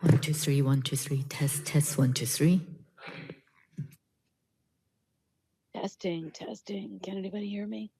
1, 2, 3, 1, 2, 3. Test, test, 1, 2, 3. Testing, testing. Can anybody hear me?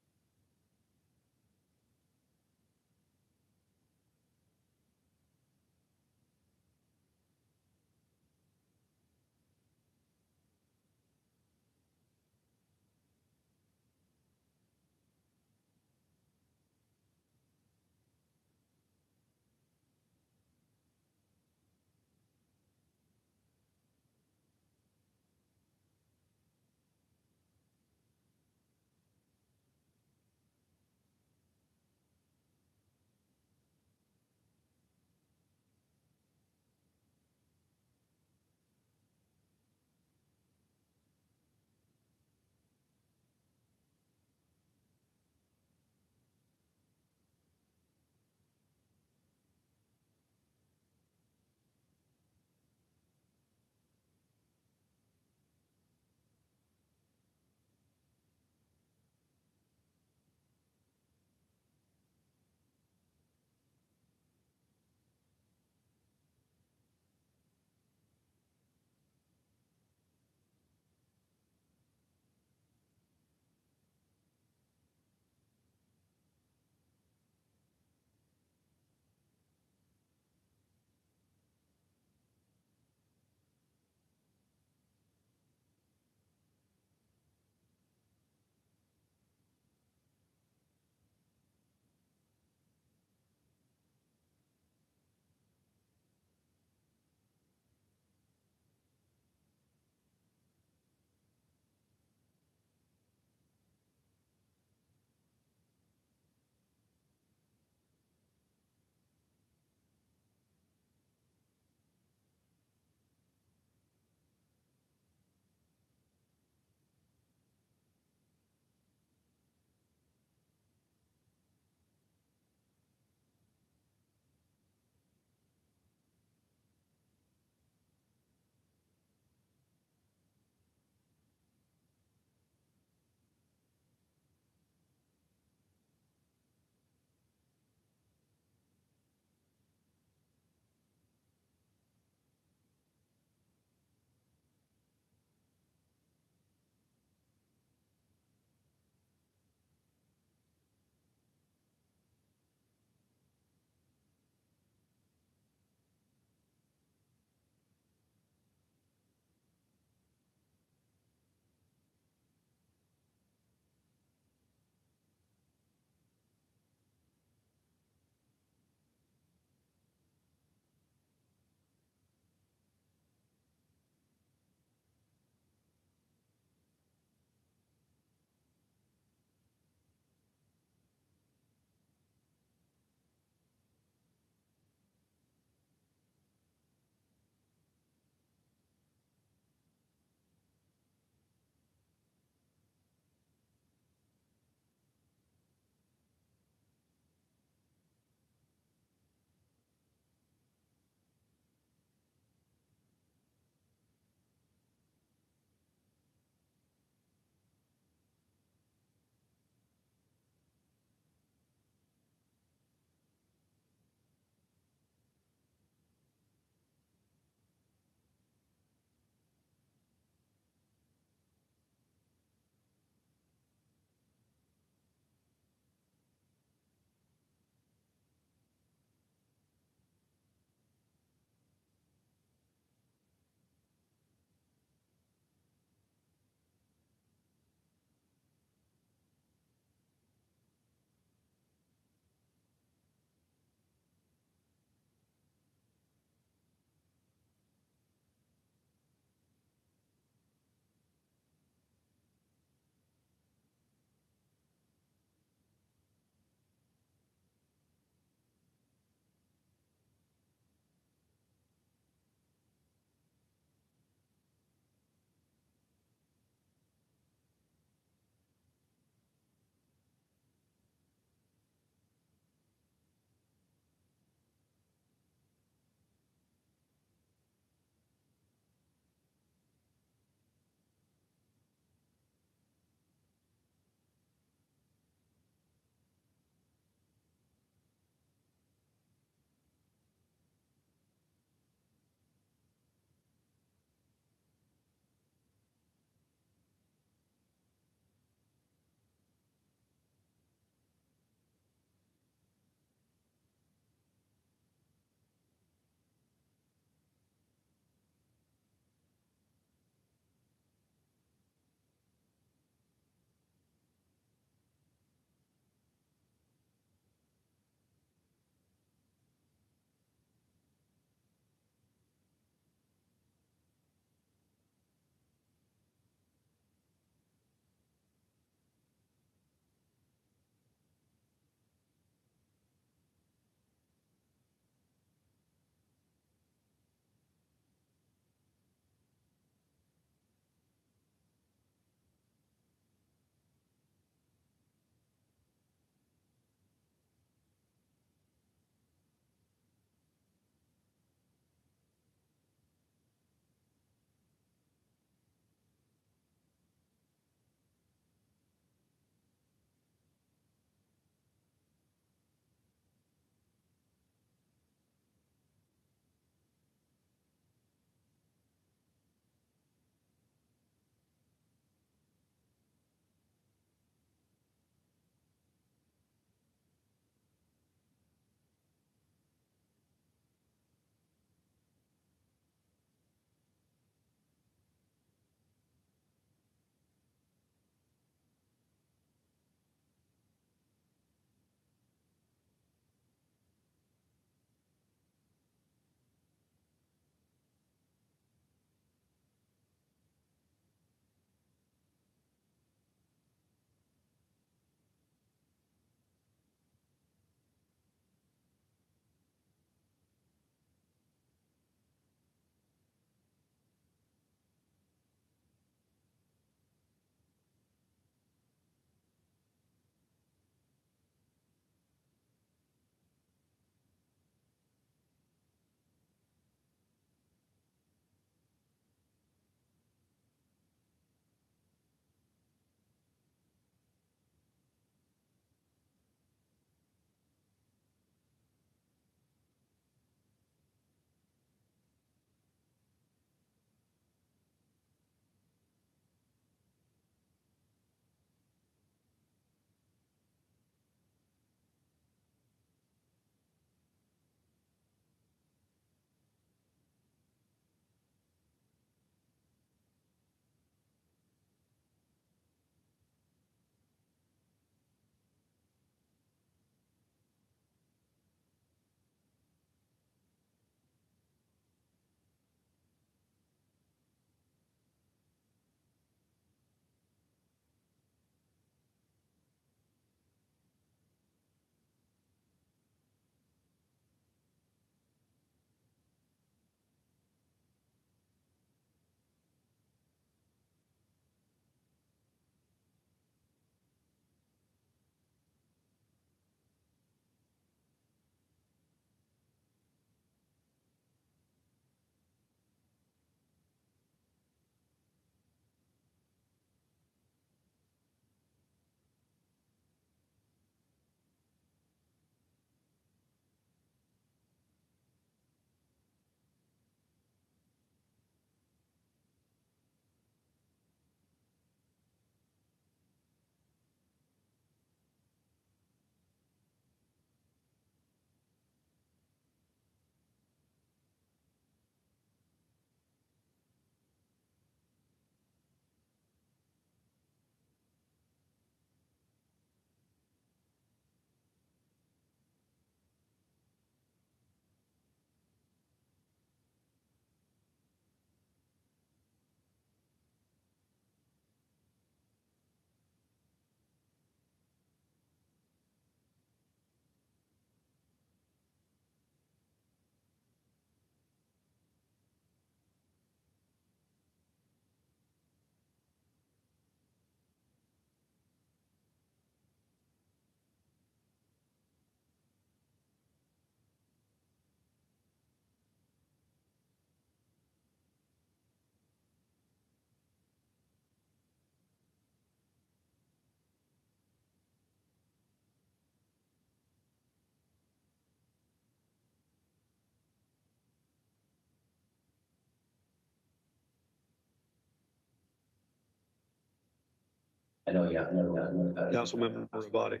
Councilmember Rabati.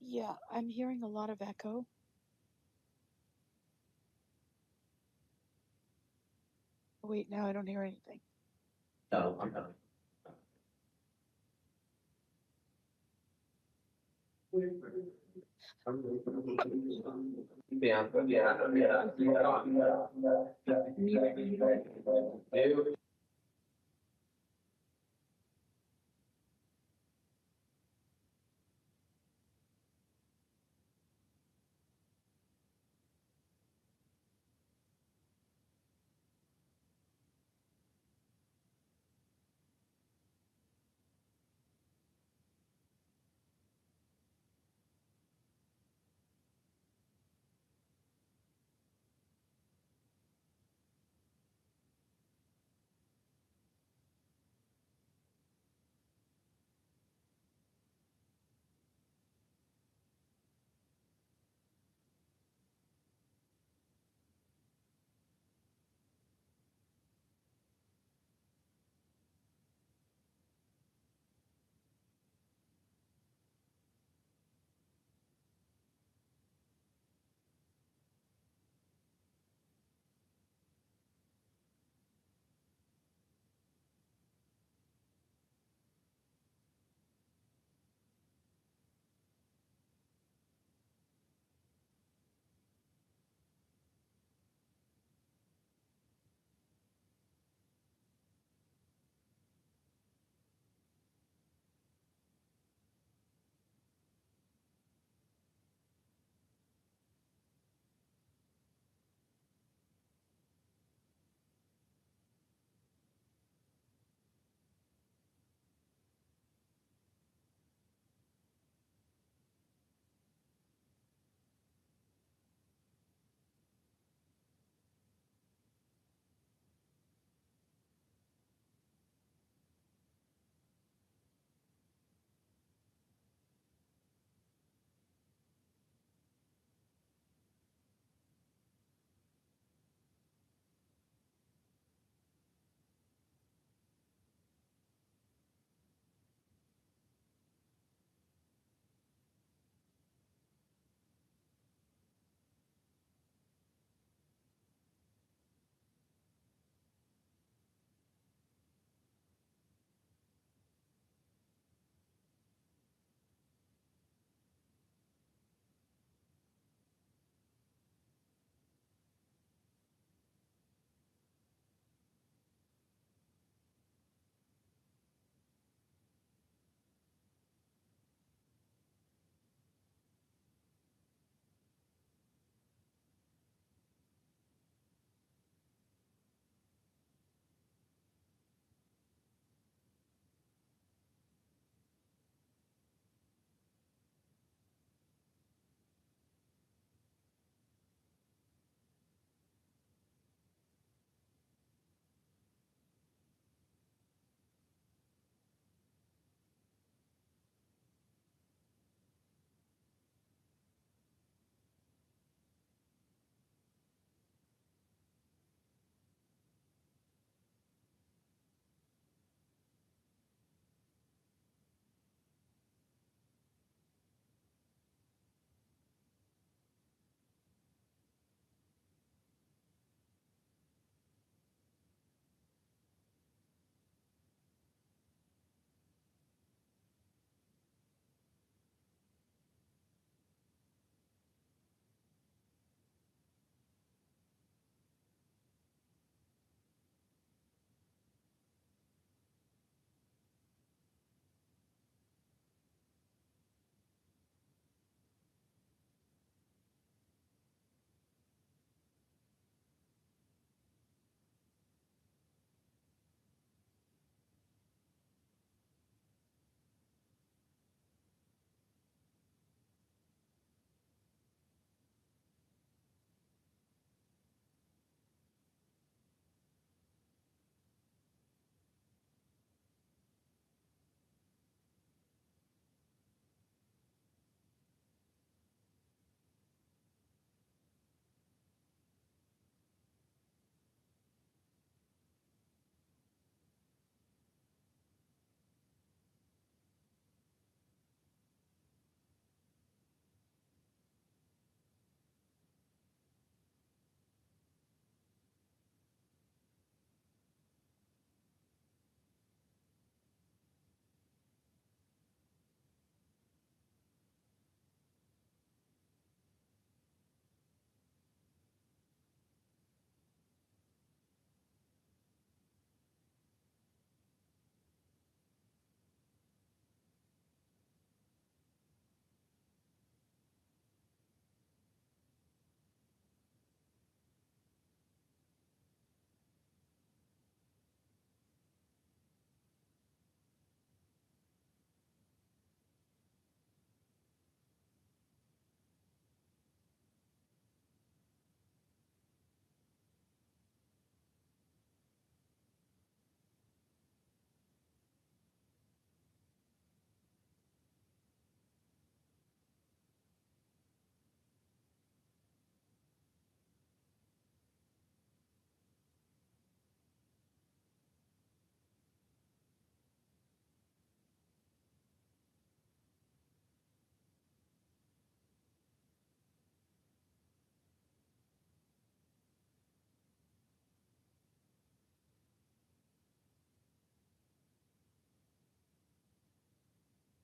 Yeah, I'm hearing a lot of echo. Wait, now I don't hear anything.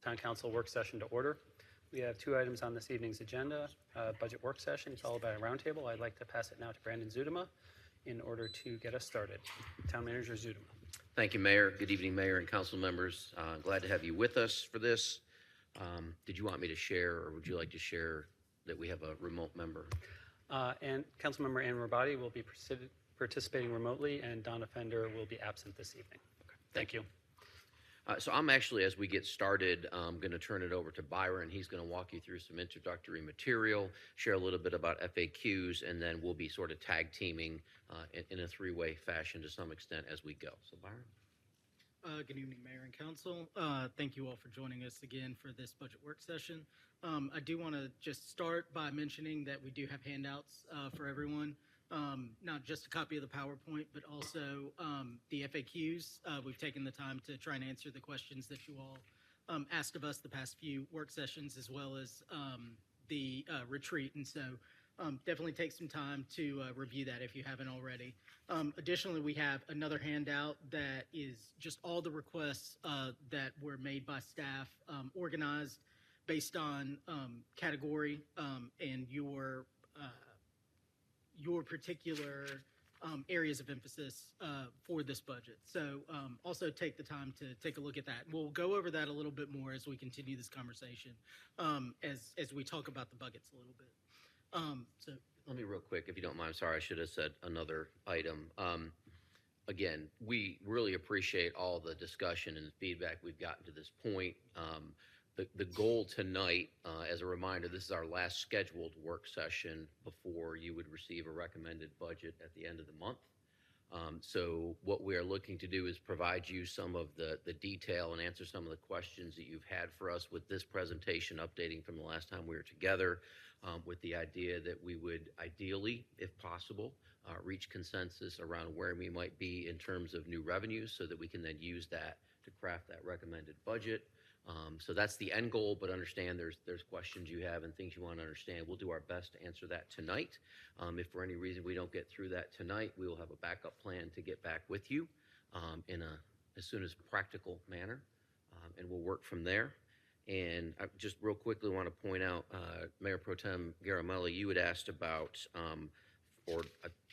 Town Council work session to order. We have two items on this evening's agenda, budget work session followed by a roundtable. I'd like to pass it now to Brandon Zudema in order to get us started. Town Manager Zudema. Thank you, Mayor. Good evening, Mayor and council members. Glad to have you with us for this. Did you want me to share, or would you like to share that we have a remote member? And Councilmember Ann Rabati will be participating remotely, and Donna Fender will be absent this evening. Okay. Thank you. So I'm actually, as we get started, going to turn it over to Byron. He's going to walk you through some introductory material, share a little bit about FAQs, and then we'll be sort of tag teaming in a three-way fashion to some extent as we go. So Byron. Good evening, Mayor and Council. Thank you all for joining us again for this budget work session. I do want to just start by mentioning that we do have handouts for everyone. Not just a copy of the PowerPoint, but also the FAQs. We've taken the time to try and answer the questions that you all asked of us the past few work sessions, as well as the retreat. And so definitely take some time to review that if you haven't already. Additionally, we have another handout that is just all the requests that were made by staff, organized based on category and your particular areas of emphasis for this budget. So also take the time to take a look at that. We'll go over that a little bit more as we continue this conversation, as we talk about the buckets a little bit. So let me real quick, if you don't mind. I'm sorry, I should have said another item. Again, we really appreciate all the discussion and feedback we've gotten to this point. The goal tonight, as a reminder, this is our last scheduled work session before you would receive a recommended budget at the end of the month. So what we are looking to do is provide you some of the detail and answer some of the questions that you've had for us with this presentation, updating from the last time we were together, with the idea that we would ideally, if possible, reach consensus around where we might be in terms of new revenues so that we can then use that to craft that recommended budget. So that's the end goal, but understand there's questions you have and things you want to understand. We'll do our best to answer that tonight. If for any reason we don't get through that tonight, we will have a backup plan to get back with you as soon as practical manner, and we'll work from there. And I just real quickly want to point out, Mayor Pro Tem Garamelli, you had asked about,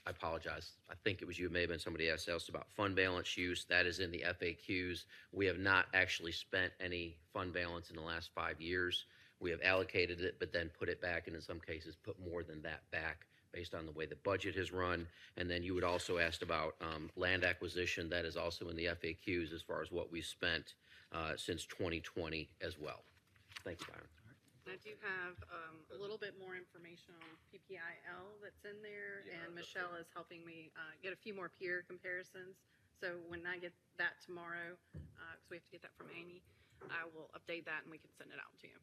I apologize. I think it was you. It may have been somebody else about fund balance use. That is in the FAQs. We have not actually spent any fund balance in the last 5 years. We have allocated it, but then put it back, and in some cases put more than that back based on the way the budget has run. And then you would also asked about land acquisition. That is also in the FAQs as far as what we've spent since 2020 as well. Thank you, Byron. I do have a little bit more information on PPIL that's in there, and Michelle is helping me get a few more peer comparisons. So when I get that tomorrow, because we have to get that from Amy, I will update that and we can send it out to you.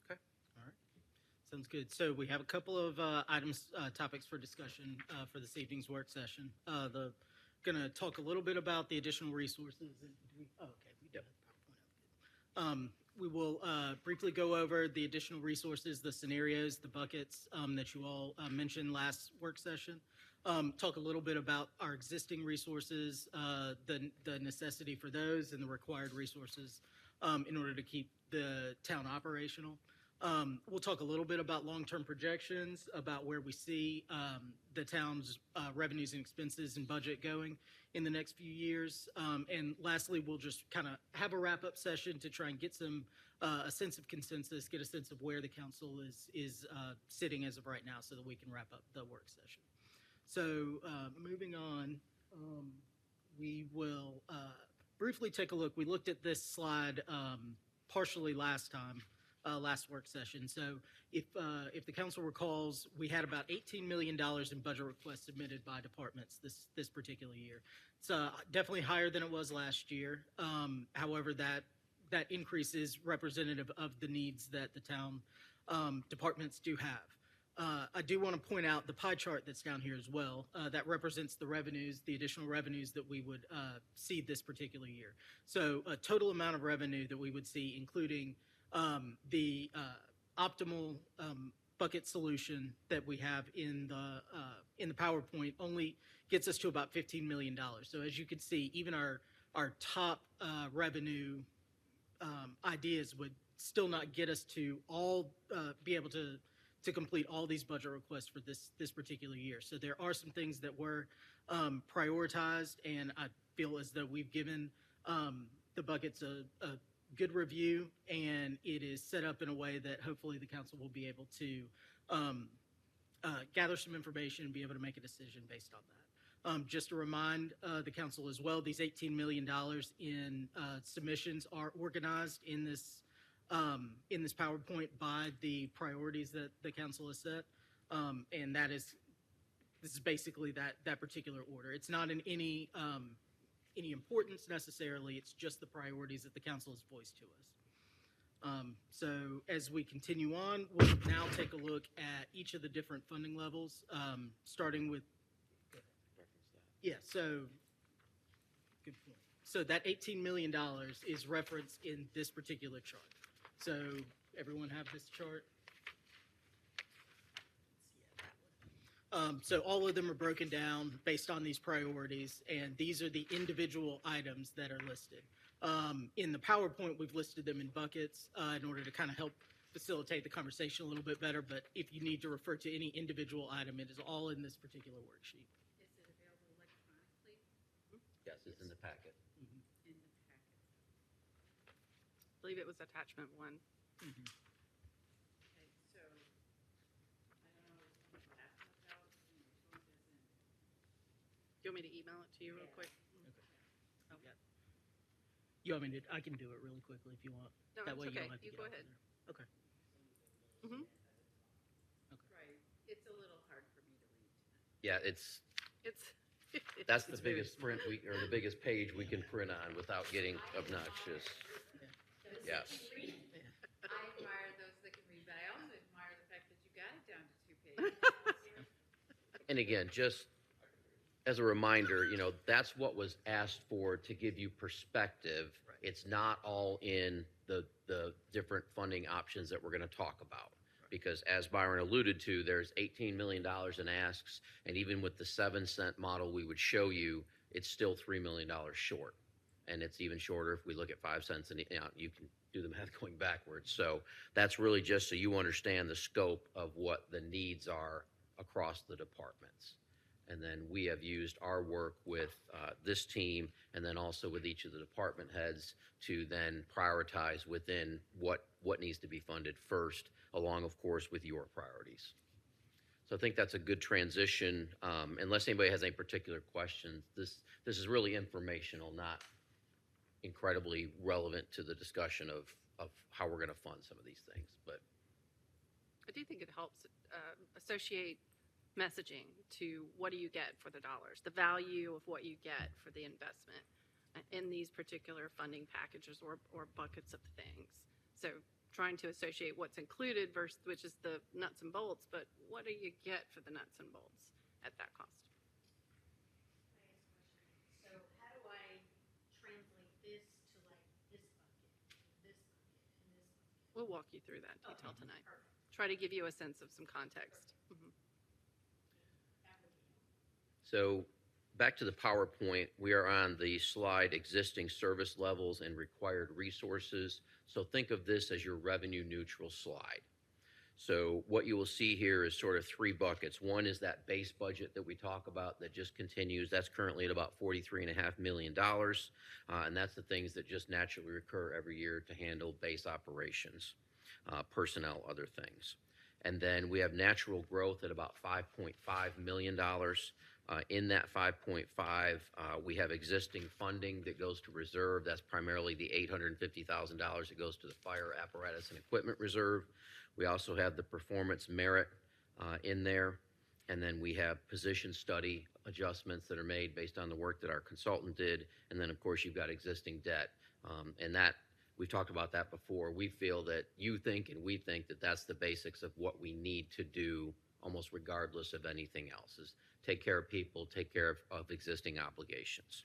Okay. All right. Sounds good. So we have a couple of topics for discussion for this evening's work session. Going to talk a little bit about the additional resources. We will briefly go over the additional resources, the scenarios, the buckets that you all mentioned last work session. Talk a little bit about our existing resources, the necessity for those, and the required resources in order to keep the town operational. We'll talk a little bit about long-term projections, about where we see the town's revenues and expenses and budget going in the next few years. And lastly, we'll just kind of have a wrap-up session to try and get a sense of consensus, get a sense of where the council is sitting as of right now so that we can wrap up the work session. So moving on, we will briefly take a look. We looked at this slide partially last work session. So if the council recalls, we had about $18 million in budget requests submitted by departments this particular year. It's definitely higher than it was last year. However, that increase is representative of the needs that the town departments do have. I do want to point out the pie chart that's down here as well. That represents the revenues, the additional revenues that we would see this particular year. So a total amount of revenue that we would see, including the optimal bucket solution that we have in the PowerPoint, only gets us to about $15 million. So as you can see, even our our top revenue ideas would still not get us to all be able to complete all these budget requests for this particular year. So there are some things that were prioritized, and I feel as though we've given the buckets a good review, and it is set up in a way that hopefully the council will be able to gather some information and be able to make a decision based on that. Just to remind the council as well, these $18 million in submissions are organized in this PowerPoint by the priorities that the council has set, and this is basically that particular order. It's not in any importance necessarily. It's just the priorities that the council has voiced to us. So as we continue on, we'll now take a look at each of the different funding levels, starting with. Yeah, so good point. So that $18 million is referenced in this particular chart. So everyone have this chart? So all of them are broken down based on these priorities, and these are the individual items that are listed. In the PowerPoint, we've listed them in buckets in order to kind of help facilitate the conversation a little bit better, but if you need to refer to any individual item, it is all in this particular worksheet. Yes, it's in the packet. I believe it was attachment 1. Mm-hmm. Do you want me to email it to you real quick? Okay. You want me to? I can do it really quickly if you want. No, That it's way you okay. don't have to You get go off ahead. there. Okay. Mm-hmm. Right. It's a little hard for me to read. Yeah, it's It's the biggest print or the biggest page we can print on without getting obnoxious. Yes. I admire those that can read, but I also admire the fact that you got it down to 2 pages. And again, just as a reminder, that's what was asked for to give you perspective. Right. It's not all in the different funding options that we're going to talk about. Because as Byron alluded to, there's $18 million in asks, and even with the 7-cent model we would show you, it's still $3 million short. And it's even shorter if we look at 5 cents, and you can do the math going backwards. So that's really just so you understand the scope of what the needs are across the departments. And then we have used our work with this team and then also with each of the department heads to then prioritize within what needs to be funded first, along, of course, with your priorities. So I think that's a good transition. Unless anybody has any particular questions, this is really informational, not incredibly relevant to the discussion of how we're going to fund some of these things. But I do think it helps associate messaging to what do you get for the dollars, the value of what you get for the investment in these particular funding packages or buckets of things. So trying to associate what's included versus which is the nuts and bolts, but what do you get for the nuts and bolts at that cost? So how do I translate this to like this bucket, this bucket, and this bucket? We'll walk you through that detail Okay, tonight. perfect. Try to give you a sense of some context. Mhm. That would be helpful. so back to the PowerPoint, we are on the slide existing service levels and required resources. So think of this as your revenue neutral slide. So what you will see here is sort of 3 buckets. One is that base budget that we talk about that just continues. That's currently at about $43.5 million. And that's the things that just naturally recur every year to handle base operations, personnel, other things. And then we have natural growth at about $5.5 million. In that 5.5, we have existing funding that goes to reserve. That's primarily the $850,000 that goes to the fire apparatus and equipment reserve. We also have the performance merit in there. And then we have position study adjustments that are made based on the work that our consultant did. And then, of course, you've got existing debt. And that, we've talked about that before. We feel that you think and we think that that's the basics of what we need to do almost regardless of anything else, is take care of people, take care of existing obligations.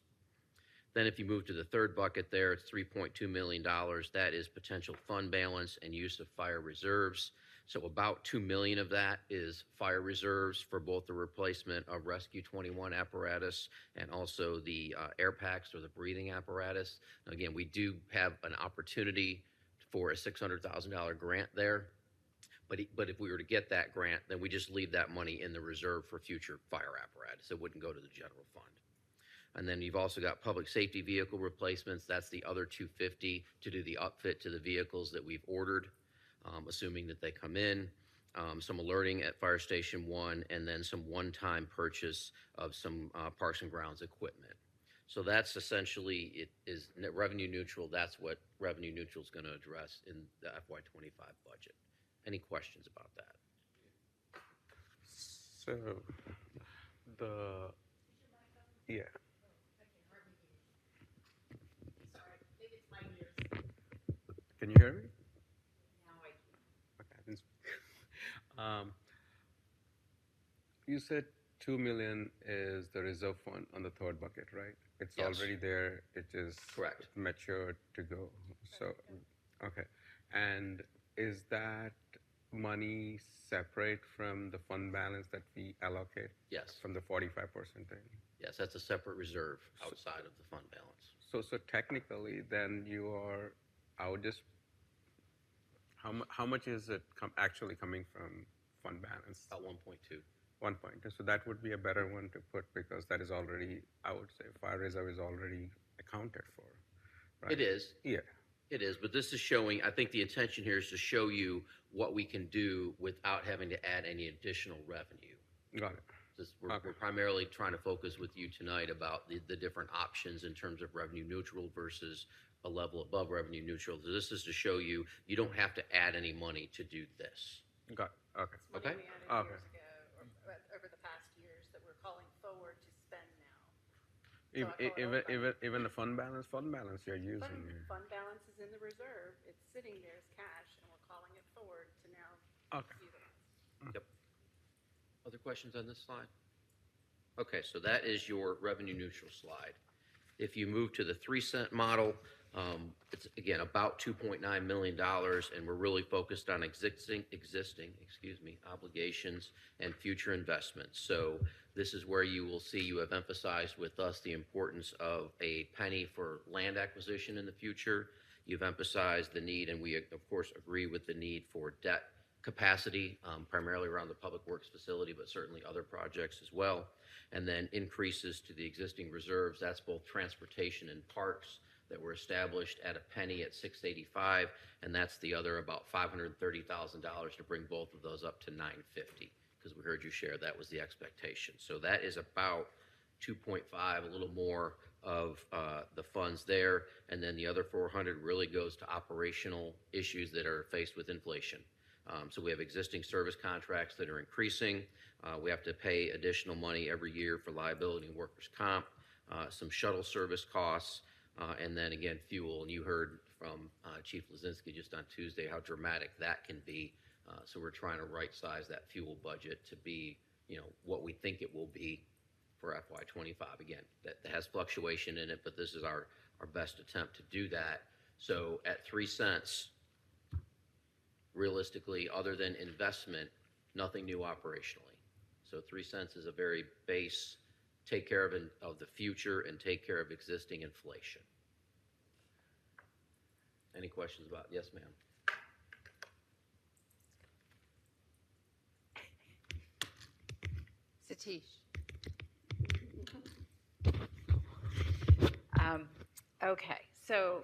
Then if you move to the 3rd bucket there, it's $3.2 million. That is potential fund balance and use of fire reserves. So about 2 million of that is fire reserves for both the replacement of Rescue 21 apparatus and also the air packs or the breathing apparatus. Now, again, we do have an opportunity for a $600,000 grant there. But if we were to get that grant, then we just leave that money in the reserve for future fire apparatus. It wouldn't go to the general fund. And then you've also got public safety vehicle replacements. That's the other 250 to do the upfit to the vehicles that we've ordered, assuming that they come in. Some alerting at Fire Station 1, and then some one-time purchase of some Parks and Grounds equipment. So that's essentially, it is revenue neutral. That's what revenue neutral is going to address in the FY25 budget. Any questions about that? So, yeah. Sorry, maybe it's my ears. Can you hear me? Now I can. Okay, I didn't speak. You said 2 million is the reserve fund on the third bucket, right? It's Yes. already there. It is Correct. matured to go. So, okay. And is that money separate from the fund balance that we allocate Yes. from the 45% thing? Yes, that's a separate reserve outside of the fund balance. So technically, then you are, I would just, how much is it actually coming from fund balance? About 1.2. 1.2. So that would be a better one to put because that is already, I would say, fire reserve is already accounted for. Right? It is. Yeah. It is, but this is showing, I think the intention here is to show you what we can do without having to add any additional revenue. Got it. We're primarily trying to focus with you tonight about the different options in terms of revenue neutral versus a level above revenue neutral. So this is to show you, you don't have to add any money to do this. Got it. Okay. Money Okay. we added Okay. years ago, or over the past years, that we're calling forward to spend now. Ev- So I call it Even the fund balance you're using. Fund balance is in the reserve, it's sitting there as cash, and we're calling it forward to now Okay. utilize. Yep. Other questions on this slide? Okay, so that is your revenue neutral slide. If you move to the 3-cent model, it's again about $2.9 million, and we're really focused on existing obligations and future investments. So this is where you will see you have emphasized with us the importance of a penny for land acquisition in the future. You've emphasized the need, and we of course agree with the need for debt capacity, primarily around the Public Works facility, but certainly other projects as well. And then increases to the existing reserves. That's both transportation and parks that were established at a penny at 685, and that's the other about $530,000 to bring both of those up to 950, because we heard you share that was the expectation. So that is about 2.5, a little more of the funds there, and then the other 400 really goes to operational issues that are faced with inflation. So we have existing service contracts that are increasing. We have to pay additional money every year for liability and workers' comp, some shuttle service costs, and then again, fuel. And you heard from Chief Lazinski just on Tuesday how dramatic that can be. So we're trying to right-size that fuel budget to be, what we think it will be for FY25. Again, that has fluctuation in it, but this is our best attempt to do that. So at 3 cents, realistically, other than investment, nothing new operationally. So 3 cents is a very base, take care of the future and take care of existing inflation. Any questions about, yes, ma'am? Satish. Okay, so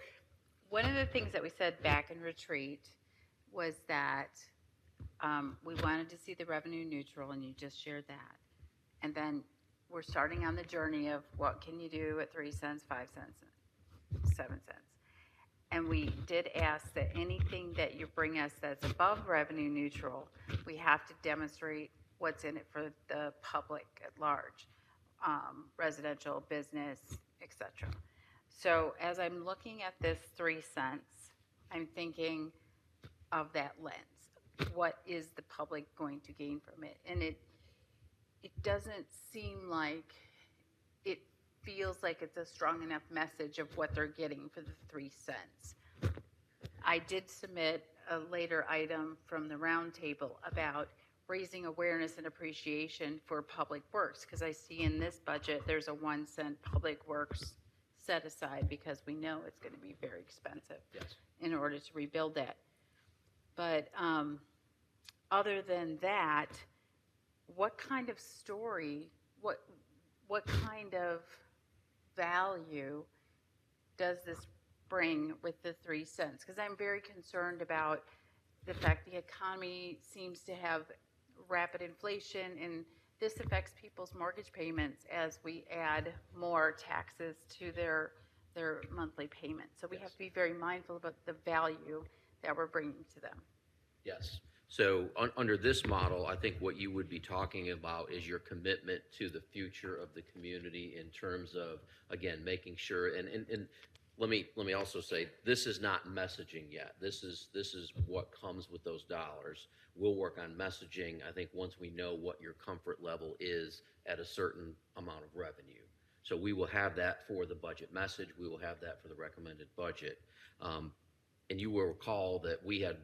one of the things that we said back in retreat was that we wanted to see the revenue neutral, and you just shared that. And then we're starting on the journey of what can you do at 3 cents, 5 cents, 7 cents. And we did ask that anything that you bring us that's above revenue neutral, we have to demonstrate what's in it for the public at large, residential, business, etc. So as I'm looking at this 3 cents, I'm thinking of that lens. What is the public going to gain from it? And it doesn't seem like, it feels like it's a strong enough message of what they're getting for the 3 cents. I did submit a later item from the roundtable about raising awareness and appreciation for public works, because I see in this budget, there's a 1 cent public works set aside because we know it's going to be very expensive Yes. in order to rebuild that. But other than that, what kind of story, what kind of value does this bring with the 3 cents? Because I'm very concerned about the fact the economy seems to have rapid inflation, and this affects people's mortgage payments as we add more taxes to their monthly payments. So we have to be very mindful about the value that we're bringing to them. Yes. So under this model, I think what you would be talking about is your commitment to the future of the community in terms of, again, making sure, and let me also say, this is not messaging yet. This is what comes with those dollars. We'll work on messaging, I think, once we know what your comfort level is at a certain amount of revenue. So we will have that for the budget message. We will have that for the recommended budget. And you will recall that we had,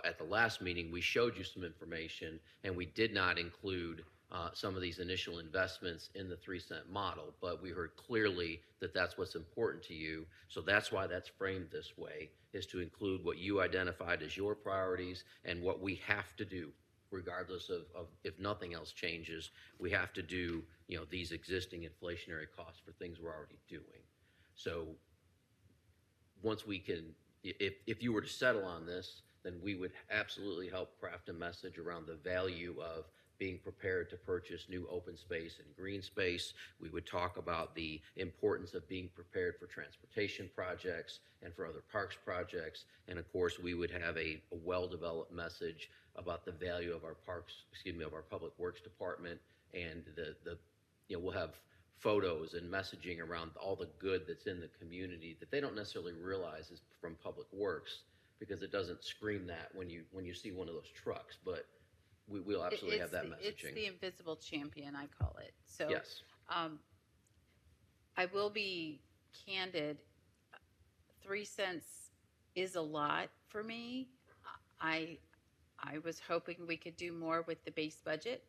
at the last meeting, we showed you some information, and we did not include some of these initial investments in the 3 cent model, but we heard clearly that that's what's important to you. So that's why that's framed this way, is to include what you identified as your priorities and what we have to do, regardless of if nothing else changes. We have to do, these existing inflationary costs for things we're already doing. So once we can, if you were to settle on this, then we would absolutely help craft a message around the value of being prepared to purchase new open space and green space. We would talk about the importance of being prepared for transportation projects and for other parks projects. And of course, we would have a well-developed message about the value of our of our public works department. And we'll have photos and messaging around all the good that's in the community that they don't necessarily realize is from public works, because it doesn't scream that when you see one of those trucks. But we'll absolutely have that messaging. It's the invisible champion, I call it. So yes. I will be candid. 3 cents is a lot for me. I was hoping we could do more with the base budget,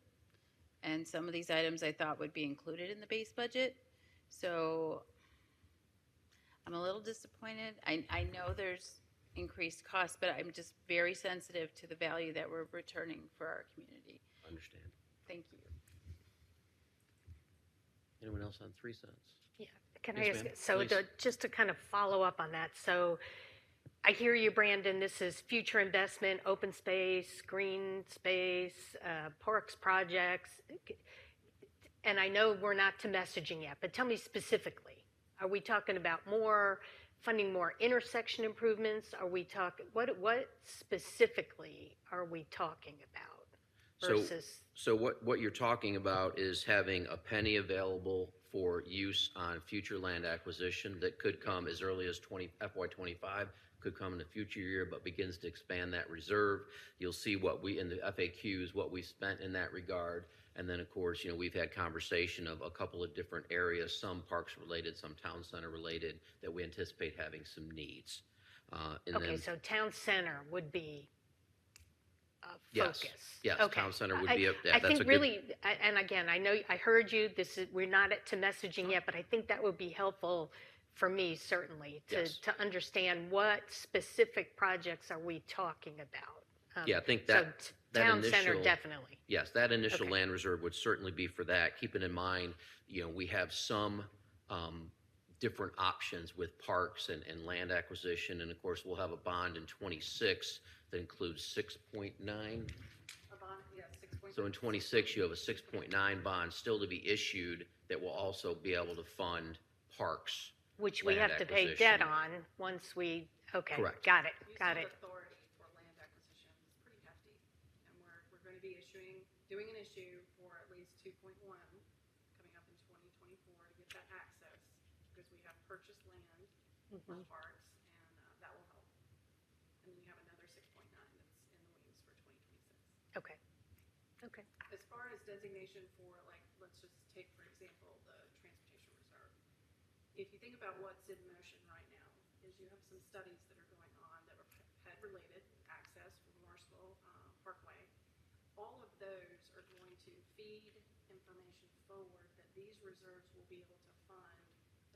and some of these items I thought would be included in the base budget. So I'm a little disappointed. I know there's increased costs, but I'm just very sensitive to the value that we're returning for our community. Understand. Thank you. Anyone else on 3 cents? Yeah, can Yes, I ask, ma'am. so Please. just to kind of follow up on that, so I hear you, Brandon, this is future investment, open space, green space, parks projects, and I know we're not to messaging yet, but tell me specifically, are we talking about funding more intersection improvements? Are we talking, what specifically are we talking about versus? So what you're talking about is having a penny available for use on future land acquisition that could come as early as FY25, could come in a future year, but begins to expand that reserve. You'll see what we, in the FAQs, what we spent in that regard. And then, of course, we've had conversation of a couple of different areas, some parks related, some town center related, that we anticipate having some needs. Okay, so town center would be a yes, focus. yes, Okay. town center would be I think really, and again, I know I heard you. We're not to messaging yet, but I think that would be helpful for me certainly to Yes. to understand what specific projects are we talking about. Yeah, I think so that town center initial- definitely. Yes, that initial Okay. land reserve would certainly be for that. Keeping in mind, we have some different options with parks and land acquisition. And of course, we'll have a bond in 26 that includes 6.9. A bond, yeah, 6.9. So in 26, you have a 6.9 bond still to be issued that will also be able to fund parks. Which we land have to pay debt acquisition. on once we, okay, Correct. got it, Use got of it. authority for land acquisition is pretty hefty, and we're going to be doing an issue for at least 2.1 coming up in 2024 to get that access, because we have purchased land for parks, and that will help. And then you have another 6.9 that's in the wings for 2026. Okay, okay. As far as designation for, like, let's just take, for example, the transportation reserve. If you think about what's in motion right now, is you have some studies that are going on that head-related access for Morrisville Parkway. All of those are going to feed information forward that these reserves will be able to fund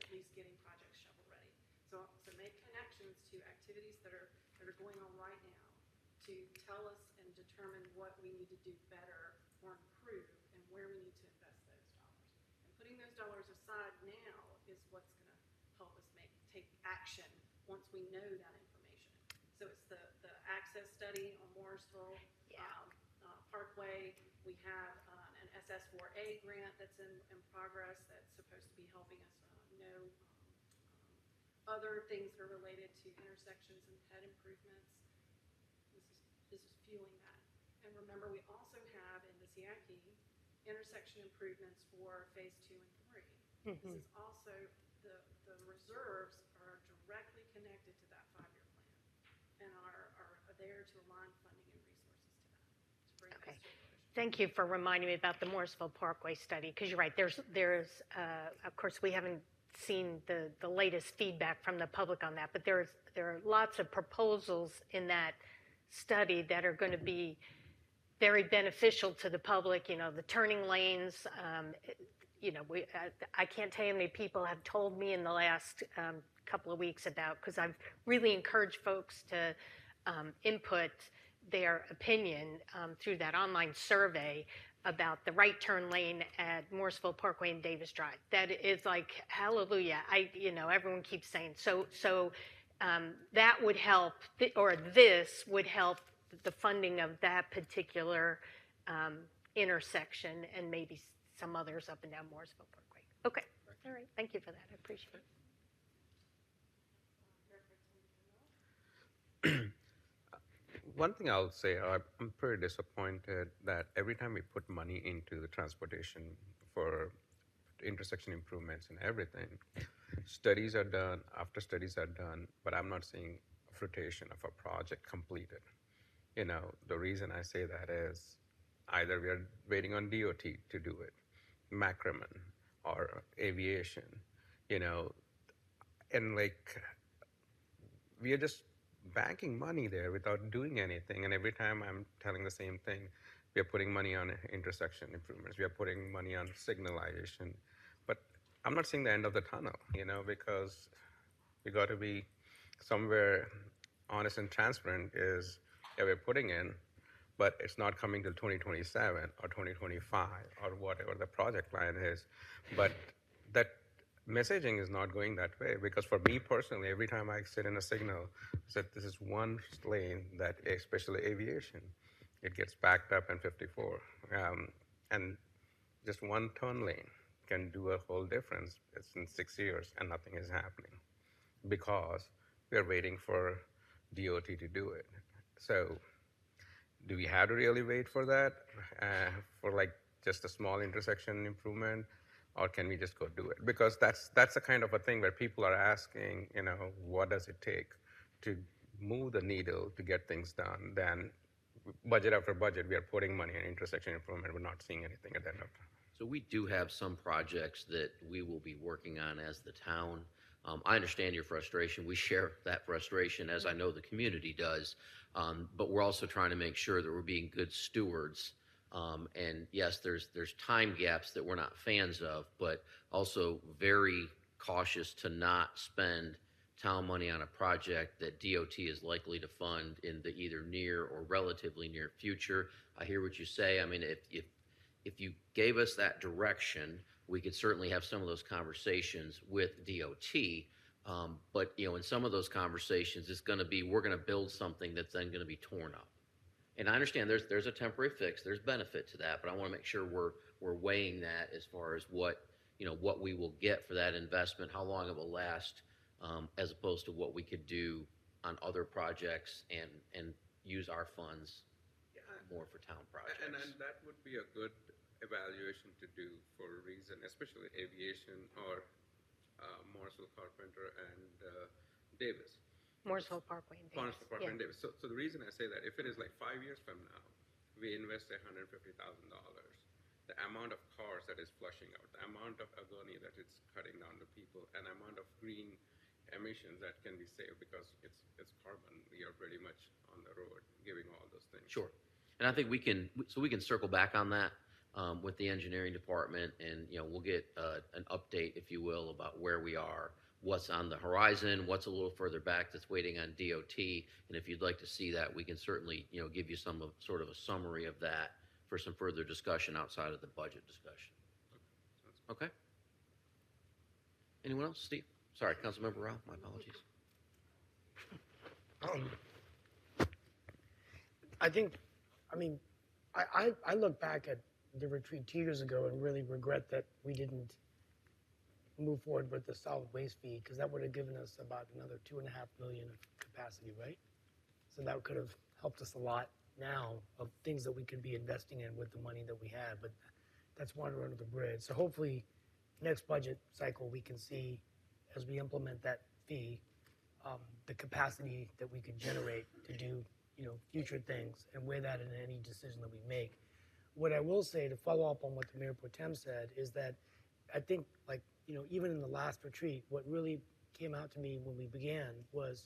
at least getting projects shovel-ready. So make connections to activities that are going on right now to tell us and determine what we need to do better or improve and where we need to invest those dollars. And putting those dollars aside now is what's going to help us take action once we know that information. So it's the access study on Morrisville Parkway. We have an SS4A grant that's in progress that's supposed to be helping us know other things that are related to intersections and head improvements. This is fueling that. And remember, we also have in the CIP intersection improvements for phase 2 and 3. This is also the reserves are directly connected to that 5-year plan and are there to align funding and resources to that to bring Okay. this to fruition. Thank you for reminding me about the Morrisville Parkway study, because you're right, there's of course, we haven't seen the latest feedback from the public on that, but there are lots of proposals in that study that are going to be very beneficial to the public. You know, the turning lanes, you know, I can't tell you how many people have told me in the last couple of weeks about, because I've really encouraged folks to input their opinion through that online survey about the right turn lane at Morrisville Parkway and Davis Drive. That is like, hallelujah. You know, everyone keeps saying. So that would help, or this would help the funding of that particular intersection and maybe some others up and down Morrisville Parkway. Okay, all right, thank you for that, I appreciate it. One thing I'll say, I'm pretty disappointed that every time we put money into the transportation for intersection improvements and everything, studies are done, after studies are done, but I'm not seeing fruition of a project completed. You know, the reason I say that is either we are waiting on DOT to do it, Macroman, or aviation, you know, and like we are just banking money there without doing anything. And every time I'm telling the same thing, we are putting money on intersection improvements, we are putting money on signalization, but I'm not seeing the end of the tunnel, you know, because we got to be somewhere honest and transparent. Is, yeah, we're putting in, but it's not coming till 2027 or 2025 or whatever the project line is. But that messaging is not going that way, because for me personally, every time I sit in a signal, I said this is one lane that, especially aviation, it gets backed up in 54. And just one turn lane can do a whole difference. It's in 6 years and nothing is happening because we are waiting for DOT to do it. So do we have to really wait for that, for like just a small intersection improvement, or can we just go do it? Because that's the kind of a thing where people are asking, you know, what does it take to move the needle to get things done? Then budget after budget, we are putting money in intersection improvement. We're not seeing anything at the end of it. So we do have some projects that we will be working on as the town. I understand your frustration. We share that frustration, as I know the community does. But we're also trying to make sure that we're being good stewards. And yes, there's time gaps that we're not fans of, but also very cautious to not spend town money on a project that DOT is likely to fund in the either near or relatively near future. I hear what you say. I mean, if you gave us that direction, we could certainly have some of those conversations with DOT. But you know, in some of those conversations, it's going to be, we're going to build something that's then going to be torn up. And I understand there's a temporary fix, there's benefit to that, but I want to make sure we're weighing that as far as what we will get for that investment, how long it will last, as opposed to what we could do on other projects and use our funds more for town projects. And that would be a good evaluation to do for a reason, especially aviation or Morrisville, Carpenter, and Davis. Morrisville Parkway and Davis. Morrisville Parkway and Davis. So the reason I say that, if it is like 5 years from now, we invest $150,000, the amount of cars that is flushing out, the amount of agony that it's cutting down to people, and amount of green emissions that can be saved because it's carbon. You're pretty much on the road giving all those things. Sure. And I think we can circle back on that with the engineering department, and we'll get an update, if you will, about where we are, what's on the horizon, what's a little further back that's waiting on DOT, and if you'd like to see that, we can certainly give you some sort of a summary of that for some further discussion outside of the budget discussion. Okay. Anyone else? Steve? Sorry, Councilmember Rao. My apologies. I look back at the retreat 2 years ago and really regret that we didn't move forward with the solid waste fee, because that would have given us about another 2.5 million of capacity, right? So that could have helped us a lot now of things that we could be investing in with the money that we had, but that's water under the bridge. So hopefully next budget cycle we can see, as we implement that fee, the capacity that we could generate to do future things and weigh that in any decision that we make. What I will say, to follow up on what the Mayor Pro Tem said, is that I think, even in the last retreat, what really came out to me when we began was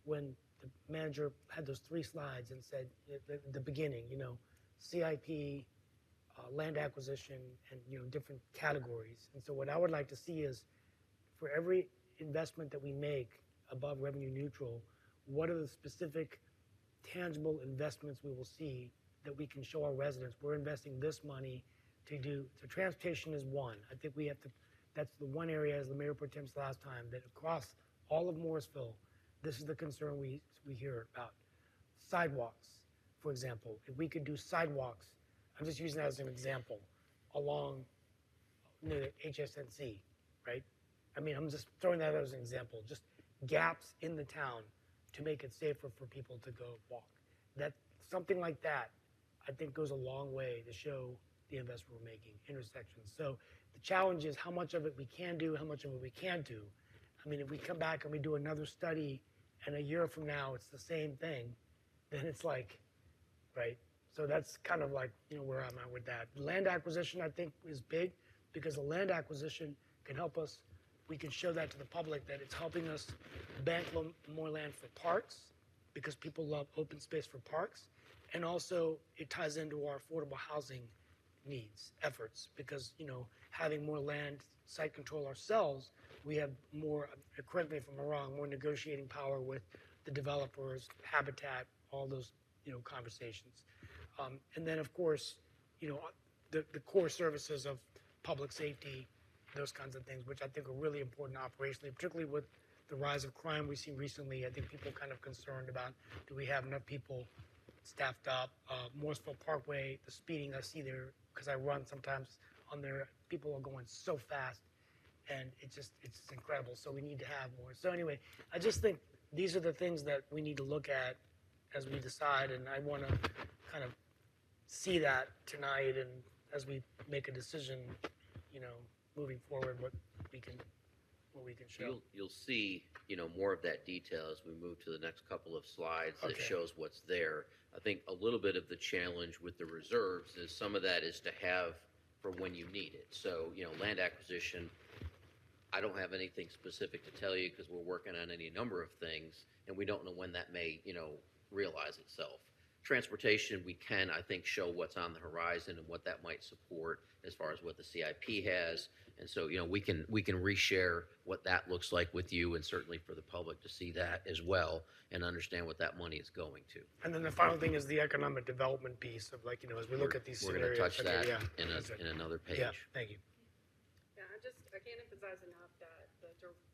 when the manager had those 3 slides and said at the beginning, CIP, land acquisition, and different categories. And so what I would like to see is, for every investment that we make above revenue neutral, what are the specific tangible investments we will see that we can show our residents we're investing this money to do. So transportation is one. I think we have to, that's the one area, as the Mayor Pro Tem said last time, that across all of Morrisville, this is the concern we hear about. Sidewalks, for example. If we could do sidewalks, I'm just using that as an example, along the HSNC, right? I'm just throwing that as an example. Just gaps in the town to make it safer for people to go walk. That something like that, I think, goes a long way to show the investment we're making, intersections. So the challenge is how much of it we can do, how much of it we can't do. If we come back and we do another study and a year from now it's the same thing, then it's like, right? So that's kind of like, where I'm at with that. Land acquisition, I think, is big, because the land acquisition can help us. We can show that to the public, that it's helping us bank more land for parks, because people love open space for parks. And also it ties into our affordable housing needs, efforts, because, having more land, site control ourselves, we have more, correct me if I'm wrong, more negotiating power with the developers, habitat, all those, conversations. And then, of course, the core services of public safety, those kinds of things, which I think are really important operationally, particularly with the rise of crime we've seen recently. I think people are kind of concerned about, do we have enough people staffed up? Morrisville Parkway, the speeding I see there, because I run sometimes on there, people are going so fast, and it's incredible. So we need to have more. So anyway, I just think these are the things that we need to look at as we decide, and I want to kind of see that tonight, and as we make a decision, moving forward, what we can show. You'll see, more of that detail as we move to the next couple of slides that shows what's there. I think a little bit of the challenge with the reserves is some of that is to have for when you need it. So, land acquisition, I don't have anything specific to tell you because we're working on any number of things, and we don't know when that may, realize itself. Transportation, we can, I think, show what's on the horizon and what that might support as far as what the CIP has. And so, we can reshare what that looks like with you, and certainly for the public to see that as well and understand what that money is going to. And then the final thing is the economic development piece of, as we look at these scenarios. We're going to touch that yeah. in another page. Yeah, thank you. Yeah, I can't emphasize enough that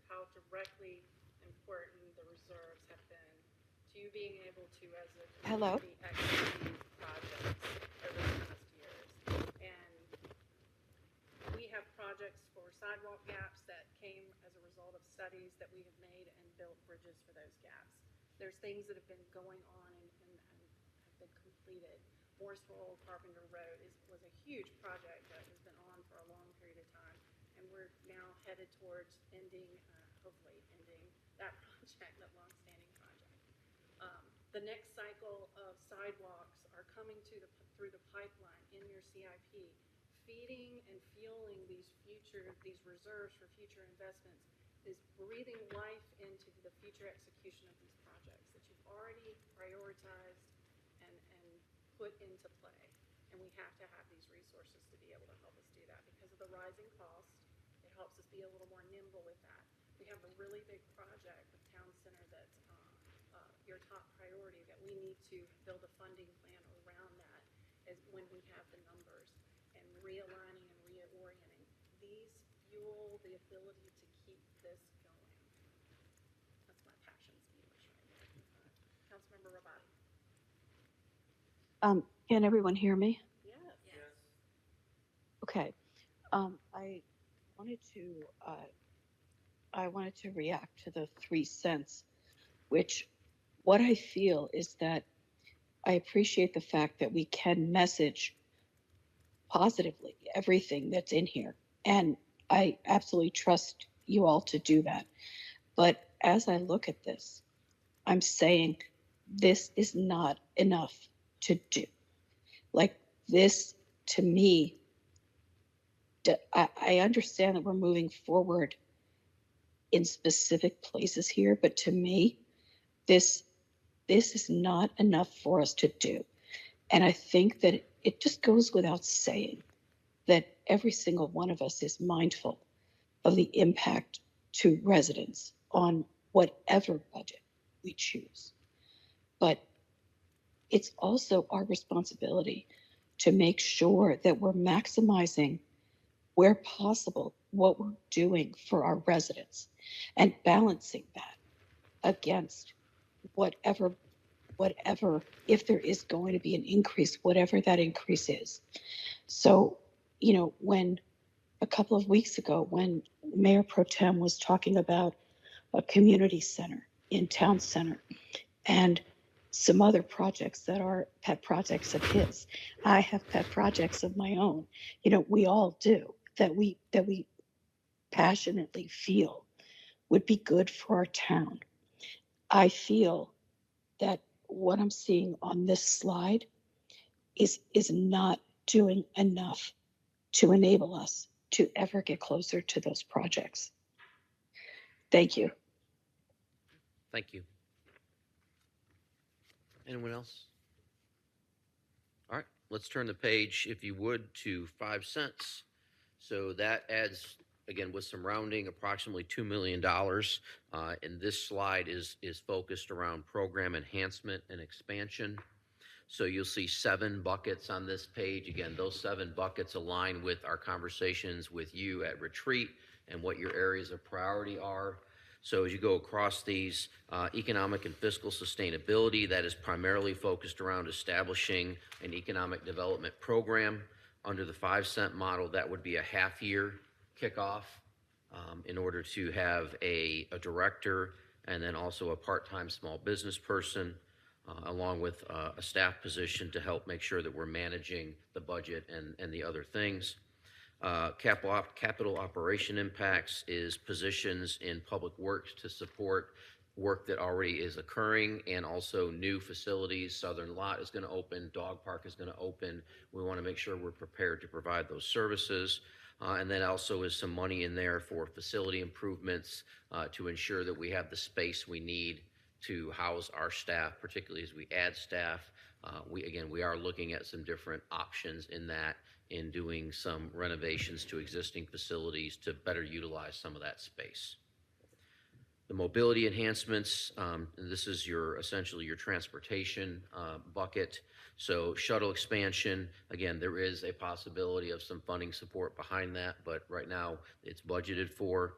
how directly important the reserves have been to you being able to, as a Hello? community, execute projects over the past years. And we have projects for sidewalk gaps that came as a result of studies that we have made and built bridges for those gaps. There's things that have been going on and have been completed. Morrisville Carpenter Road was a huge project that has been on for a long period of time, and we're now headed towards hopefully ending that project, that long-standing project. The next cycle of sidewalks are coming through the pipeline in your CIP, feeding and fueling these reserves for future investments is breathing life into the future execution of these projects that you've already prioritized and put into play. And we have to have these resources to be able to help us do that because of the rising cost. It helps us be a little more nimble with that. We have a really big project with Town Center that's your top priority that we need to build a funding plan around that is when we have the numbers and realigning and reorienting. These fuel the ability to keep this going. That's my passion speech right there. Councilmember Rabati. Can everyone hear me? Yes. Okay. I wanted to react to the 3 cents, which what I feel is that I appreciate the fact that we can message positively everything that's in here. And I absolutely trust you all to do that. But as I look at this, I'm saying this is not enough to do. Like this, to me, I understand that we're moving forward in specific places here, but to me, this is not enough for us to do. And I think that it just goes without saying that every single one of us is mindful of the impact to residents on whatever budget we choose. But it's also our responsibility to make sure that we're maximizing where possible what we're doing for our residents and balancing that against whatever, if there is going to be an increase, whatever that increase is. So, when a couple of weeks ago, when Mayor Pro Tem was talking about a community center in Town Center and some other projects that are pet projects of his, I have pet projects of my own. We all do that we passionately feel would be good for our town. I feel that what I'm seeing on this slide is not doing enough to enable us to ever get closer to those projects. Thank you. Thank you. Anyone else? All right, let's turn the page, if you would, to 5 cents. So that adds, again, with some rounding, approximately $2 million. And this slide is focused around program enhancement and expansion. So you'll see 7 buckets on this page. Again, those 7 buckets align with our conversations with you at retreat and what your areas of priority are. So as you go across these, economic and fiscal sustainability, that is primarily focused around establishing an economic development program. Under the 5 cent model, that would be a half-year kickoff in order to have a director and then also a part-time small business person, along with a staff position to help make sure that we're managing the budget and the other things. Capital operation impacts is positions in public works to support work that already is occurring and also new facilities. Southern Lot is going to open, Dog Park is going to open. We want to make sure we're prepared to provide those services. And then also is some money in there for facility improvements to ensure that we have the space we need to house our staff, particularly as we add staff. We are looking at some different options in that, in doing some renovations to existing facilities to better utilize some of that space. The mobility enhancements, this is essentially your transportation bucket. So shuttle expansion, again, there is a possibility of some funding support behind that, but right now it's budgeted for.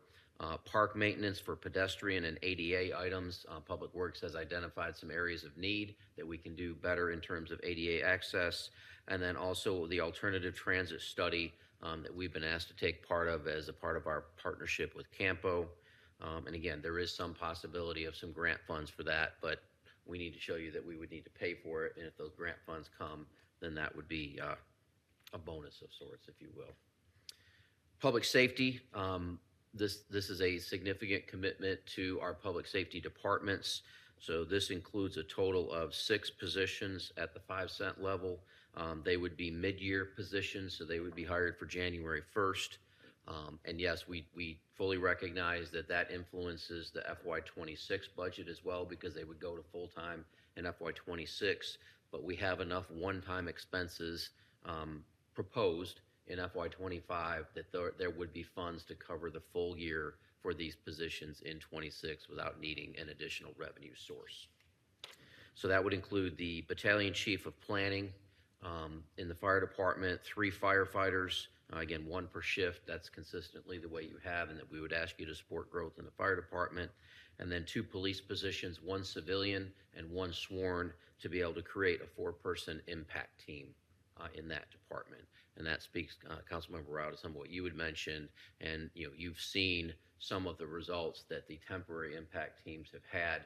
Park maintenance for pedestrian and ADA items. Public Works has identified some areas of need that we can do better in terms of ADA access. And then also the alternative transit study that we've been asked to take part of as a part of our partnership with Campo. And again, there is some possibility of some grant funds for that, but we need to show you that we would need to pay for it. And if those grant funds come, then that would be a bonus of sorts, if you will. Public safety. This is a significant commitment to our public safety departments. So this includes a total of 6 positions at the 5 cent level. They would be mid-year positions, so they would be hired for January 1st. And yes, we fully recognize that that influences the FY26 budget as well, because they would go to full-time in FY26. But we have enough one-time expenses proposed in FY25 that there would be funds to cover the full year for these positions in 26 without needing an additional revenue source. So that would include the battalion chief of planning in the fire department, 3 firefighters, again, 1 per shift. That's consistently the way you have, and that we would ask you to support growth in the fire department. And then 2 police positions, 1 civilian and 1 sworn, to be able to create a 4-person impact team in that department. And that speaks, Councilmember Rao, to some of what you had mentioned. And you've seen some of the results that the temporary impact teams have had.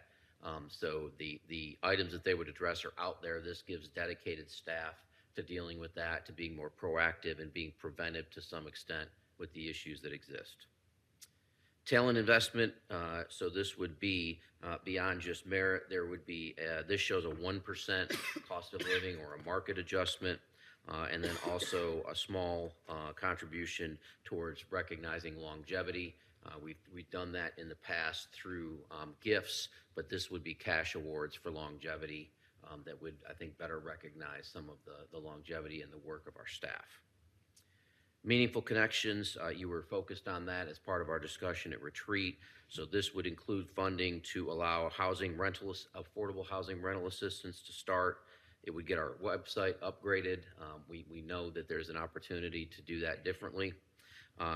So the items that they would address are out there. This gives dedicated staff to dealing with that, to being more proactive and being preventive to some extent with the issues that exist. Talent investment, so this would be beyond just merit. There would be, this shows a 1% cost of living or a market adjustment, and then also a small contribution towards recognizing longevity. We've done that in the past through gifts, but this would be cash awards for longevity that would, I think, better recognize some of the longevity and the work of our staff. Meaningful connections, you were focused on that as part of our discussion at retreat. So this would include funding to allow affordable housing rental assistance to start. It would get our website upgraded. We know that there's an opportunity to do that differently.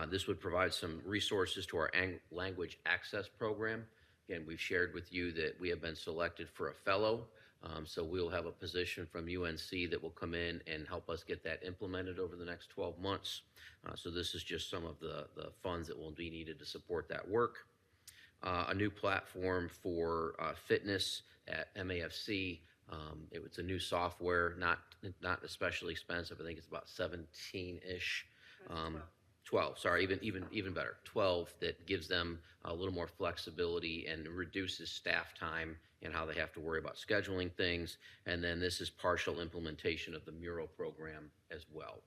This would provide some resources to our language access program. Again, we've shared with you that we have been selected for a fellow. So we'll have a position from UNC that will come in and help us get that implemented over the next 12 months. So this is just some of the funds that will be needed to support that work. A new platform for fitness at MAFC. It's a new software, not especially expensive. I think it's about 17-ish. 12, sorry, even better, 12, that gives them a little more flexibility and reduces staff time and how they have to worry about scheduling things. And then this is partial implementation of the mural program as well.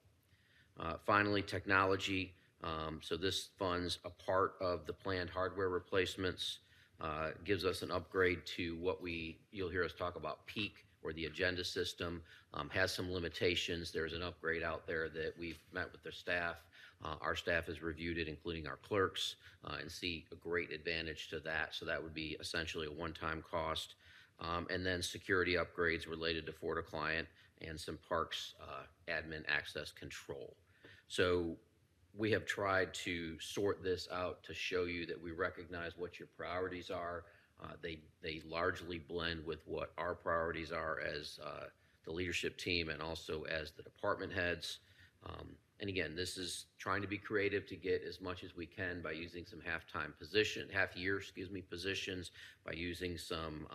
Finally, technology. So this funds a part of the planned hardware replacements, gives us an upgrade to what you'll hear us talk about PEAK, or the agenda system. Has some limitations. There's an upgrade out there that we've met with their staff. Our staff has reviewed it, including our clerks, and see a great advantage to that. So that would be essentially a one-time cost. And then security upgrades related to FortiClient and some parks admin access control. So we have tried to sort this out to show you that we recognize what your priorities are. They largely blend with what our priorities are as the leadership team and also as the department heads. And again, this is trying to be creative to get as much as we can by using some half-year positions, by using some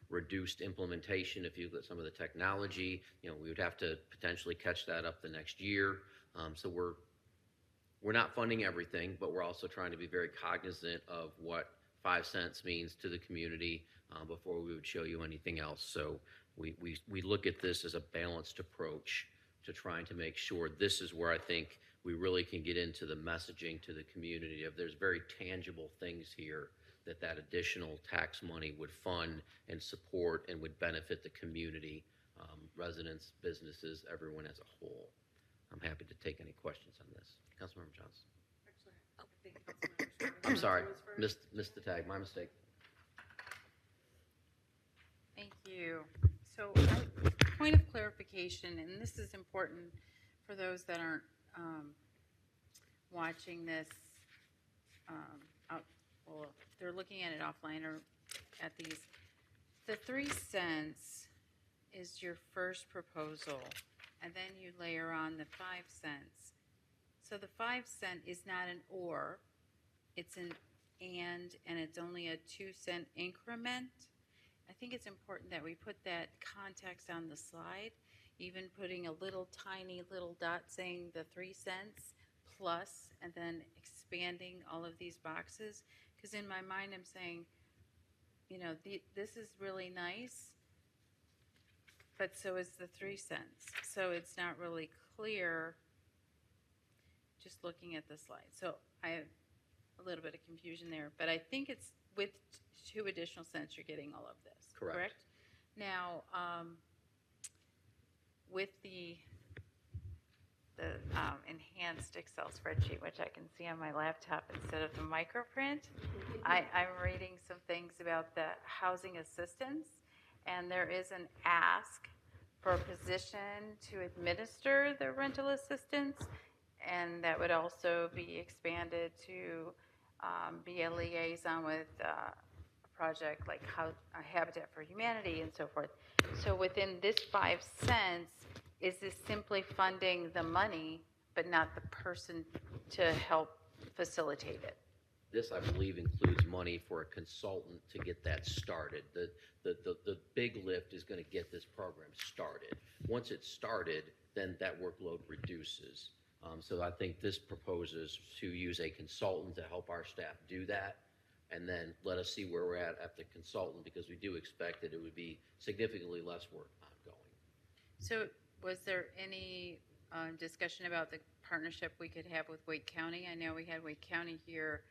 reduced implementation. If you look at some of the technology, we would have to potentially catch that up the next year. So we're not funding everything, but we're also trying to be very cognizant of what 5 cents means to the community before we would show you anything else. So we look at this as a balanced approach to trying to make sure this is where I think we really can get into the messaging to the community of there's very tangible things here that additional tax money would fund and support and would benefit the community, residents, businesses, everyone as a whole. I'm happy to take any questions on this. Councilmember Johnson. Actually, I think Councilmember I'm sorry, was first. missed the tag, my mistake. Thank you. So, point of clarification, and this is important for those that aren't watching this well, if they're looking at it offline or at these. The 3 cents is your first proposal, and then you layer on the 5 cents. So the 5 cent is not an or, it's an and it's only a 2 cent increment. I think it's important that we put that context on the slide, even putting a tiny little dot saying the 3 cents plus, and then expanding all of these boxes. Because in my mind, I'm saying, this is really nice, but so is the 3 cents. So it's not really clear just looking at the slide. So I have a little bit of confusion there, but I think it's with 2 additional cents, you're getting all of this, Correct. correct? Now, with the enhanced Excel spreadsheet, which I can see on my laptop instead of the microprint, I'm reading some things about the housing assistance, and there is an ask for a position to administer the rental assistance, and that would also be expanded to be a liaison with a project like Habitat for Humanity and so forth. So within this 5 cents, is this simply funding the money, but not the person to help facilitate it? This, I believe, includes money for a consultant to get that started. The big lift is going to get this program started. Once it's started, then that workload reduces. So I think this proposes to use a consultant to help our staff do that, and then let us see where we're at the consultant, because we do expect that it would be significantly less work ongoing. So was there any discussion about the partnership we could have with Wake County? I know we had Wake County here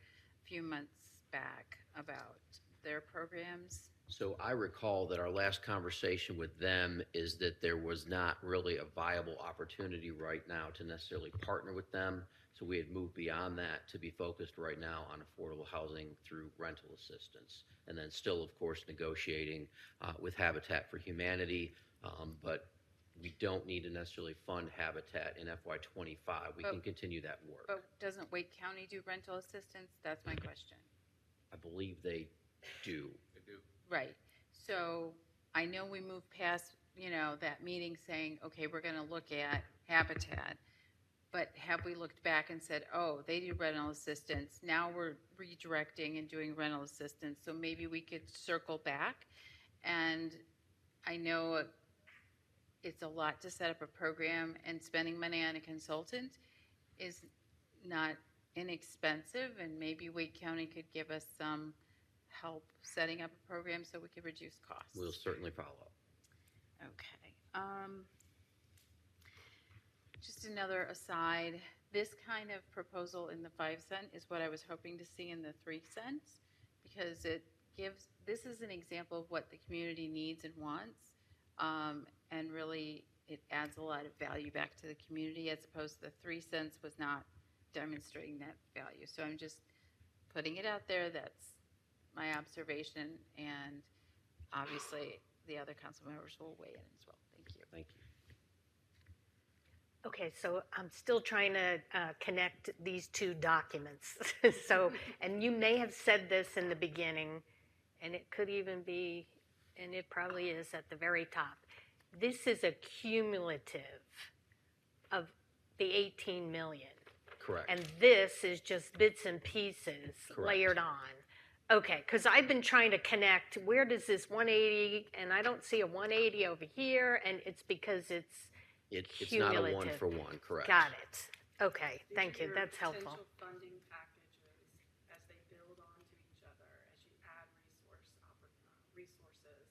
a few months back about their programs. So I recall that our last conversation with them is that there was not really a viable opportunity right now to necessarily partner with them. So we had moved beyond that to be focused right now on affordable housing through rental assistance. And then still, of course, negotiating with Habitat for Humanity. But we don't need to necessarily fund Habitat in FY25. We can continue that work. But doesn't Wake County do rental assistance? That's my question. I believe they do. Right. So I know we moved past, that meeting saying, okay, we're going to look at Habitat. But have we looked back and said, oh, they do rental assistance. Now we're redirecting and doing rental assistance. So maybe we could circle back. And I know it's a lot to set up a program, and spending money on a consultant is not inexpensive. And maybe Wake County could give us some help setting up a program so we could reduce costs. We'll certainly follow up. Okay. Just another aside, this kind of proposal in the 5 cent is what I was hoping to see in the 3 cents, because this is an example of what the community needs and wants, and really it adds a lot of value back to the community, as opposed to the 3 cents was not demonstrating that value. So I'm just putting it out there. That's my observation, and obviously the other council members will weigh in as well. Thank you. Thank you. Okay, so I'm still trying to connect these 2 documents. So, and you may have said this in the beginning, and it could even be, and it probably is at the very top. This is a cumulative of the 18 million. Correct. And this is just bits and pieces layered on. Okay, because I've been trying to connect, where does this 180, and I don't see a 180 over here, and it's because it's It's cumulative. not a one-for-one, correct. Got it. Okay, These thank are you, your that's helpful. Potential funding packages as they build onto each other, as you add resources.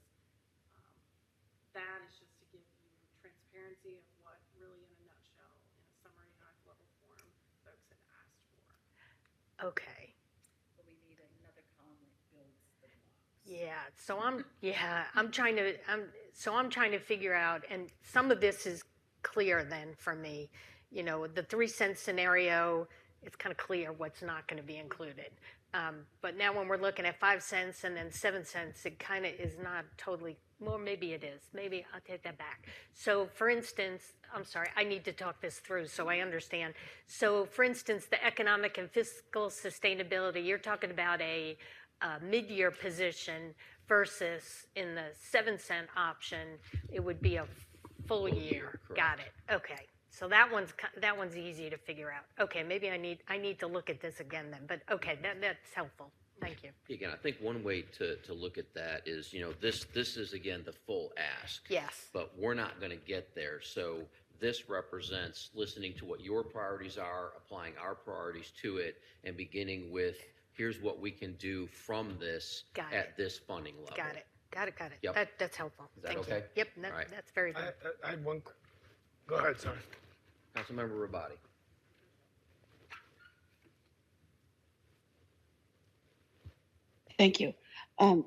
That is just to give you transparency of what really, in a nutshell, in a summary high-level form, folks had asked for. Okay. But we need another column that builds the blocks. Yeah, so I'm trying to figure out, and some of this is clear then for me. The 3 cent scenario, it's kind of clear what's not going to be included. But now when we're looking at 5 cents and then 7 cents, it kind of is not totally, well, maybe it is. Maybe I'll take that back. So for instance, I'm sorry, I need to talk this through so I understand. So for instance, the economic and fiscal sustainability, you're talking about a mid-year position versus in the 7 cent option, it would be a full year. Correct. Got it. Okay. So that one's easy to figure out. Okay, maybe I need to look at this again then. But okay, that's helpful. Thank you. Again, I think one way to look at that is, this is, again, the full ask. Yes. But we're not going to get there. So this represents listening to what your priorities are, applying our priorities to it, and beginning with, here's what we can do from this at this funding level. Got it. Yep. That's helpful. Is that Thank okay? you. Yep, All right. that's very good. I had one. Go ahead, sorry. Councilmember Rabati. Thank you.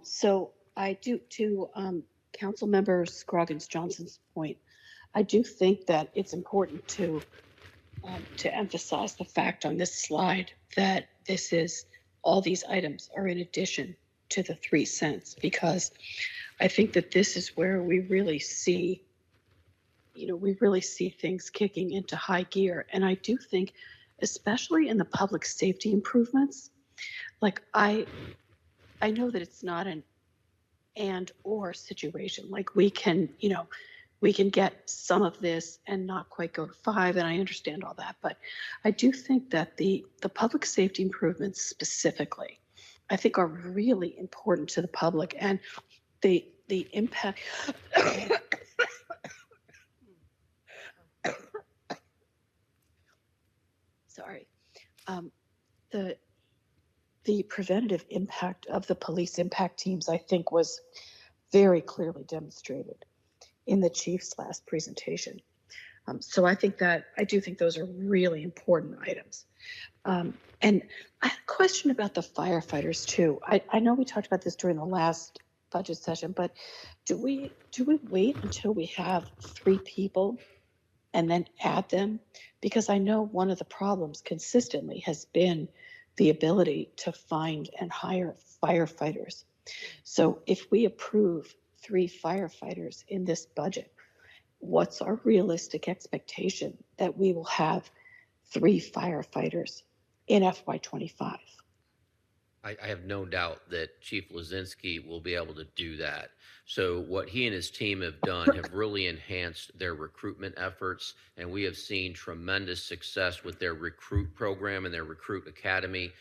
So I do, to Council Member Scroggins Johnson's point, I do think that it's important to emphasize the fact on this slide that this is, all these items are in addition to the 3 cents, because I think that this is where we really see, we really see things kicking into high gear. And I do think, especially in the public safety improvements, like I know that it's not an and or situation. Like we can, we can get some of this and not quite go to 5, and I understand all that. But I do think that the public safety improvements specifically, I think are really important to the public, and the impact. Sorry. The preventative impact of the police impact teams, I think, was very clearly demonstrated in the chief's last presentation. So I do think those are really important items. And I had a question about the firefighters too. I know we talked about this during the last budget session, but do we wait until we have 3 people and then add them? Because I know one of the problems consistently has been the ability to find and hire firefighters. So if we approve 3 firefighters in this budget, what's our realistic expectation that we will have 3 firefighters in FY25? I have no doubt that Chief Lazinski will be able to do that. So what he and his team have done have really enhanced their recruitment efforts, and we have seen tremendous success with their recruit program and their recruit academy.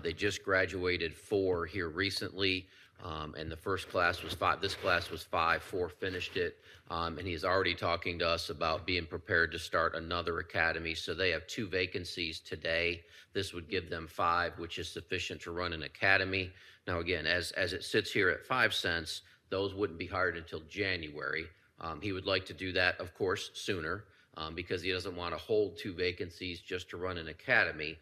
They just graduated 4 here recently, and the first class was 5. This class was 5. 4 finished it, and he is already talking to us about being prepared to start another academy. So they have 2 vacancies today. This would give them 5, which is sufficient to run an academy. Now, again, as it sits here at 5 cents, those wouldn't be hired until January. He would like to do that, of course, sooner, because he doesn't want to hold 2 vacancies just to run an academy.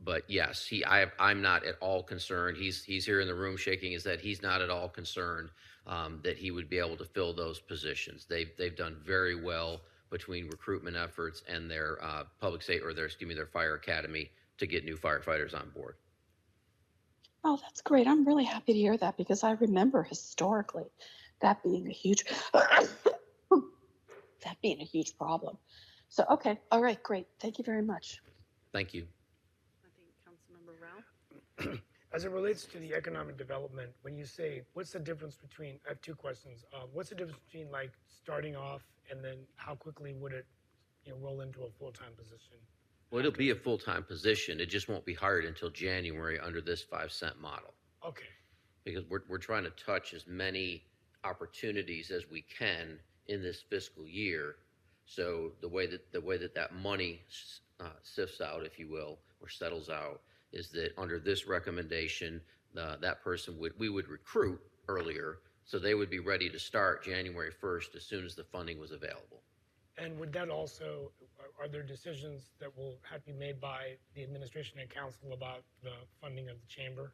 But yes, I'm not at all concerned. He's here in the room shaking his head. He's not at all concerned that he would be able to fill those positions. They've done very well between recruitment efforts and their their fire academy to get new firefighters on board. Oh, that's great. I'm really happy to hear that, because I remember historically that being a huge problem. So, okay. All right, great. Thank you very much. Thank you. I think Councilmember Rao. As it relates to the economic development, when you say, what's the difference between, I have 2 questions. What's the difference between like starting off and then how quickly would it roll into a full-time position? Well, it'll be a full-time position. It just won't be hired until January under this 5 cent model. Okay. Because we're trying to touch as many opportunities as we can in this fiscal year. So the way that money sifts out, if you will, or settles out, is that under this recommendation, that person we would recruit earlier, so they would be ready to start January 1st as soon as the funding was available. And would that also, are there decisions that will have to be made by the administration and council about the funding of the chamber?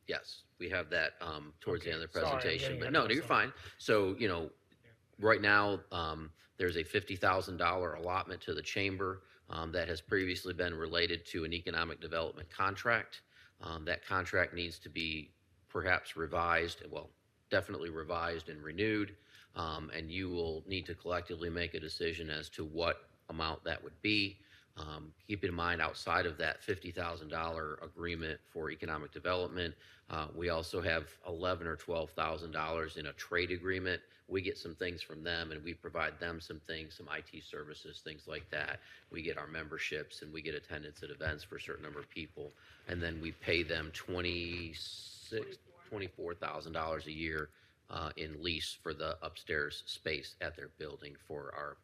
Yes, we have that towards the end of the Sorry, I'm presentation. getting But ahead no, of you're myself. fine. So, right now, there's a $50,000 allotment to the chamber that has previously been related to an economic development contract. That contract needs to be perhaps revised, well, definitely revised and renewed. And you will need to collectively make a decision as to what amount that would be. Keep in mind, outside of that $50,000 agreement for economic development, we also have $11,000 or $12,000 in a trade agreement. We get some things from them, and we provide them some things, some IT services, things like that. We get our memberships, and we get attendance at events for a certain number of people, and then we pay them $24,000 a year in lease for the upstairs space at their building for our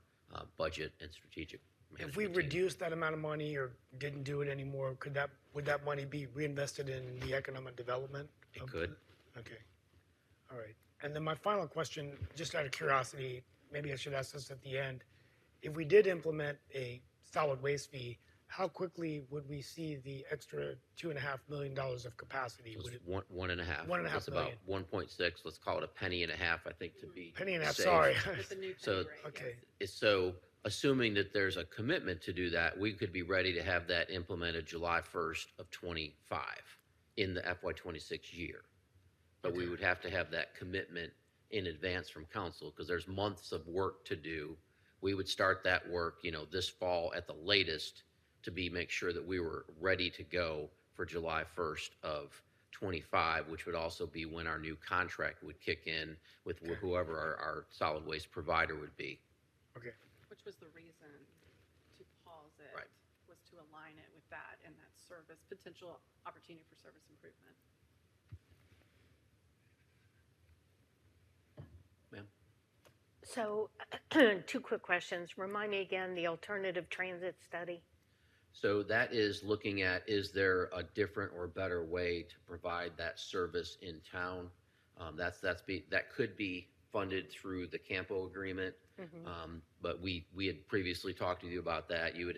budget and strategic management If we team. reduced that amount of money or didn't do it anymore, would that money be reinvested in the economic development? It could. Okay. All right. And then my final question, just out of curiosity, maybe I should ask this at the end. If we did implement a solid waste fee, how quickly would we see the extra $2.5 million of capacity? So Would it's it one and a half. One and a half It's about million. 1.6. Let's call it a penny and a half, I think, to be penny and a half? safe. Sorry. With the new pay So- rate, Okay. yes. So assuming that there's a commitment to do that, we could be ready to have that implemented July 1st of 25 in the FY26 year. But we Okay. would have to have that commitment in advance from council because there's months of work to do. We would start that work, this fall at the latest to make sure that we were ready to go for July 1st of 25, which would also be when our new contract would kick in with whoever our solid waste provider would be. Okay. Which was the reason to pause it. Right. Was to align it with that and that service, potential opportunity for service improvement. Ma'am? So, 2 quick questions. Remind me again, the alternative transit study. So that is looking at, is there a different or better way to provide that service in town? That could be funded through the Campo agreement. But we had previously talked to you about that. You had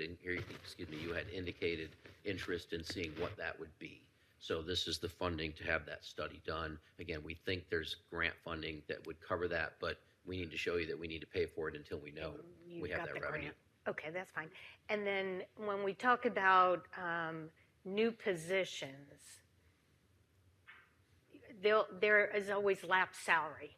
indicated interest in seeing what that would be. So this is the funding to have that study done. Again, we think there's grant funding that would cover that, but we need to show you that we need to pay for it until we know You've we have got that the revenue. grant. Okay, that's fine. And then when we talk about new positions, there is always lapsed salary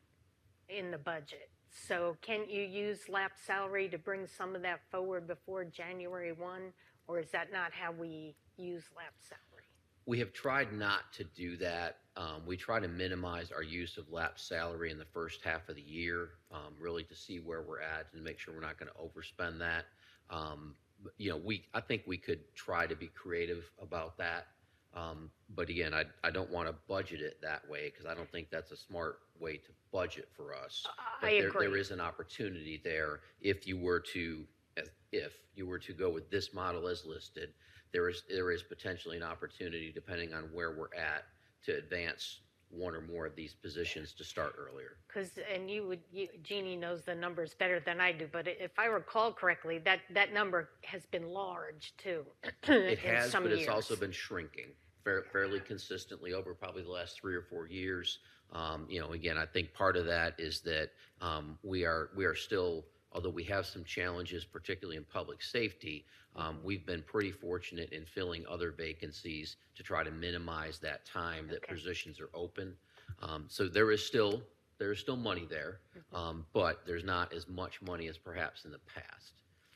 in the budget. So can you use lapsed salary to bring some of that forward before January 1, or is that not how we use lapsed salary? We have tried not to do that. We try to minimize our use of lapsed salary in the first half of the year, really to see where we're at and make sure we're not going to overspend that. I think we could try to be creative about that. But again, I don't want to budget it that way because I don't think that's a smart way to budget for us. I agree. There is an opportunity there if you were to go with this model as listed. There is potentially an opportunity, depending on where we're at, to advance one or more of these positions to start earlier. Jeannie knows the numbers better than I do, but if I recall correctly, that number has been large too. It in has, some but it's years. also been shrinking fairly consistently over probably the last 3 or 4 years. Again, I think part of that is that we are still, although we have some challenges, particularly in public safety, we've been pretty fortunate in filling other vacancies to try to minimize that time that positions are open. So there is still money there, but there's not as much money as perhaps in the past.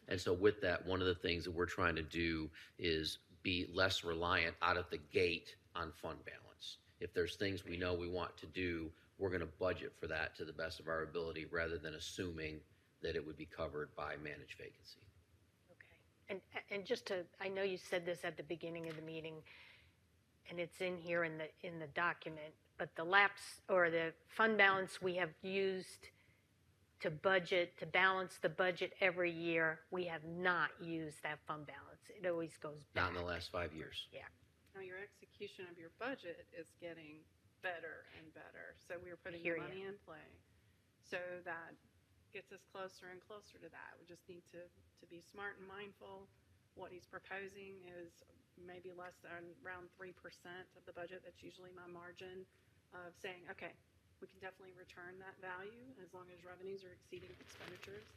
And so with that, one of the things that we're trying to do is be less reliant out of the gate on fund balance. If there's things we know we want to do, we're going to budget for that to the best of our ability rather than assuming that it would be covered by managed vacancy. Okay. And just to, I know you said this at the beginning of the meeting, and it's in here in the document, but the lapse or the fund balance we have used to balance the budget every year, we have not used that fund balance. It always goes back. Not in the last 5 years. Yeah. Now, your execution of your budget is getting better and better. So we're putting Hear the ya. money in play. So that gets us closer and closer to that. We just need to be smart and mindful. What he's proposing is maybe less than around 3% of the budget. That's usually my margin of saying, okay, we can definitely return that value as long as revenues are exceeding expenditures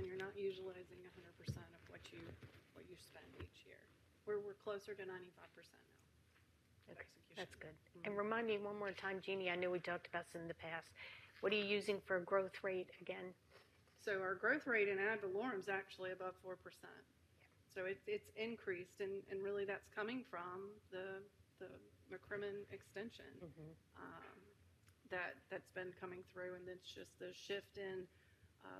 and you're not utilizing 100% of what you spend each year. We're closer to 95% now. Okay, Execution. that's good. And remind me one more time, Jeannie, I know we talked about this in the past. What are you using for a growth rate again? So our growth rate in ad valorem is actually above 4%. So it's increased, and really that's coming from the McCrimmon extension that's been coming through, and it's just the shift in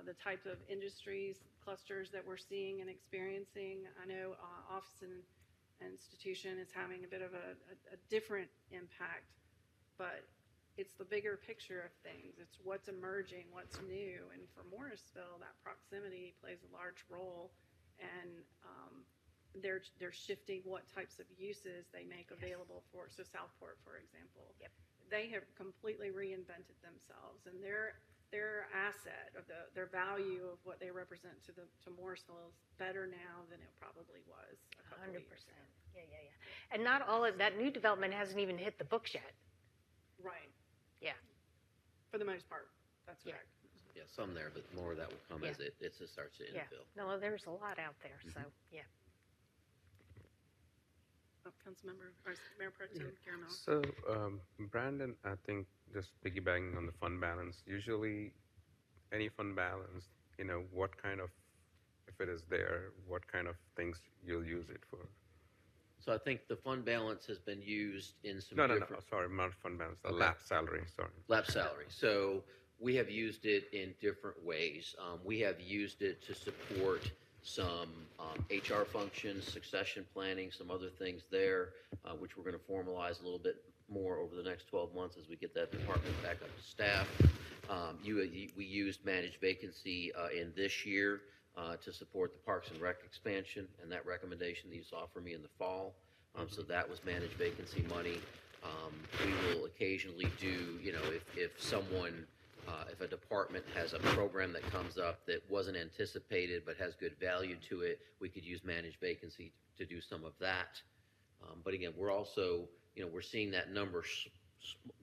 the type of industries, clusters that we're seeing and experiencing. I know office and institution is having a bit of a different impact, but it's the bigger picture of things. It's what's emerging, what's new. And for Morrisville, that proximity plays a large role. And they're shifting what types of uses they make available for. So Southport, for example, they have completely reinvented themselves, and they're their asset of their value of what they represent to Morrisville is better now than it probably was a couple of 100%. years ago. Yeah. And not all of that new development hasn't even hit the books yet. Right. Yeah. For the most part, that's Yeah. correct. Yeah, some there, but more of that will come as it starts to Yeah. infill. No, there's a lot out there. So, yeah. Councilmember, or Mayor Pro Tem Caramel. So, Brandon, I think just piggybacking on the fund balance, usually any fund balance, what kind of, if it is there, what kind of things you'll use it for? So I think the fund balance has been used in some No, different. sorry, not fund balance, the Okay. lap salary, sorry. Lap salary. So we have used it in different ways. We have used it to support some HR functions, succession planning, some other things there, which we're going to formalize a little bit more over the next 12 months as we get that department back up to staff. We used managed vacancy in this year to support the Parks and Rec expansion and that recommendation that you saw from me in the fall. So that was managed vacancy money. We will occasionally do, if someone, if a department has a program that comes up that wasn't anticipated but has good value to it, we could use managed vacancy to do some of that. But again, we're also, we're seeing that number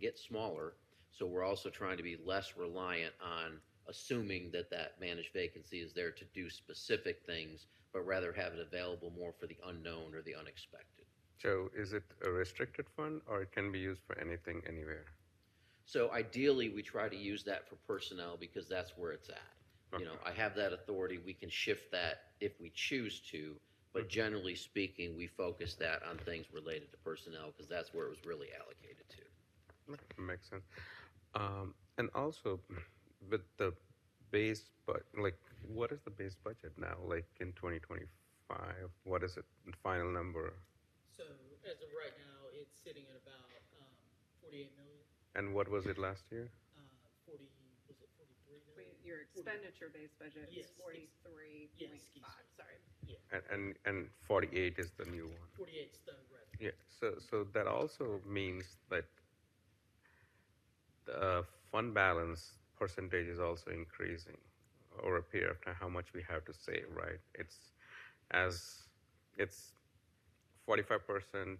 get smaller. So we're also trying to be less reliant on assuming that managed vacancy is there to do specific things, but rather have it available more for the unknown or the unexpected. So is it a restricted fund or it can be used for anything, anywhere? So ideally, we try to use that for personnel because that's where it's at. Okay. I have that authority. We can shift that if we choose to, but generally speaking, we focus that on things related to personnel because that's where it was really allocated to. Makes sense. And also, with the base, what is the base budget now, in 2025? What is it, the final number? So as of right now, it's sitting at about 48 million. And what was it last year? 40, was it 43 million? Your expenditure-based budget is Yes, 43.5, yes, sorry. And 48 is the new one. 48 is the revenue. Yeah, so that also means that the fund balance percentage is also increasing over a period of time, how much we have to save, right? It's 45%,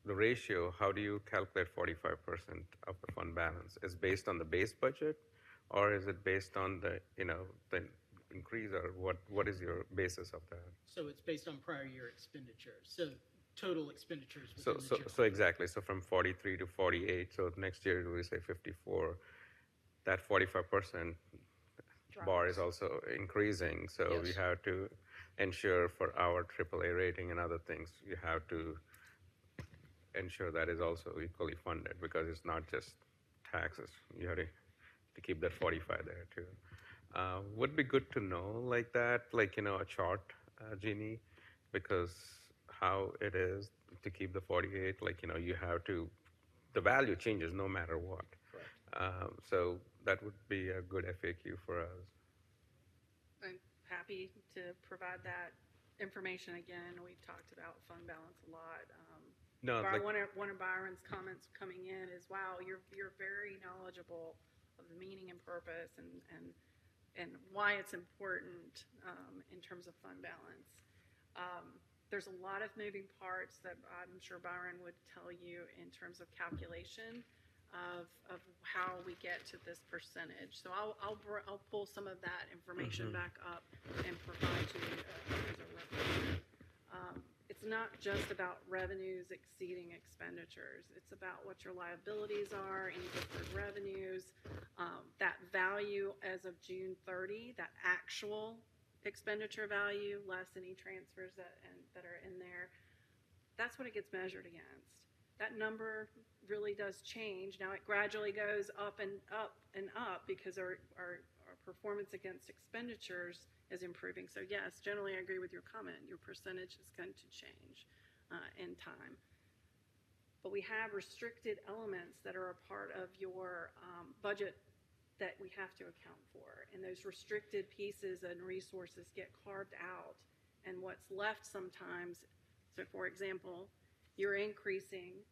the ratio, how do you calculate 45% of the fund balance? Is based on the base budget, or is it based on the increase, or what is your basis of that? So it's based on prior year expenditures. So total expenditures. So within the general exactly. So from 43 to 48. So next year we say 54. That 45% bar is also increasing. So we Yes. have to ensure for our AAA rating and other things, you have to ensure that is also equally funded because it's not just taxes. You have to keep that 45 there too. Would be good to know like that, a chart, Jeannie, because how it is to keep the 48, you have to, the value changes no matter what. Correct. So that would be a good FAQ for us. I'm happy to provide that information again. We've talked about fund balance a lot. No, One of Byron's comments coming in is, wow, you're very knowledgeable of the meaning and purpose and why it's important in terms of fund balance. There's a lot of moving parts that I'm sure Byron would tell you in terms of calculation of how we get to this percentage. So I'll pull some of that information back up and provide you as a reference. It's not just about revenues exceeding expenditures. It's about what your liabilities are, any deferred revenues, that value as of June 30, that actual expenditure value, less any transfers that are in there. That's what it gets measured against. That number really does change. Now it gradually goes up and up and up because our performance against expenditures is improving. So yes, generally I agree with your comment. Your percentage is going to change in time. But we have restricted elements that are a part of your budget that we have to account for. And those restricted pieces and resources get carved out. And what's left sometimes, so for example, you're increasing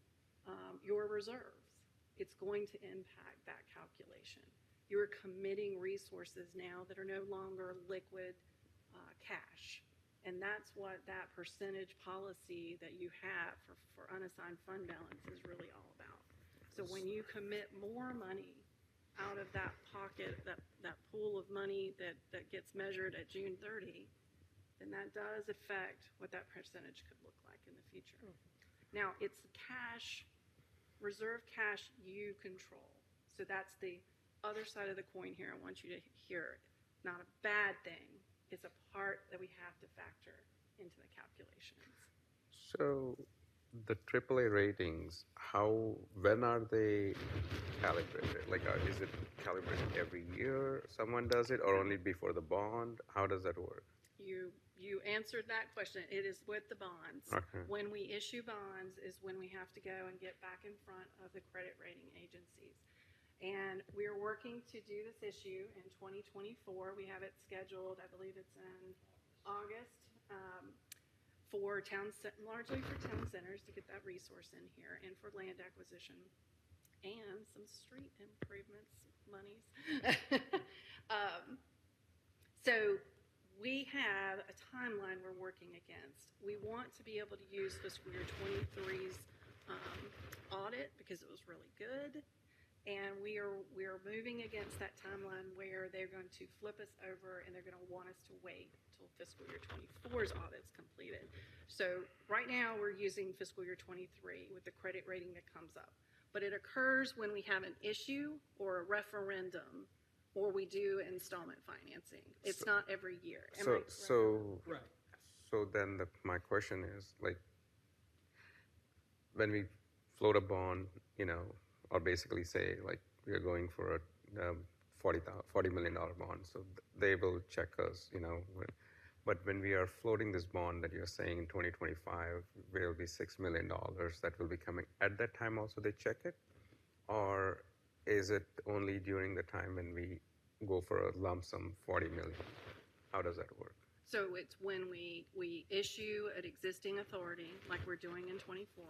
your reserves. It's going to impact that calculation. you're committing resources now that are no longer liquid cash. And that's what that percentage policy that you have for unassigned fund balance is really all about. So when you commit more money out of that pocket, that pool of money that gets measured at June 30, then that does affect what that percentage could look like in the future. Now, it's cash, reserve cash you control. So that's the other side of the coin here. I want you to hear it. Not a bad thing. It's a part that we have to factor into the calculations. So the AAA ratings, when are they calibrated? Like, is it calibrated every year someone does it, or only before the bond? How does that work? You answered that question. It is with the bonds. Okay. When we issue bonds is when we have to go and get back in front of the credit rating agencies. And we are working to do this issue in 2024. We have it scheduled, I believe it's in August, largely for town centers to get that resource in here, and for land acquisition and some street improvements monies. So we have a timeline we're working against. We want to be able to use fiscal year 23's audit because it was really good. And we are moving against that timeline where they're going to flip us over and they're going to want us to wait until fiscal year 24's audit's completed. So right now we're using fiscal year 23 with the credit rating that comes up. But it occurs when we have an issue or a referendum or we do installment financing. It's not every year. Right. So then my question is, like, when we float a bond, or basically say, like, we are going for a $40 million bond, so they will check us, but when we are floating this bond that you're saying in 2025 will be $6 million that will be coming, at that time also they check it? Or is it only during the time when we go for a lump sum 40 million? How does that work? So it's when we issue an existing authority, like we're doing in 24,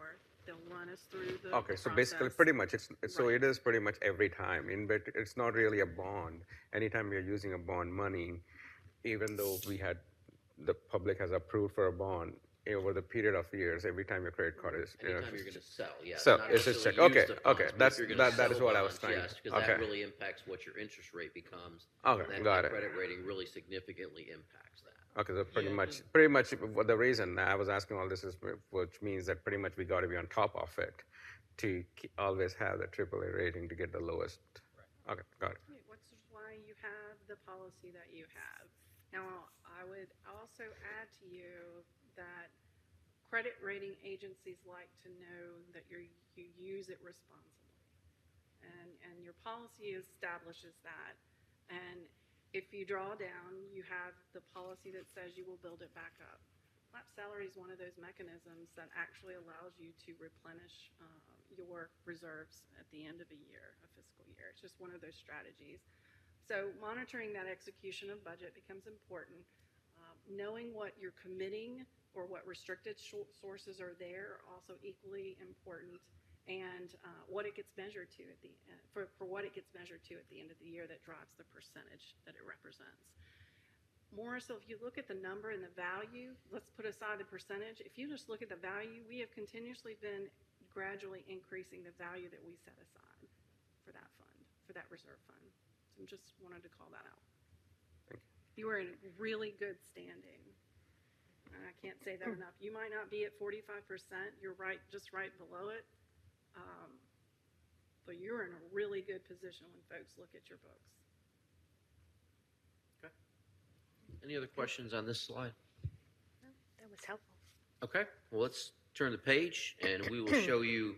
they'll run us through the Okay, so process. basically pretty much so Right. it is pretty much every time, but it's not really a bond. Anytime we are using a bond money, even though the public has approved for a bond, over the period of years, every time your credit card is, Anytime you're going to sell, yeah. So not it's just necessarily check. use the Okay, funds, but that's- if you're gonna that is sell what I was bonds, trying- yes, because that okay. really impacts what your interest rate becomes. Okay, and got that it. credit rating really significantly impacts that. Okay, so pretty Yeah, much what the reason I was asking all this is, which means that pretty much we got to be on top of it to always have the AAA rating to get the lowest. Right. Okay, got it. Which is why you have the policy that you have. Now, I would also add to you that credit rating agencies like to know that you use it responsibly. And your policy establishes that. And if you draw down, you have the policy that says you will build it back up. Lap salary is one of those mechanisms that actually allows you to replenish your reserves at the end of a year, a fiscal year. It's just one of those strategies. So monitoring that execution of budget becomes important. Knowing what you're committing or what restricted sources are there are also equally important. And what it gets measured to at the end, for what it gets measured to at the end of the year that drives the percentage that it represents. Morrisville, if you look at the number and the value, let's put aside the percentage. If you just look at the value, we have continuously been gradually increasing the value that we set aside for that fund, for that reserve fund. So I just wanted to call that out. Thank you. You are in really good standing. And I can't say that enough. You might not be at 45%. You're right, just right below it. But you're in a really good position when folks look at your books. Okay. Any other questions on this slide? No, that was helpful. Okay, well, let's turn the page and we will show you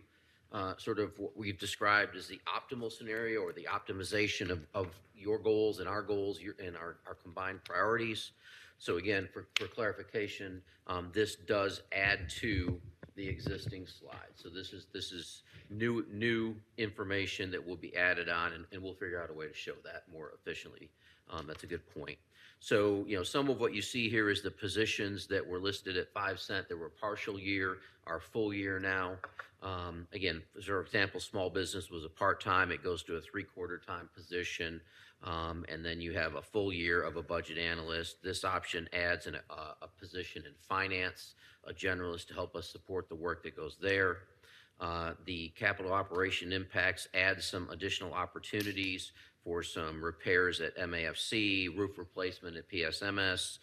sort of what we've described as the optimal scenario or the optimization of your goals and our goals and our combined priorities. So again, for clarification, this does add to the existing slide. So this is new information that will be added on, and we'll figure out a way to show that more efficiently That's a good point. So, some of what you see here is the positions that were listed at 5 cent that were partial year, are full year now. Again, for example, small business was a part-time, it goes to a 3/4 time position. And then you have a full year of a budget analyst. This option adds a position in finance, a generalist to help us support the work that goes there. The capital operation impacts add some additional opportunities for some repairs at MAFC, roof replacement at PSMS,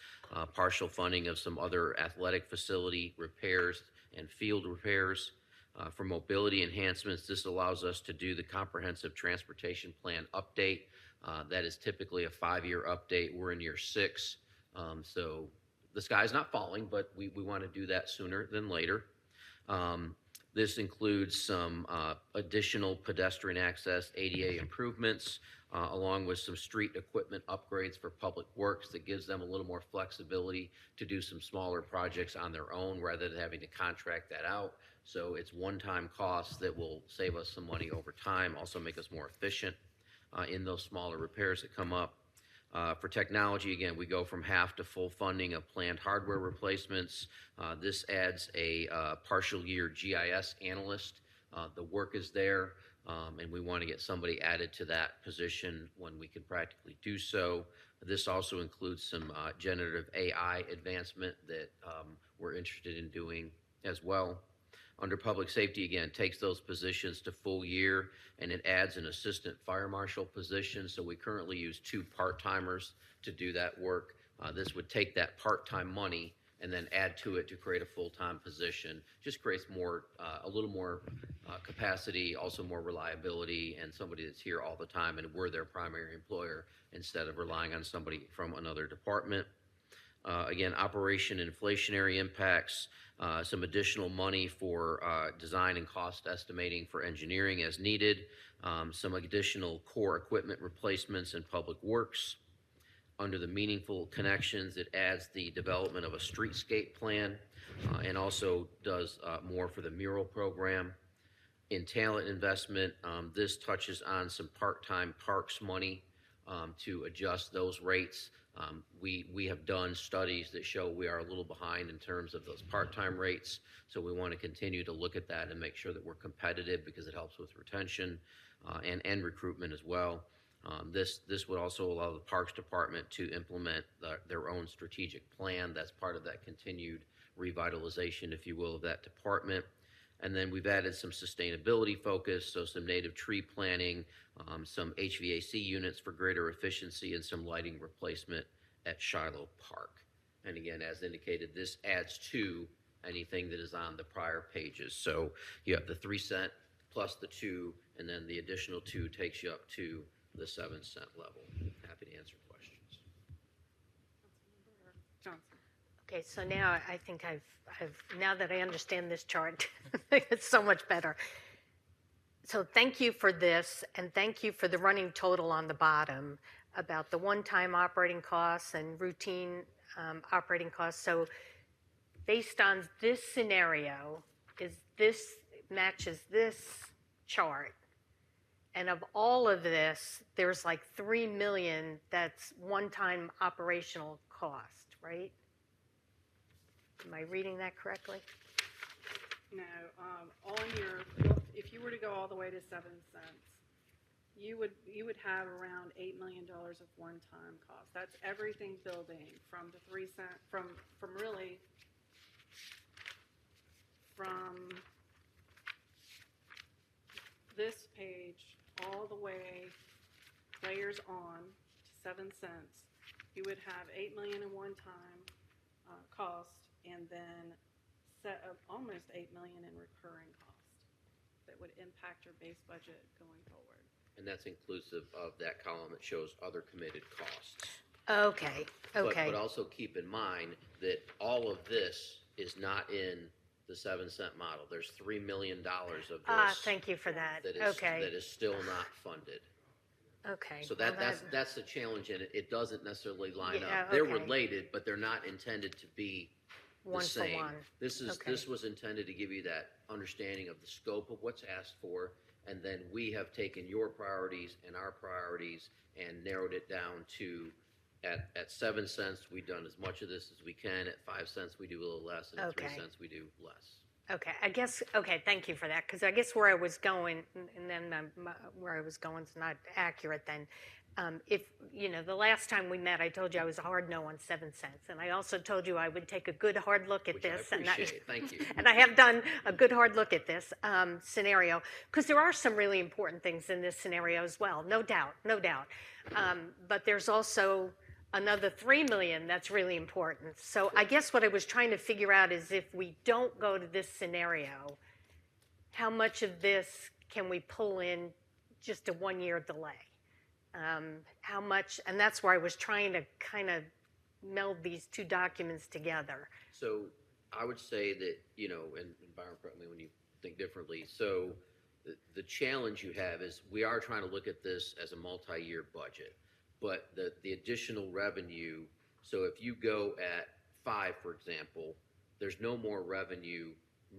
partial funding of some other athletic facility repairs and field repairs. For mobility enhancements, this allows us to do the comprehensive transportation plan update. That is typically a 5-year update. We're in year 6. So the sky's not falling, but we want to do that sooner than later. This includes some additional pedestrian access, ADA improvements, along with some street equipment upgrades for public works that gives them a little more flexibility to do some smaller projects on their own rather than having to contract that out. So it's one-time costs that will save us some money over time, also make us more efficient in those smaller repairs that come up. For technology, again, we go from half to full funding of planned hardware replacements. This adds a partial year GIS analyst. The work is there, and we want to get somebody added to that position when we can practically do so. This also includes some generative AI advancement that we're interested in doing as well. Under public safety, again, takes those positions to full year, and it adds an assistant fire marshal position. So we currently use 2 part-timers to do that work. This would take that part-time money and then add to it to create a full-time position. Just creates more, a little more capacity, also more reliability, and somebody that's here all the time, and we're their primary employer instead of relying on somebody from another department. Again, operation inflationary impacts, some additional money for design and cost estimating for engineering as needed, some additional core equipment replacements in public works. Under the meaningful connections, it adds the development of a streetscape plan and also does more for the mural program. In talent investment, this touches on some part-time parks money to adjust those rates. We have done studies that show we are a little behind in terms of those part-time rates, so we want to continue to look at that and make sure that we're competitive because it helps with retention and recruitment as well. This would also allow the Parks Department to implement their own strategic plan. That's part of that continued revitalization, if you will, of that department. And then we've added some sustainability focus, so some native tree planting, some HVAC units for greater efficiency, and some lighting replacement at Shiloh Park. And again, as indicated, this adds to anything that is on the prior pages. So you have the 3 cent plus the 2, and then the additional 2 takes you up to the 7 cent level. Happy to answer questions. Johnson. Okay, so now I think I've now that I understand this chart, it's so much better. So thank you for this, and thank you for the running total on the bottom about the one-time operating costs and routine operating costs. So based on this scenario, matches this chart, and of all of this, there's like $3 million that's one-time operational cost, right? Am I reading that correctly? No, if you were to go all the way to 7 cents, you would have around $8 million of one-time costs. That's everything building from the 3 cent, from this page all the way layers on to 7 cents. You would have $8 million in one-time cost, and then almost $8 million in recurring cost that would impact your base budget going forward. And that's inclusive of that column that shows other committed costs. Okay. But also keep in mind that all of this is not in the 7 cent model. There's $3 million of this. Thank you for that. That is still not funded. Okay. So that's the challenge, and it doesn't necessarily line Yeah, up. They're okay. related, but they're not intended to be the One same. for one. This Okay. was intended to give you that understanding of the scope of what's asked for, And then we have taken your priorities and our priorities and narrowed it down to, at 7 cents, we've done as much of this as we can. At 5 cents, we do a little less. And at 3 Okay. cents, we do less. Okay, I guess, okay, thank you for that, because I guess where I was going, and then where I was going is not accurate then. If, the last time we met, I told you I was a hard no on 7 cents, and I also told you I would take a good hard look at Which this. I appreciate. Thank you. And I have done a good hard look at this scenario, because there are some really important things in this scenario as well, no doubt, no doubt. But there's also another 3 million that's really important. So I guess what I was trying to figure out is if we don't go to this scenario, how much of this can we pull in just a 1-year delay? How much, and that's where I was trying to kind of meld these two documents together. So I would say that, and Byron, correct me when you think differently. So the challenge you have is we are trying to look at this as a multi-year budget. But the additional revenue, so if you go at 5, for example, there's no more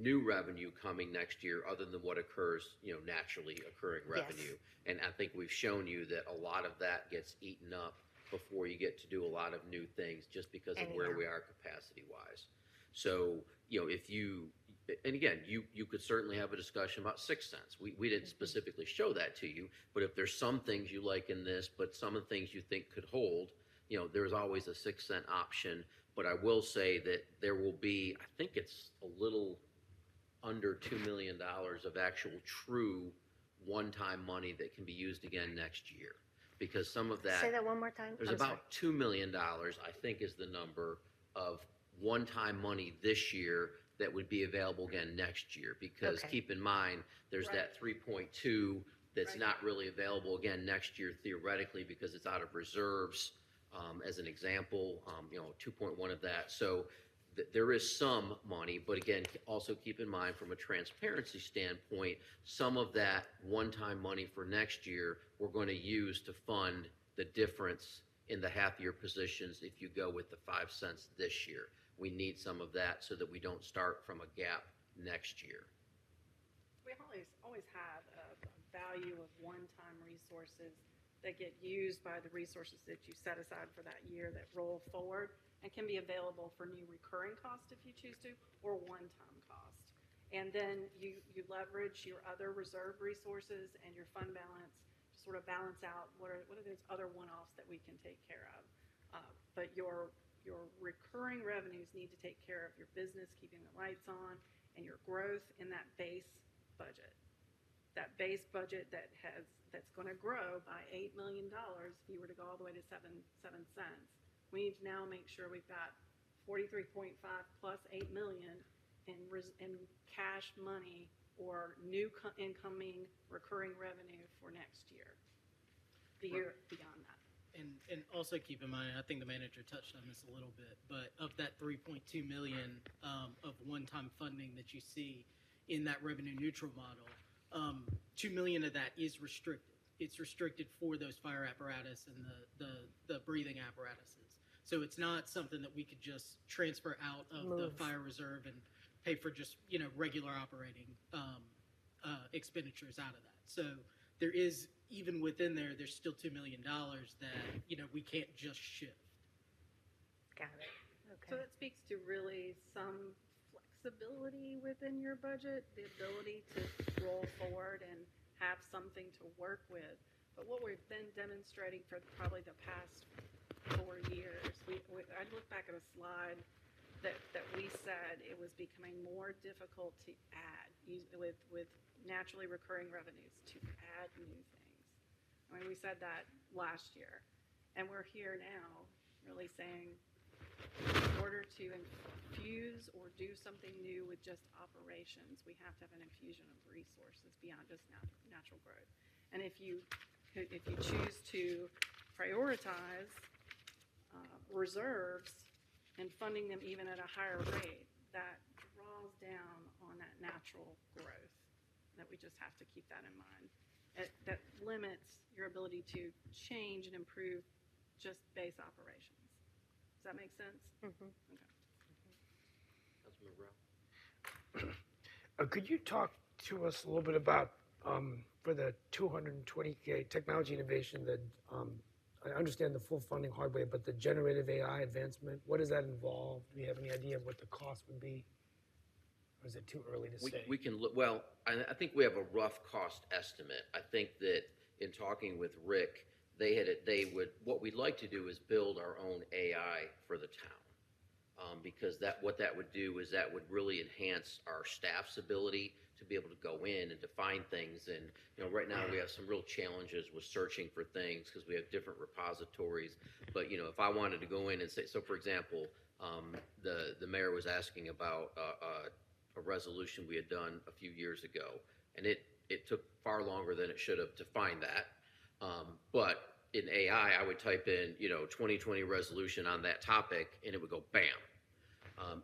new revenue coming next year other than what occurs, naturally occurring revenue. Yes. And I think we've shown you that a lot of that gets eaten up before you get to do a lot of new things just because of where we are capacity-wise. So, if you, and again, you could certainly have a discussion about 6 cents. We didn't specifically show that to you, but if there's some things you like in this, but some of the things you think could hold, there's always a 6 cent option. But I will say that there will be, I think it's a little under $2 million of actual true one-time money that can be used again next year. Because some of that. Say that one more time. There's I'm about $2 million, I think is the number, of one-time money this year that would be available again next year. Because Okay. keep in mind, there's that 3.2 that's not really available again next year theoretically because it's out of reserves, as an example, 2.1 of that. So there is some money, but again, also keep in mind from a transparency standpoint, some of that one-time money for next year, we're going to use to fund the difference in the half-year positions if you go with the 5 cents this year. We need some of that so that we don't start from a gap next year. We always have a value of one-time resources that get used by the resources that you set aside for that year that roll forward and can be available for new recurring costs if you choose to, or one-time cost. And then you leverage your other reserve resources and your fund balance to sort of balance out what are those other one-offs that we can take care of. But your recurring revenues need to take care of your business, keeping the lights on, and your growth in that base budget. That base budget that's going to grow by $8 million if you were to go all the way to 7 cents. We need to now make sure we've got 43.5 plus 8 million in cash money or new incoming recurring revenue for next year, the year beyond that. And also keep in mind, I think the manager touched on this a little bit, but of that 3.2 million of one-time funding that you see in that revenue neutral model, 2 million of that is restricted. It's restricted for those fire apparatus and the breathing apparatuses. So it's not something that we could just transfer out of the fire reserve and pay for just, regular operating expenditures out of that. So there is, even within there, there's still $2 million that, we can't just shift. Got it. Okay. So it speaks to really some flexibility within your budget, the ability to roll forward and have something to work with. But what we've been demonstrating for probably the past 4 years, I look back at a slide that we said it was becoming more difficult to add with naturally recurring revenues to add new things. I mean, we said that last year, and we're here now really saying in order to infuse or do something new with just operations, we have to have an infusion of resources beyond just natural growth. And if you choose to prioritize reserves and funding them even at a higher rate, that draws down on that natural growth that we just have to keep that in mind. That limits your ability to change and improve just base operations. Does that make sense? Mm-hmm. Okay. Councilman Brown? Could you talk to us a little bit about For the 220K technology innovation, I understand the full funding hardware, but the generative AI advancement, what does that involve? Do we have any idea of what the cost would be? Or is it too early to say? We can look, well, I think we have a rough cost estimate. I think that in talking with Rick, what we'd like to do is build our own AI for the town. Because what that would do is that would really enhance our staff's ability to be able to go in and to find things. And, right now we have some real challenges with searching for things because we have different repositories. But, if I wanted to go in and say, so for example, the mayor was asking about a resolution we had done a few years ago, and it took far longer than it should have to find that. But in AI, I would type in, 2020 resolution on that topic, and it would go bam.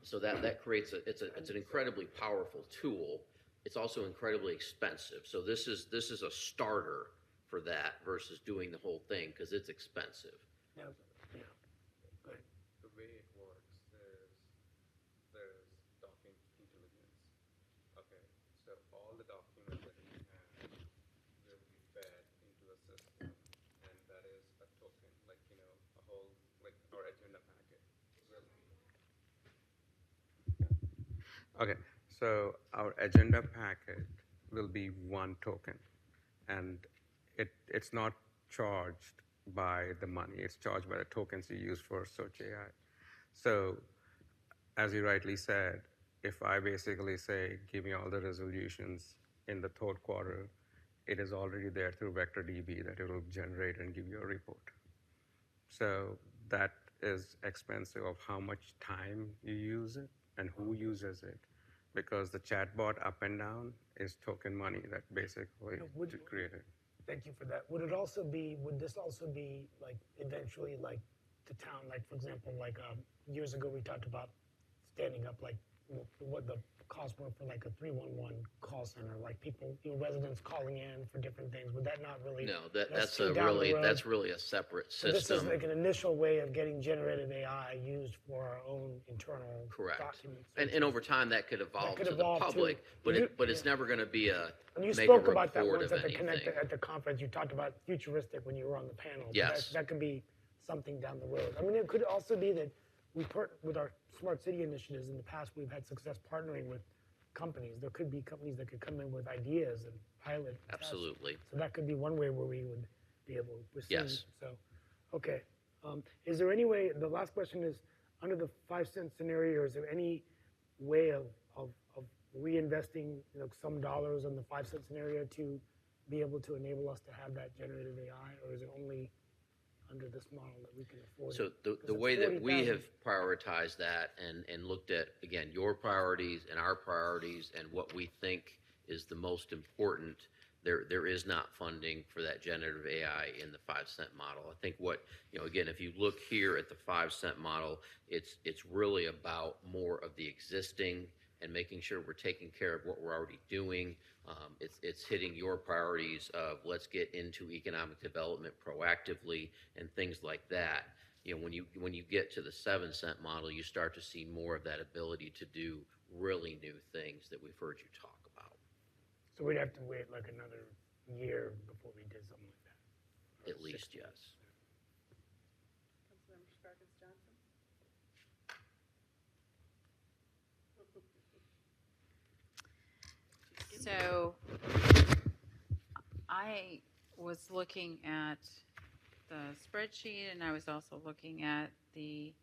So that creates it's an incredibly powerful tool. It's also incredibly expensive. So this is a starter for that versus doing the whole thing because it's expensive. Yeah. The way it works is there's document intelligence. Okay, so all the documents that we have will be fed into a system, and that is a token, like a whole our agenda packet. Okay, so our agenda packet will be one token, and it's not charged by the money. It's charged by the tokens you use for Search AI. So, as you rightly said, if I basically say, give me all the resolutions in the third quarter, it is already there through VectorDB that it will generate and give you a report. So that is expensive of how much time you use it and who uses it, because the chatbot up and down is token money that basically created. Thank you for that. Would this also be like eventually like the town, like for example, like years ago we talked about standing up like what the costs were for like a 311 call center, like people, residents calling in for different things. Would that not really? No, that's really a separate system. So this is like an initial way of getting generative AI used for our own internal documents. And over time that could evolve to the public, but it's never going to be a. And you spoke about that once at the conference. You talked about futuristic when you were on the panel. Yes. That could be something down the road. I mean, it could also be that with our smart city initiatives in the past, we've had success partnering with companies. There could be companies that could come in with ideas and pilot. And Absolutely. test. So that could be one way where we would be able to proceed. Yes. So, okay. Is there any way? The last question is: under the 5-cent scenario, is there any way of reinvesting, some dollars on the 5-cent scenario to be able to enable us to have that generative AI, or is it only under this model that we can afford? So the way that we have prioritized that and looked at, again, your priorities and our priorities and what we think is the most important, there is not funding for that generative AI in the 5-cent model. I think again, if you look here at the 5-cent model, it's really about more of the existing and making sure we're taking care of what we're already doing. It's hitting your priorities of let's get into economic development proactively and things like that. When you get to the 7-cent model, you start to see more of that ability to do really new things that we've heard you talk about. So we'd have to wait like another year before we did something like that. At least, yes. Councilmember Sparkins Johnson? So I was looking at the spreadsheet and I was also looking at the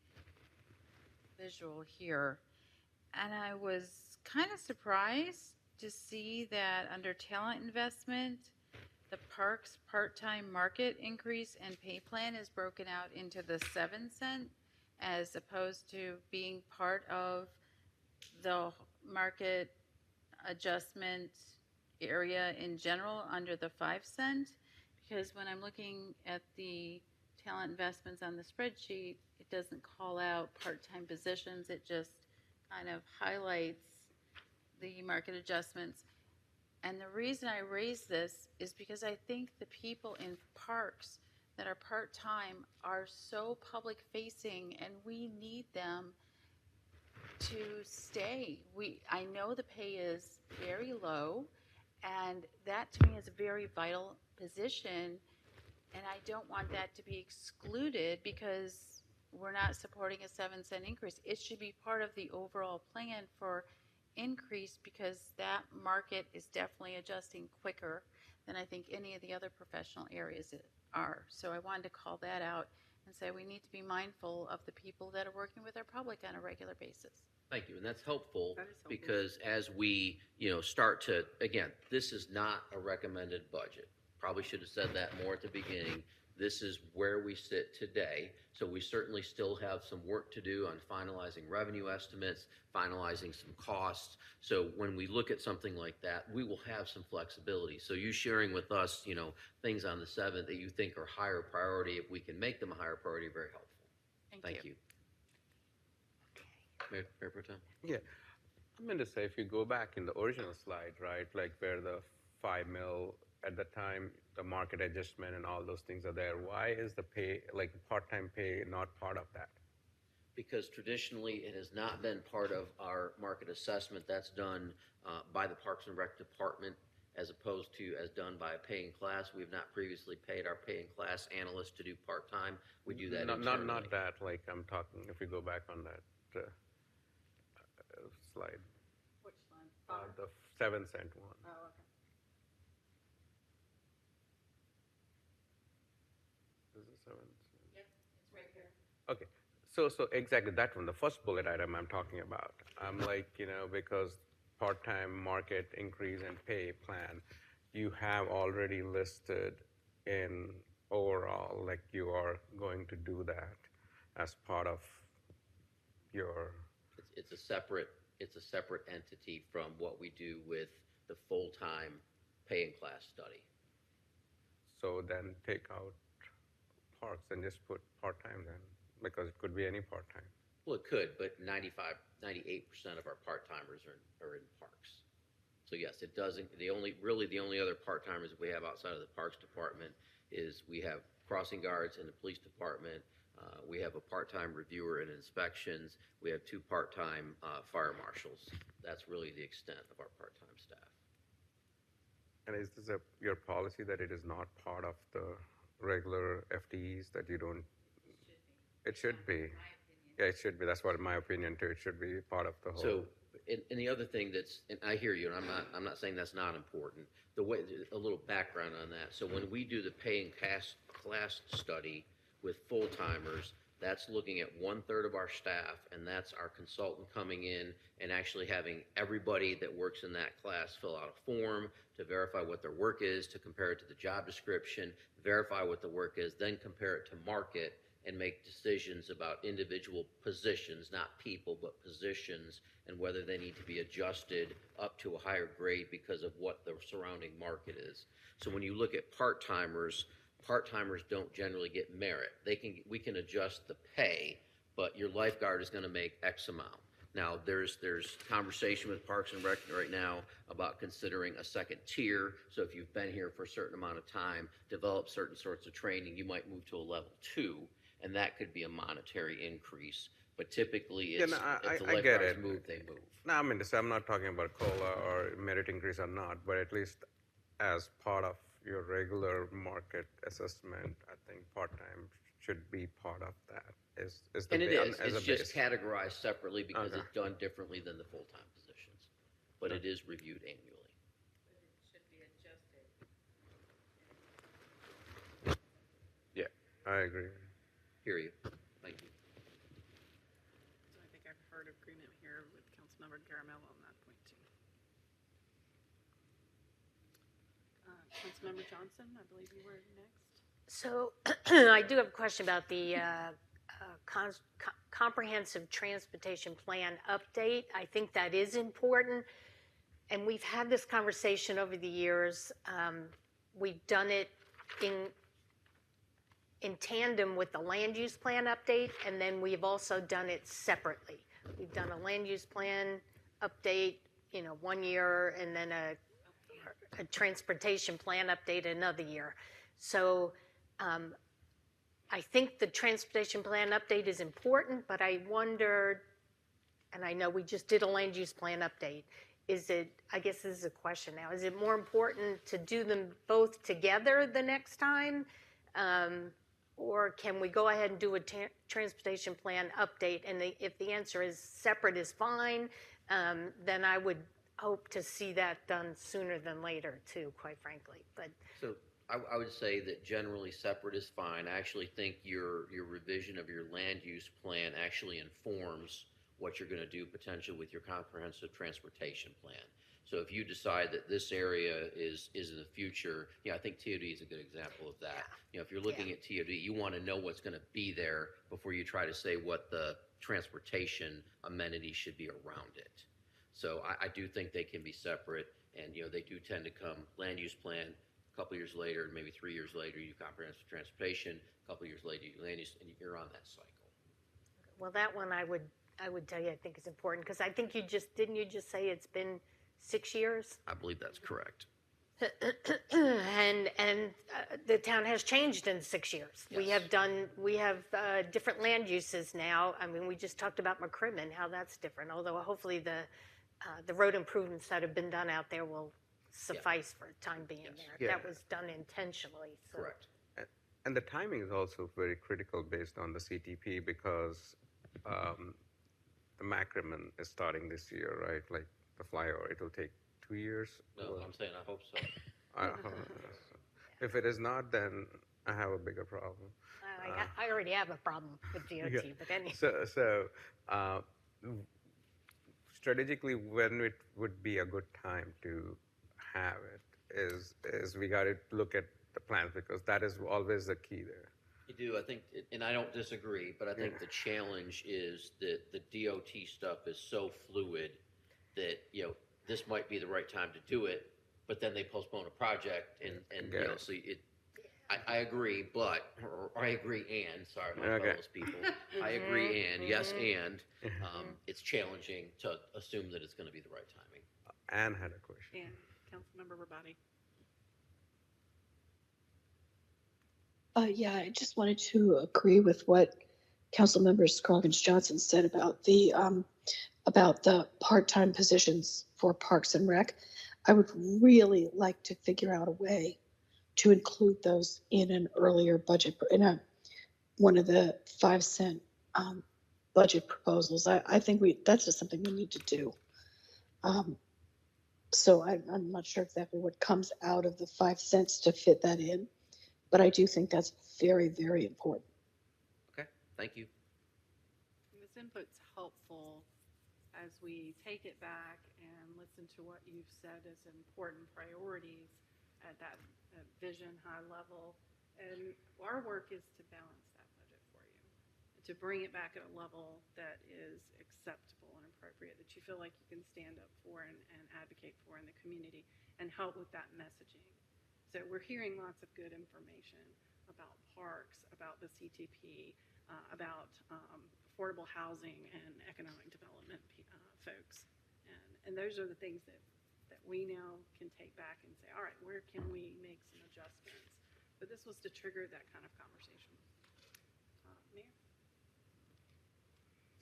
visual here. And I was kind of surprised to see that under talent investment, the parks part-time market increase and pay plan is broken out into the 7-cent as opposed to being part of the market adjustment area in general under the 5-cent, because when I'm looking at the talent investments on the spreadsheet, it doesn't call out part-time positions. It just kind of highlights the market adjustments. And the reason I raise this is because I think the people in parks that are part-time are so public-facing, and we need them to stay. I know the pay is very low, And that to me is a very vital position. And I don't want that to be excluded because we're not supporting a 7-cent increase. It should be part of the overall plan for increase because that market is definitely adjusting quicker than I think any of the other professional areas are. So I wanted to call that out and say we need to be mindful of the people that are working with our public on a regular basis. Thank you, and that's helpful That is helpful. because as we, start to, again, this is not a recommended budget. Probably should have said that more at the beginning. This is where we sit today. So we certainly still have some work to do on finalizing revenue estimates, finalizing some costs. So when we look at something like that, we will have some flexibility. So you sharing with us, things on the 7th that you think are higher priority, if we can make them a higher priority, very helpful. Thank you. Mayor Pro Tem? Yeah, I meant to say, if you go back in the original slide, right, like where the 5 mil at the time, the market adjustment and all those things are there, why is the pay, like part-time pay, not part of that? Because traditionally it has not been part of our market assessment. That's done by the Parks and Rec Department as opposed to as done by a paying class. We have not previously paid our paying class analysts to do part-time. We do that internally. Not that, like I'm talking, if you go back on that slide, Which one? the 7-cent one. Oh, okay. Is it 7 cent? Yeah, it's right here. Okay, so exactly that one, the first bullet item I'm talking about. I'm like, because part-time market increase and pay plan, you have already listed in overall, like you are going to do that as part of your. It's a separate entity from what we do with the full-time paying class study. So then take out parks and just put part-time then, because it could be any part-time. Well, it could, but 98% of our part-timers are in parks. So yes, it doesn't, the only other part-timers we have outside of the Parks Department is we have crossing guards in the Police Department. We have a part-time reviewer in inspections. We have 2 part-time fire marshals. That's really the extent of our part-time staff. And is this your policy that it is not part of the regular FTEs, that you don't? It should be. Yeah, it should be. That's what my opinion too. It should be part of the whole. So, and the other thing and I hear you, and I'm not saying that's not important. A little background on that. So when we do the paying class study with full-timers, that's looking at 1/3 of our staff, and that's our consultant coming in and actually having everybody that works in that class fill out a form to verify what their work is, to compare it to the job description, verify what the work is, then compare it to market, and make decisions about individual positions, not people, but positions, and whether they need to be adjusted up to a higher grade because of what the surrounding market is. So when you look at part-timers don't generally get merit. We can adjust the pay, but your lifeguard is going to make X amount. Now, there's conversation with Parks and Rec right now about considering a second tier. So if you've been here for a certain amount of time, develop certain sorts of training, you might move to a level 2, and that could be a monetary increase. But typically, if the lifeguards move, they move. No, I mean, I'm not talking about COLA or merit increase or not, but at least as part of your regular market assessment, I think part-time should be part of that. And it is. It's just categorized separately because it's done differently than the full-time positions. But it is reviewed annually. But it should be adjusted. Yeah, I agree. Hear you. Thank you. So I think I've heard agreement here with Councilmember Garamella on that point too. Councilmember Johnson, I believe you were next. So I do have a question about the comprehensive transportation plan update. I think that is important. And we've had this conversation over the years. We've done it in tandem with the land use plan update, and then we've also done it separately. We've done a land use plan update, 1 year, and then a transportation plan update another year. So I think the transportation plan update is important, but I wondered, and I know we just did a land use plan update, is it, I guess this is a question now, is it more important to do them both together the next time? Or can we go ahead and do a transportation plan update? And if the answer is separate is fine, then I would hope to see that done sooner than later too, quite frankly. But So I would say that generally separate is fine. I actually think your revision of your land use plan actually informs what you're going to do potentially with your comprehensive transportation plan. So if you decide that this area is in the future, I think TOD is a good example of that. If you're looking at TOD, you want to know what's going to be there before you try to say what the transportation amenities should be around it. So I do think they can be separate, and they do tend to come land use plan. A couple years later, maybe 3 years later, you comprehensive transportation. A couple years later, you land use, and you're on that cycle. well, that one I would tell you I think is important because I think didn't you just say it's been 6 years? I believe that's correct. and the town has changed in 6 years. Yes. We have different land uses now. I mean, we just talked about McCrimmon, how that's different. Although hopefully the road improvements that have been done out there will suffice for the time being there. Yeah. That was done intentionally. So. Correct. And the timing is also very critical based on the CTP because the Macrimmon is starting this year, right? Like the flyover, it will take 2 years. No, I'm saying I hope so. If it is not, then I have a bigger problem. I already have a problem with DOT, but anyway. So strategically, when it would be a good time to have it is we got to look at the plans because that is always the key there. You do, I think, and I don't disagree, but I think the challenge is that the DOT stuff is so fluid that, this might be the right time to do it, but then they postpone a project and so I agree, or I agree and, sorry, my fellows people, I agree and, yes and, it's challenging to assume that it's going to be the right timing. Anne had a question. Yeah, Councilmember Rabati. Yeah, I just wanted to agree with what Councilmember Scroggins Johnson said about the part-time positions for Parks and Rec. I would really like to figure out a way to include those in an earlier budget, one of the 5-cent budget proposals. I think that's just something we need to do. So I'm not sure exactly what comes out of the 5 cents to fit that in, but I do think that's very, very important. Okay, thank you. This input's helpful as we take it back and listen to what you've said as important priorities at that vision high level. And our work is to balance that budget for you, to bring it back at a level that is acceptable and appropriate, that you feel like you can stand up for and advocate for in the community and help with that messaging. So we're hearing lots of good information about parks, about the CTP, about affordable housing and economic development folks. And those are the things that we now can take back and say, all right, where can we make some adjustments? But this was to trigger that kind of conversation. Mayor?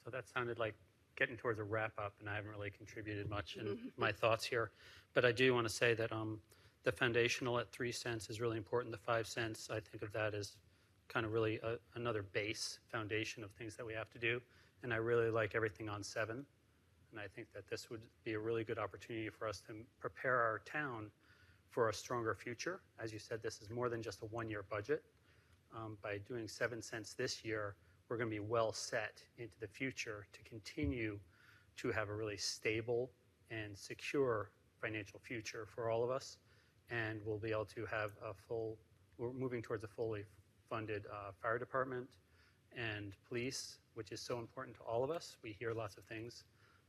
So that sounded like getting towards a wrap up, and I haven't really contributed much in my thoughts here. But I do want to say that the foundational at 3 cents is really important. The 5 cents, I think of that as kind of really another base foundation of things that we have to do. And I really like everything on 7. And I think that this would be a really good opportunity for us to prepare our town for a stronger future. As you said, this is more than just a 1-year budget. By doing 7 cents this year, we're going to be well set into the future to continue to have a really stable and secure financial future for all of us. And we'll be able to have we're moving towards a fully funded fire department and police, which is so important to all of us. We hear lots of things,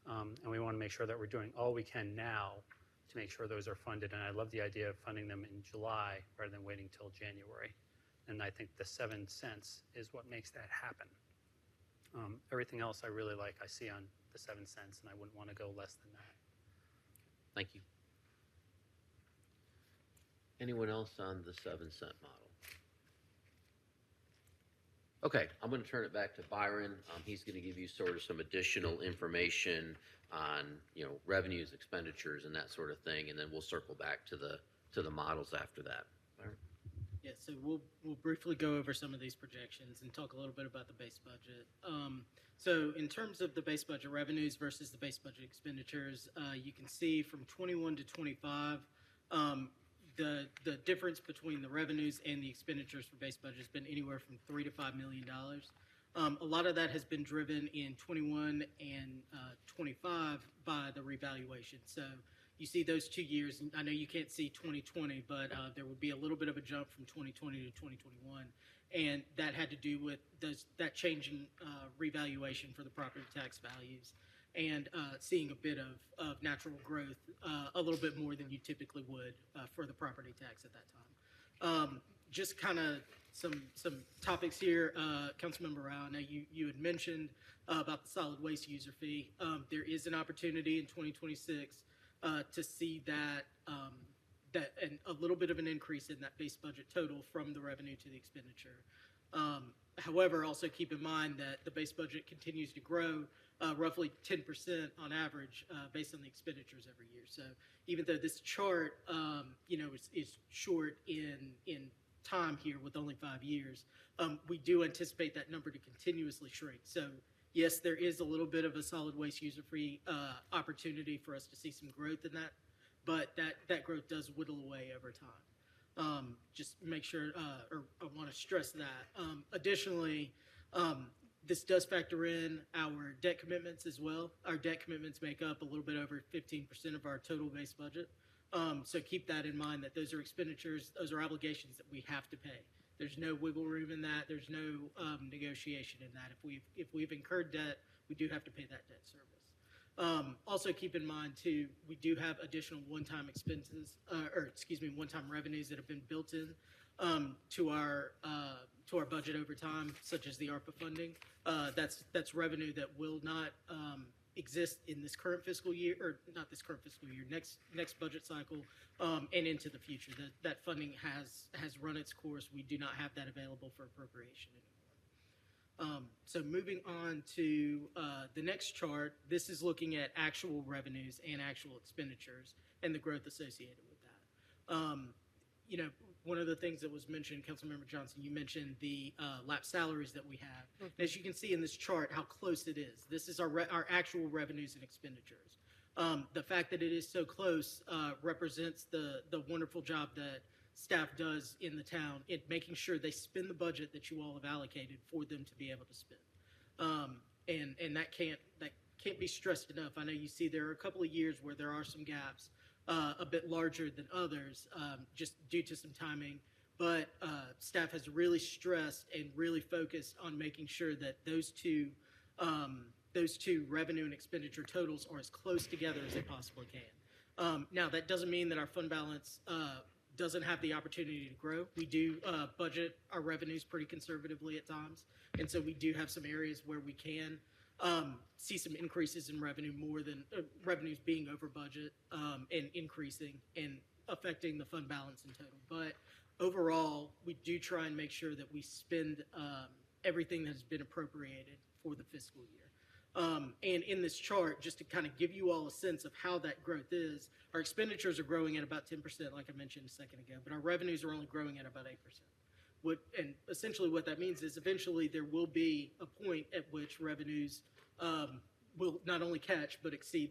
and we want to make sure that we're doing all we can now to make sure those are funded. And I love the idea of funding them in July rather than waiting till January. And I think the 7 cents is what makes that happen. Everything else I really like, I see on the 7 cents, and I wouldn't want to go less than that. Thank you. Anyone else on the 7 cent model? Okay, I'm going to turn it back to Byron. He's going to give you sort of some additional information on, revenues, expenditures, and that sort of thing, and then we'll circle back to the models after that. Byron? Yeah, so we'll briefly go over some of these projections and talk a little bit about the base budget. So in terms of the base budget revenues versus the base budget expenditures, you can see from 21 to 25, the difference between the revenues and the expenditures for base budget has been anywhere from $3 to $5 million. A lot of that has been driven in 21 and 25 by the revaluation. So you see those 2 years, and I know you can't see 2020, but there would be a little bit of a jump from 2020 to 2021, and that had to do with that change in revaluation for the property tax values and seeing a bit of natural growth, a little bit more than you typically would for the property tax at that time. Just kind of some topics here. Councilmember Rao, now you had mentioned about the solid waste user fee. There is an opportunity in 2026 to see that and a little bit of an increase in that base budget total from the revenue to the expenditure. However, also keep in mind that the base budget continues to grow roughly 10% on average based on the expenditures every year. So even though this chart, is short in time here with only 5 years, we do anticipate that number to continuously shrink. So yes, there is a little bit of a solid waste user fee opportunity for us to see some growth in that, but that growth does whittle away over time. Just make sure, or I want to stress that. Additionally, this does factor in our debt commitments as well. Our debt commitments make up a little bit over 15% of our total base budget. So keep that in mind, that those are expenditures, those are obligations that we have to pay. There's no wiggle room in that. There's no negotiation in that. If we've incurred debt, we do have to pay that debt service. Also keep in mind too, we do have additional one-time expenses, one-time revenues that have been built in to our budget over time, such as the ARPA funding. That's revenue that will not exist in this current fiscal year, or not this current fiscal year, next budget cycle, and into the future. That funding has run its course. We do not have that available for appropriation anymore. So moving on to the next chart, this is looking at actual revenues and actual expenditures and the growth associated with that. One of the things that was mentioned, Councilmember Johnson, you mentioned the lapsed salaries that we have. Mm-hmm. As you can see in this chart, how close it is. This is our actual revenues and expenditures. The fact that it is so close represents the wonderful job that staff does in the town in making sure they spend the budget that you all have allocated for them to be able to spend. And that can't be stressed enough. I know you see there are a couple of years where there are some gaps. A bit larger than others, just due to some timing. But staff has really stressed and really focused on making sure that those two revenue and expenditure totals are as close together as they possibly can. Now, that doesn't mean that our fund balance doesn't have the opportunity to grow. We do budget our revenues pretty conservatively at times, and so we do have some areas where we can see some increases in revenue, more than revenues being over budget and increasing and affecting the fund balance in total. But overall, we do try and make sure that we spend everything that has been appropriated for the fiscal year. And in this chart, just to kind of give you all a sense of how that growth is, our expenditures are growing at about 10%, like I mentioned a second ago, but our revenues are only growing at about 8%. And essentially what that means is eventually there will be a point at which revenues will not only catch but exceed,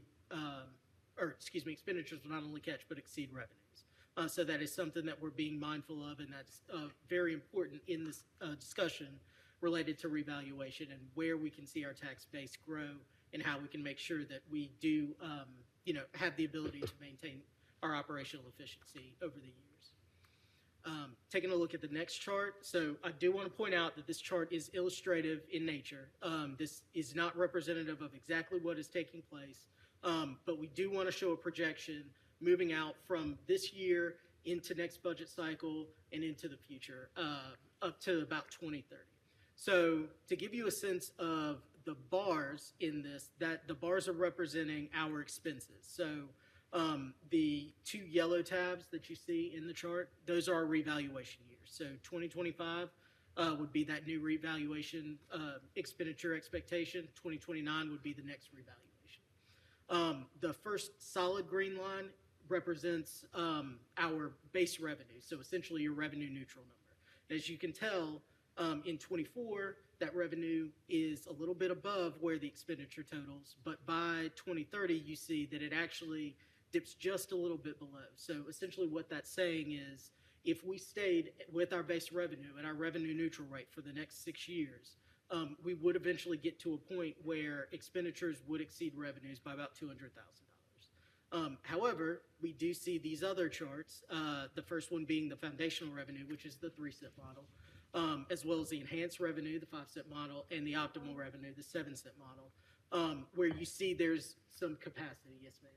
expenditures will not only catch but exceed revenues. So that is something that we're being mindful of, and that's very important in this discussion related to revaluation and where we can see our tax base grow and how we can make sure that we do, have the ability to maintain our operational efficiency over the years. Taking a look at the next chart, so I do want to point out that this chart is illustrative in nature. This is not representative of exactly what is taking place, but we do want to show a projection moving out from this year into next budget cycle and into the future, up to about 2030. So to give you a sense of the bars in this, that the bars are representing our expenses. So the two yellow tabs that you see in the chart, those are our revaluation years. So 2025 would be that new revaluation expenditure expectation. 2029 would be the next revaluation. The first solid green line represents our base revenue, so essentially your revenue neutral number. As you can tell, in 24, that revenue is a little bit above where the expenditure totals, but by 2030, you see that it actually dips just a little bit below. So essentially what that's saying is if we stayed with our base revenue and our revenue neutral rate for the next 6 years, we would eventually get to a point where expenditures would exceed revenues by about $200,000. However, we do see these other charts, the first one being the foundational revenue, which is the 3-cent model, as well as the enhanced revenue, the 5-cent model, and the optimal revenue, the 7-cent model, where you see there's some capacity. Yes, ma'am.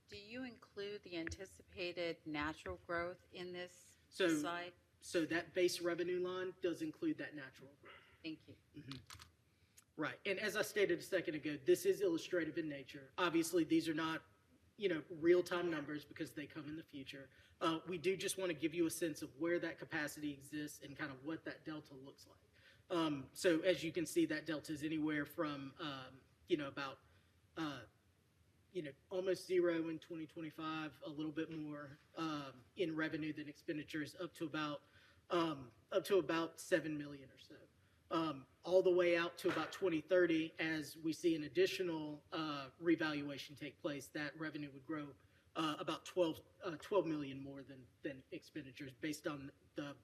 Do you include the anticipated natural growth in this So- slide? So that base revenue line does include that natural growth. Thank you. Right. And as I stated a second ago, this is illustrative in nature. Obviously, these are not, real-time numbers because they come in the future. We do just want to give you a sense of where that capacity exists and kind of what that delta looks like. So as you can see, that delta is anywhere from, about, almost zero in 2025, a little bit more in revenue than expenditures, up to about 7 million or so. All the way out to about 2030, as we see an additional revaluation take place, that revenue would grow about 12 million more than expenditures based on the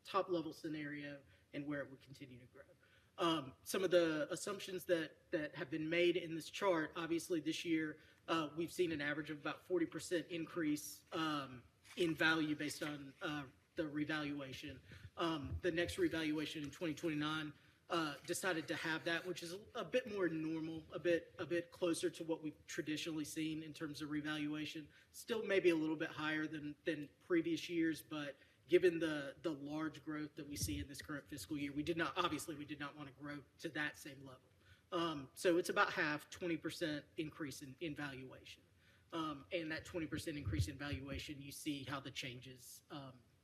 top level scenario and where it would continue to grow. Some of the assumptions that have been made in this chart, obviously this year we've seen an average of about 40% increase in value based on the revaluation. The next revaluation in 2029 decided to have that, which is a bit more normal, a bit closer to what we've traditionally seen in terms of revaluation. Still maybe a little bit higher than previous years, but given the large growth that we see in this current fiscal year, we did not want to grow to that same level. So it's about half, 20% increase in valuation. And that 20% increase in valuation, you see how the changes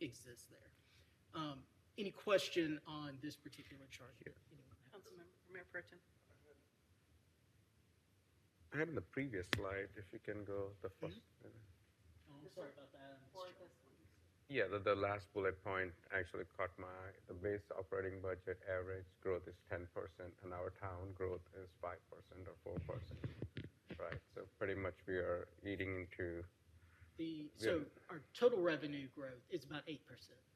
exist there. Any question on this particular chart here? Councilmember, Mayor Pro Tem. I had in the previous slide, if you can go the first. Oh, I'm sorry about that. Yeah, the last bullet point actually caught my eye. The base operating budget average growth is 10%, and our town growth is 5% or 4%. Right, so pretty much we are eating into. So our total revenue growth is about 8%.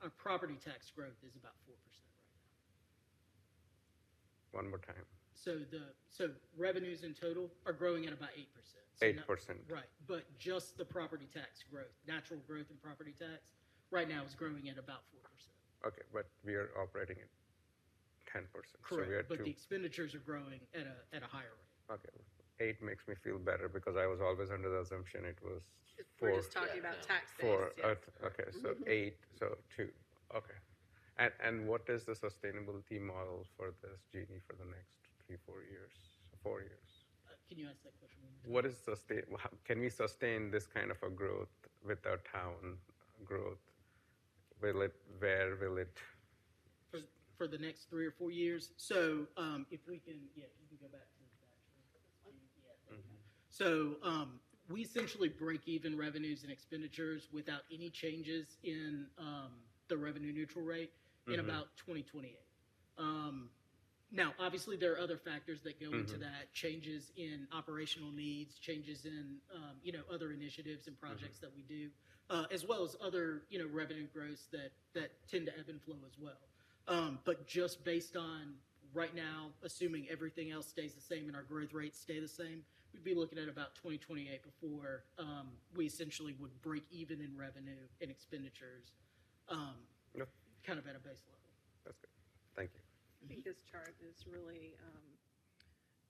Our property tax growth is about 4% right now. One more time. So revenues in total are growing at about 8%. 8%. Right, but just the property tax growth, natural growth in property tax, right now is growing at about 4%. Okay, but we are operating at 10%. Correct, so we are but the expenditures are growing at a higher rate. Okay, 8 makes me feel better because I was always under the assumption it was 4. We're just talking about tax base. 4. Yeah. Okay, so 8, so 2. Okay, and what is the sustainability model for this, Jeannie, for the next 3-4 years, 4 years? Can you ask that question one more time? What is can we sustain this kind of a growth with our town growth? Where will it? For the next 3 or 4 years. So if we can, you can go back to that. So we essentially break even revenues and expenditures without any changes in the revenue neutral rate in about 2028. Now, obviously, there are other factors that go into that: changes in operational needs, changes in other initiatives and projects that we do, as well as other revenue growths that tend to ebb and flow as well. But just based on right now, assuming everything else stays the same and our growth rates stay the same, we'd be looking at about 2028 before we essentially would break even in revenue and expenditures, kind of at a base level. That's good. Thank you. I think this chart is really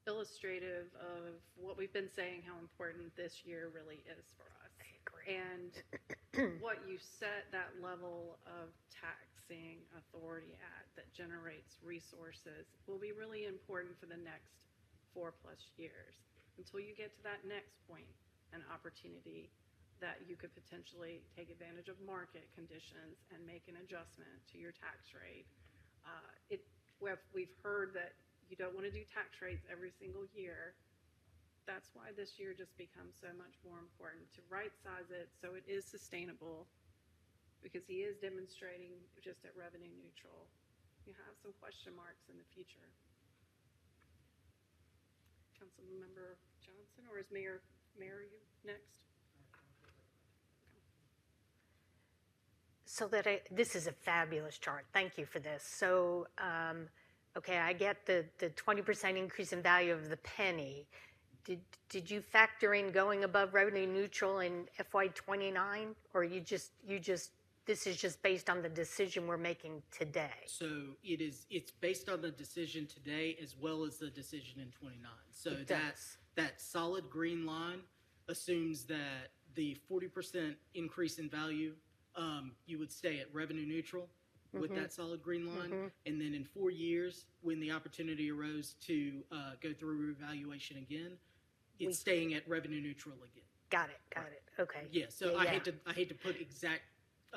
illustrative of what we've been saying, how important this year really is for us. I agree. And what you set that level of taxing authority at that generates resources will be really important for the next 4+ years until you get to that next point and opportunity that you could potentially take advantage of market conditions and make an adjustment to your tax rate. We've heard that you don't want to do tax rates every single year. That's why this year just becomes so much more important to right-size it so it is sustainable, because he is demonstrating just at revenue neutral. You have some question marks in the future. Councilmember Johnson, or is Mayor you next? So this is a fabulous chart. Thank you for this. So, okay, I get the 20% increase in value of the penny. Did you factor in going above revenue neutral in FY29, or this is just based on the decision we're making today? So it's based on the decision today as well as the decision in 29. So that solid green line assumes that the 40% increase in value, you would stay at revenue neutral with that solid green line. And then in 4 years, when the opportunity arose to go through revaluation again, it's staying at revenue neutral again. Got it. Okay. Yeah. So I hate to put exact.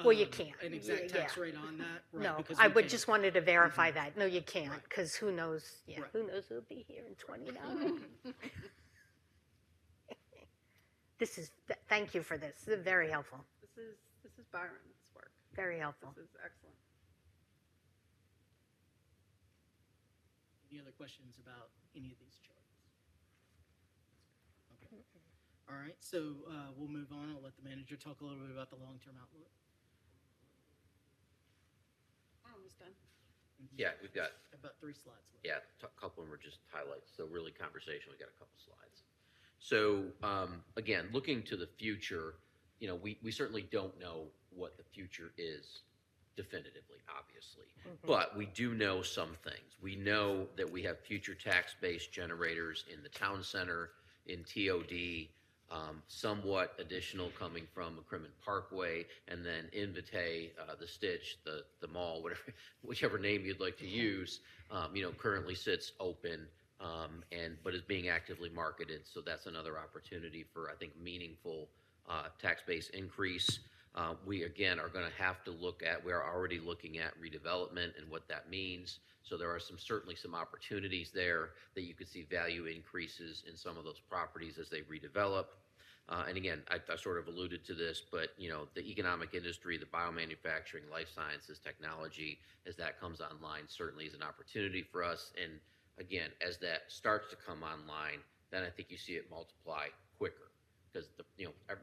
Well, you can't. An exact tax rate on that. Right, No, because I we would can't. just wanted to verify that. No, you can't, Right. because who knows? Yeah, Right. who knows who'll be here in 29. Thank you for this. This is very helpful. This is Byron's work. Very helpful. This is excellent. Any other questions about any of these charts? Okay. All right, so we'll move on. I'll let the manager talk a little bit about the long-term outlook. Almost done. Yeah, we've got About 3 slides left. Yeah, a couple of them are just highlights. So really conversation, we got a couple slides. So again, looking to the future, we certainly don't know what the future is definitively, obviously. But we do know some things. We know that we have future tax-based generators in the town center, in TOD, somewhat additional coming from McCrimmon Parkway, and then Invite, the Stitch, the mall, whichever name you'd like to use, currently sits open, but is being actively marketed. So that's another opportunity for, I think, meaningful tax base increase. We, again, are going to have to we are already looking at redevelopment and what that means. So there are certainly some opportunities there that you could see value increases in some of those properties as they redevelop. And again, I sort of alluded to this, but the economic industry, the biomanufacturing, life sciences, technology, as that comes online, certainly is an opportunity for us. And again, as that starts to come online, then I think you see it multiply quicker, because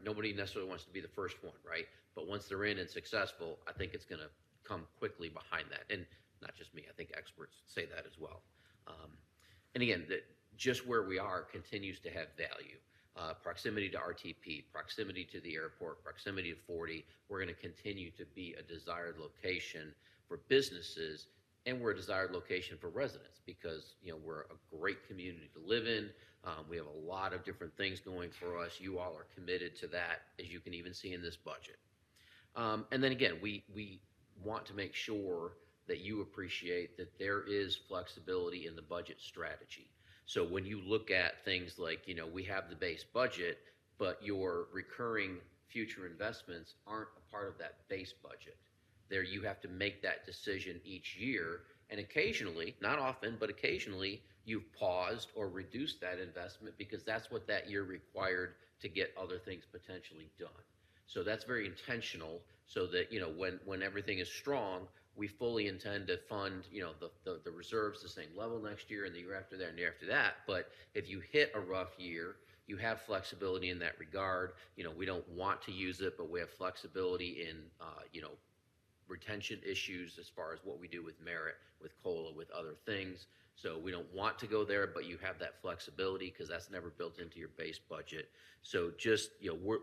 nobody necessarily wants to be the first one, right? But once they're in and successful, I think it's going to come quickly behind that. And not just me, I think experts say that as well. And again, just where we are continues to have value. Proximity to RTP, proximity to the airport, proximity to 40. We're going to continue to be a desired location for businesses, and we're a desired location for residents, because we're a great community to live in. We have a lot of different things going for us. You all are committed to that, as you can even see in this budget. And then again, we want to make sure that you appreciate that there is flexibility in the budget strategy. So when you look at things like, we have the base budget, but your recurring future investments aren't a part of that base budget. There, you have to make that decision each year. And occasionally, not often, but occasionally, you've paused or reduced that investment because that's what that year required to get other things potentially done. So that's very intentional, so that, when everything is strong, we fully intend to fund, the reserves the same level next year and the year after that and the year after that. But if you hit a rough year, you have flexibility in that regard. We don't want to use it, but we have flexibility in, retention issues as far as what we do with merit, with COLA, with other things. So we don't want to go there, but you have that flexibility because that's never built into your base budget. So just,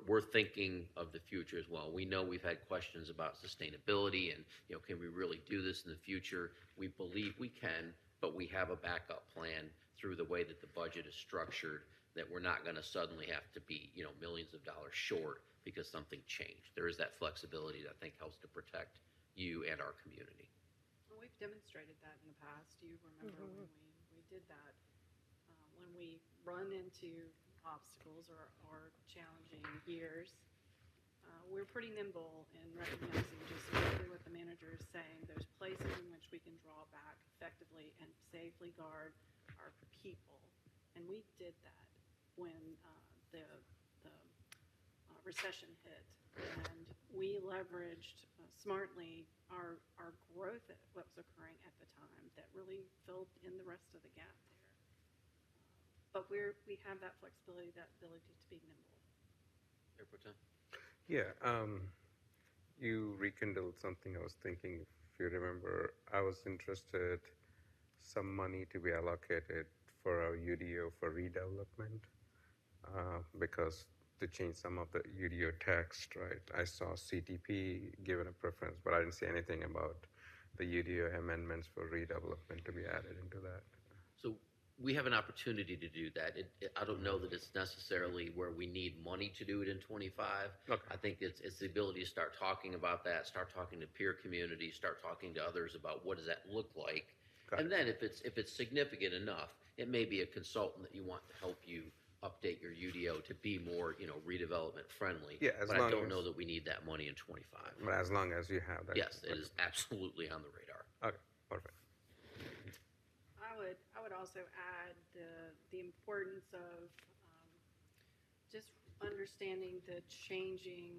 we're thinking of the future as well. We know we've had questions about sustainability and, can we really do this in the future? We believe we can, but we have a backup plan through the way that the budget is structured, that we're not going to suddenly have to be, millions of dollars short because something changed. There is that flexibility that I think helps to protect you and our community. Well, we've demonstrated that in the past. Do you remember when we did that? When we run into obstacles or challenging years, we're pretty nimble in recognizing just exactly what the manager is saying. There's places in which we can draw back effectively and safely guard our people. And we did that when the recession hit. And we leveraged smartly our growth at what was occurring at the time that really filled in the rest of the gap there. But we have that flexibility, that ability to be nimble. Mayor Pro Tem? Yeah, you rekindled something I was thinking. If you remember, I was interested some money to be allocated for our UDO for redevelopment because to change some of the UDO text, right? I saw CTP given a preference, but I didn't see anything about the UDO amendments for redevelopment to be added into that. So we have an opportunity to do that. I don't know that it's necessarily where we need money to do it in 25. Okay. I think it's the ability to start talking about that, start talking to peer communities, start talking to others about what does that look like. Got And then if it's significant enough, it may be a consultant that you want to help you update your UDO to be more, redevelopment friendly. Yeah, as but I long don't as- know that we need that money in 25. But as long as you have that. Yes, it is absolutely on the radar. Okay, perfect. I would also add the importance of just understanding the changing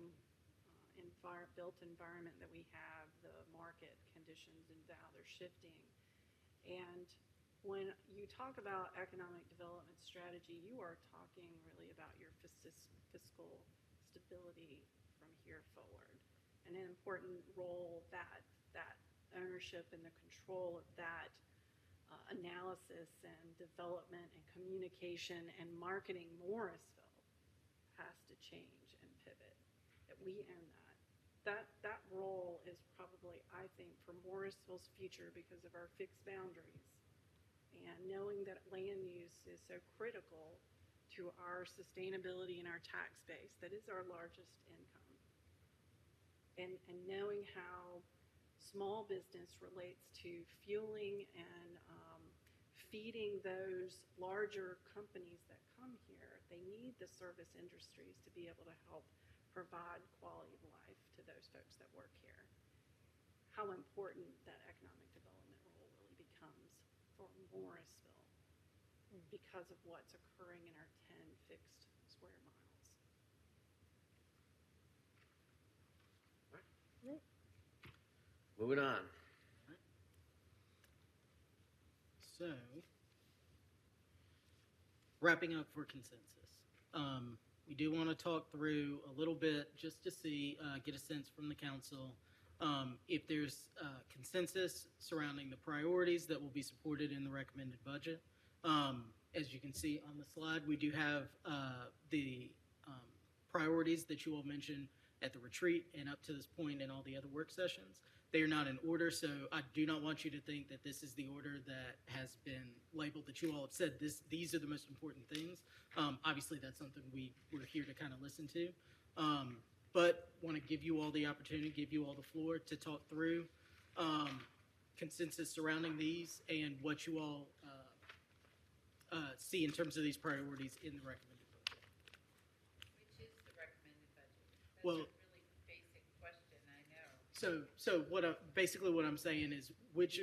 built environment that we have, the market conditions and how they're shifting. And when you talk about economic development strategy, you are talking really about your fiscal stability from here forward, and an important role that ownership and the control of that analysis and development and communication and marketing Morrisville has to change and pivot. That we own that. That role is probably, I think, for Morrisville's future because of our fixed boundaries and knowing that land use is so critical to our sustainability and our tax base. That is our largest income. And knowing how small business relates to fueling and feeding those larger companies that come here. They need the service industries to be able to help provide quality of life to those folks that work here. How important that economic development role really becomes for Morrisville because of what's occurring in our 10 fixed square miles. Moving on. So, wrapping up for consensus. We do want to talk through a little bit just to see, get a sense from the council if there's consensus surrounding the priorities that will be supported in the recommended budget. As you can see on the slide, we do have the priorities that you all mentioned at the retreat and up to this point in all the other work sessions. They are not in order, so I do not want you to think that this is the order that has been labeled, that you all have said these are the most important things. Obviously, that's something we're here to kind of listen to. But want to give you all the opportunity, give you all the floor to talk through consensus surrounding these and what you all see in terms of these priorities in the recommended budget. Which is the recommended budget? That's Well, a really basic question, I know. So basically what I'm saying is, which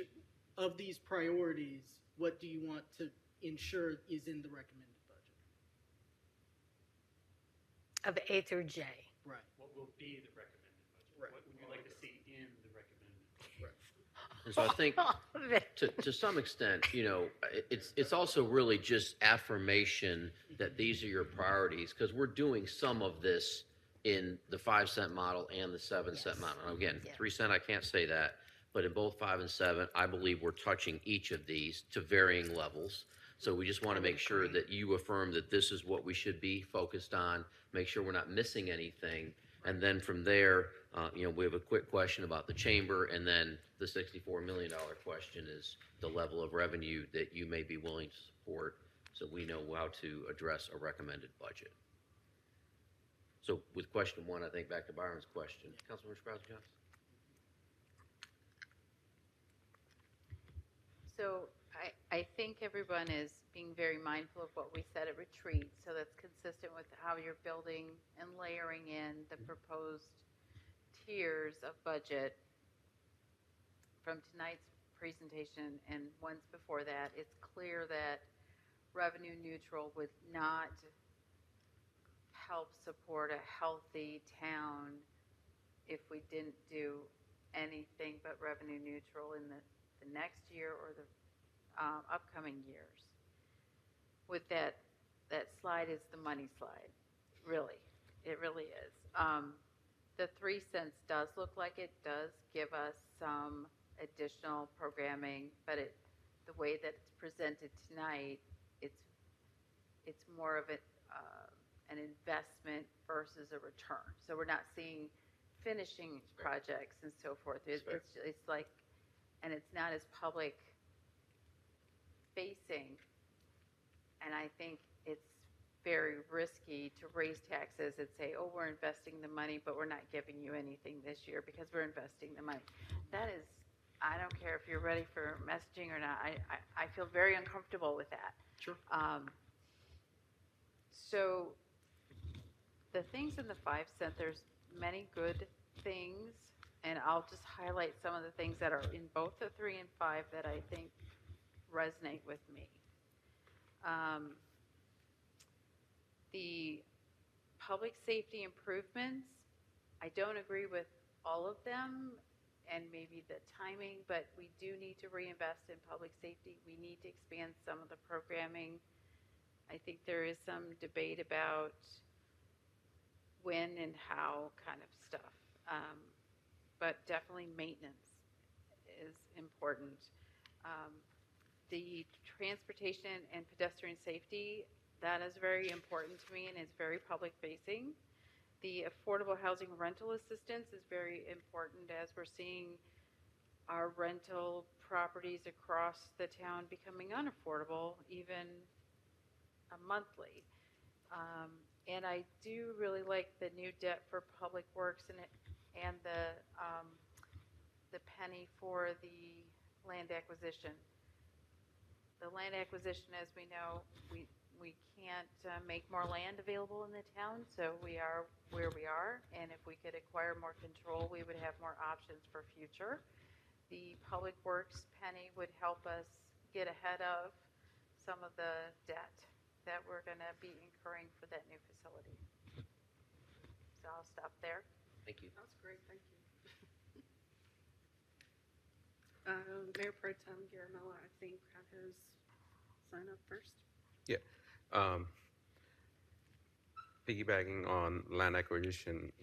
of these priorities, what do you want to ensure is in the recommended budget? Of A through J. Right. What will be the recommended budget? Right. What would you like to see in the recommended? And so I think to some extent, it's also really just affirmation that these are your priorities, because we're doing some of this in the 5-cent model and the 7-cent model. Now, again, Yeah. 3 cent, I can't say that, but in both 5 and 7, I believe we're touching each of these to varying levels. So we just want to make sure that you affirm that this is what we should be focused on, make sure we're not missing anything. And then from there, we have a quick question about the chamber, and then the $64 million question is the level of revenue that you may be willing to support, so we know how to address a recommended budget. So with question 1, I think back to Byron's question. Councilmember Sprouse-Jones? So I think everyone is being very mindful of what we said at retreat, so that's consistent with how you're building and layering in the proposed tiers of budget from tonight's presentation and ones before that. It's clear that revenue neutral would not help support a healthy town if we didn't do anything but revenue neutral in the next year or the upcoming years. With that slide is the money slide, really. It really is. The 3 cents does look like it does give us some additional programming, but the way that it's presented tonight, it's more of an investment versus a return. So we're not seeing finishing projects and so forth. It's like, and it's not as public facing. And I think it's very risky to raise taxes and say, oh, we're investing the money, but we're not giving you anything this year because we're investing the money. That is, I don't care if you're ready for messaging or not. I feel very uncomfortable with that. Sure. So the things in the 5 cent, there's many good things, and I'll just highlight some of the things that are in both the 3 and 5 that I think resonate with me. The public safety improvements, I don't agree with all of them and maybe the timing, but we do need to reinvest in public safety. We need to expand some of the programming. I think there is some debate about when and how kind of stuff, but definitely maintenance is important. The transportation and pedestrian safety, that is very important to me and is very public facing. The affordable housing rental assistance is very important as we're seeing our rental properties across the town becoming unaffordable, even monthly. And I do really like the new debt for public works and the penny for the land acquisition. The land acquisition, as we know, we can't make more land available in the town, so we are where we are. And if we could acquire more control, we would have more options for future. The public works penny would help us get ahead of some of the debt that we're going to be incurring for that new facility. So I'll stop there. Thank you. That was great, thank you. Mayor Pro Tem Garamella, I think, had his sign up first. Yeah. Piggybacking on land acquisition,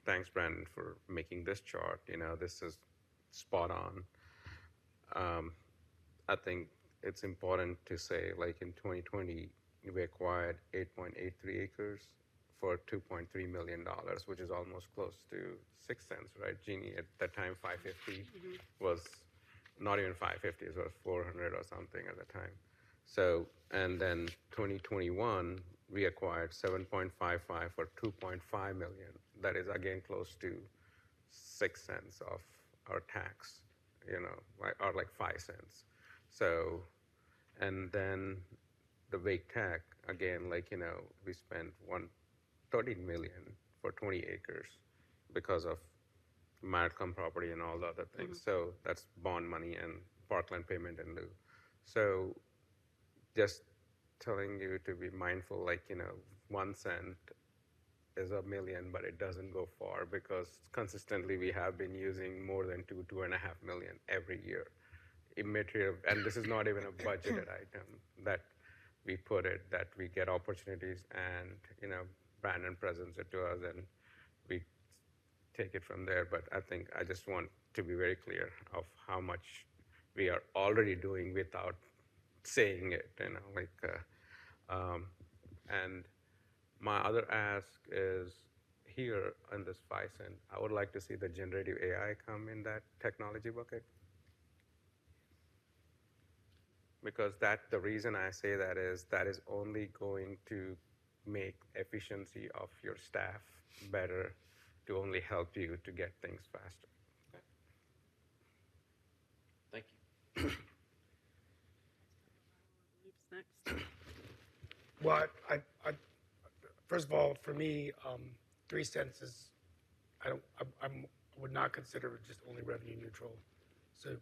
thanks, Brandon, for making this chart. This is spot on. I think it's important to say, like in 2020, we acquired 8.83 acres for $2.3 million, which is almost close to 6 cents, right, Jeannie? At that time, 550 was not even 550, it was 400 or something at the time. So, and then 2021, we acquired 7.55 for 2.5 million. That is again close to 6 cents of our tax, or like 5 cents. So, and then the Wake Tech, again, we spent $13 million for 20 acres because of Markham property and all the other things. So that's bond money and parkland payment in lieu. So just telling you to be mindful, 1 cent is $1 million, but it doesn't go far because consistently we have been using more than $2.5 million every year. Immaterial, and this is not even a budgeted item that we put it, that we get opportunities and, Brandon presents it to us and we take it from there. But I think I just want to be very clear of how much we are already doing without saying it, and my other ask is here on this 5 cent, I would like to see the generative AI come in that technology bucket. Because the reason I say that is only going to make efficiency of your staff better, to only help you to get things faster. Thank you. Well, first of all, for me, 3 cents is, I don't, I would not consider it just only revenue neutral. So,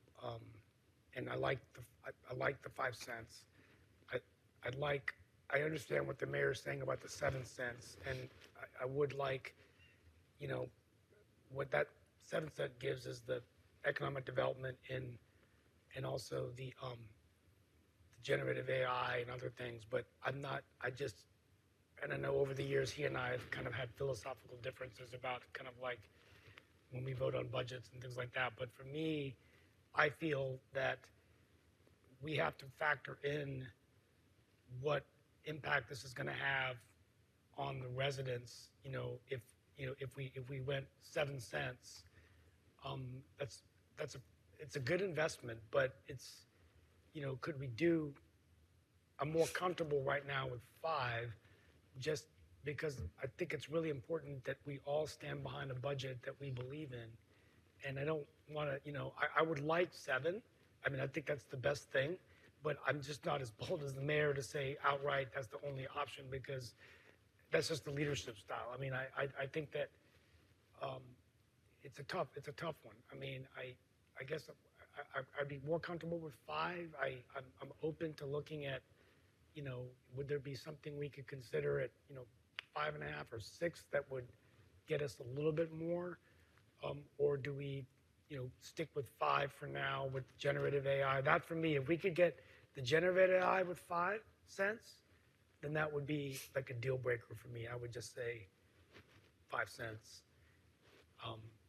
and I like I like the 5 cents. I, I'd like, I understand what the mayor is saying about the 7 cents, and I would like, you know, what that 7 cent gives is the economic development and also the generative AI and other things. But I'm not, I just, and I know over the years he and I have kind of had philosophical differences about kind of like when we vote on budgets and things like that. But for me, I feel that we have to factor in what impact this is going to have on the residents. If we went 7 cents, that's that's a it's a good investment, but it's could we do? I'm more comfortable right now with 5, just because I think it's really important that we all stand behind a budget that we believe in, and I don't want to. I would like 7. I mean, I think that's the best thing, but I'm just not as bold as the mayor to say outright that's the only option, because that's just the leadership style. I mean, I think that it's a tough one. I mean, I guess I'd be more comfortable with 5. I'm open to looking at, would there be something we could consider at 5.5 or 6 that would get us a little bit more, or do we stick with 5 for now with generative AI? That, for me, if we could get the generative AI with 5 cents, then that would be like a deal breaker for me. I would just say 5 cents.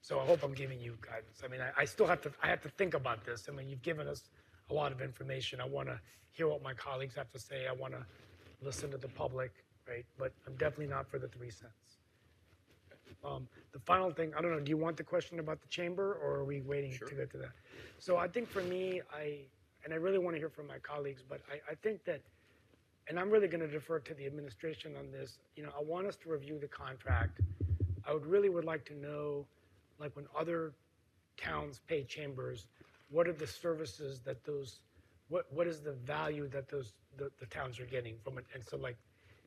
So I hope I'm giving you guidance. I mean, I still have to think about this. I mean, you've given us a lot of information. I want to hear what my colleagues have to say. I want to listen to the public, right? But I'm definitely not for the 3 cents. The final thing, I don't know, do you want the question about the chamber, or are we waiting to get to that? So I think for me, and I really want to hear from my colleagues, but I think that, and I'm really going to defer to the administration on this, I want us to review the contract. I would like to know, like when other towns pay chambers, what are the services that what is the value that the towns are getting from it? And so, like,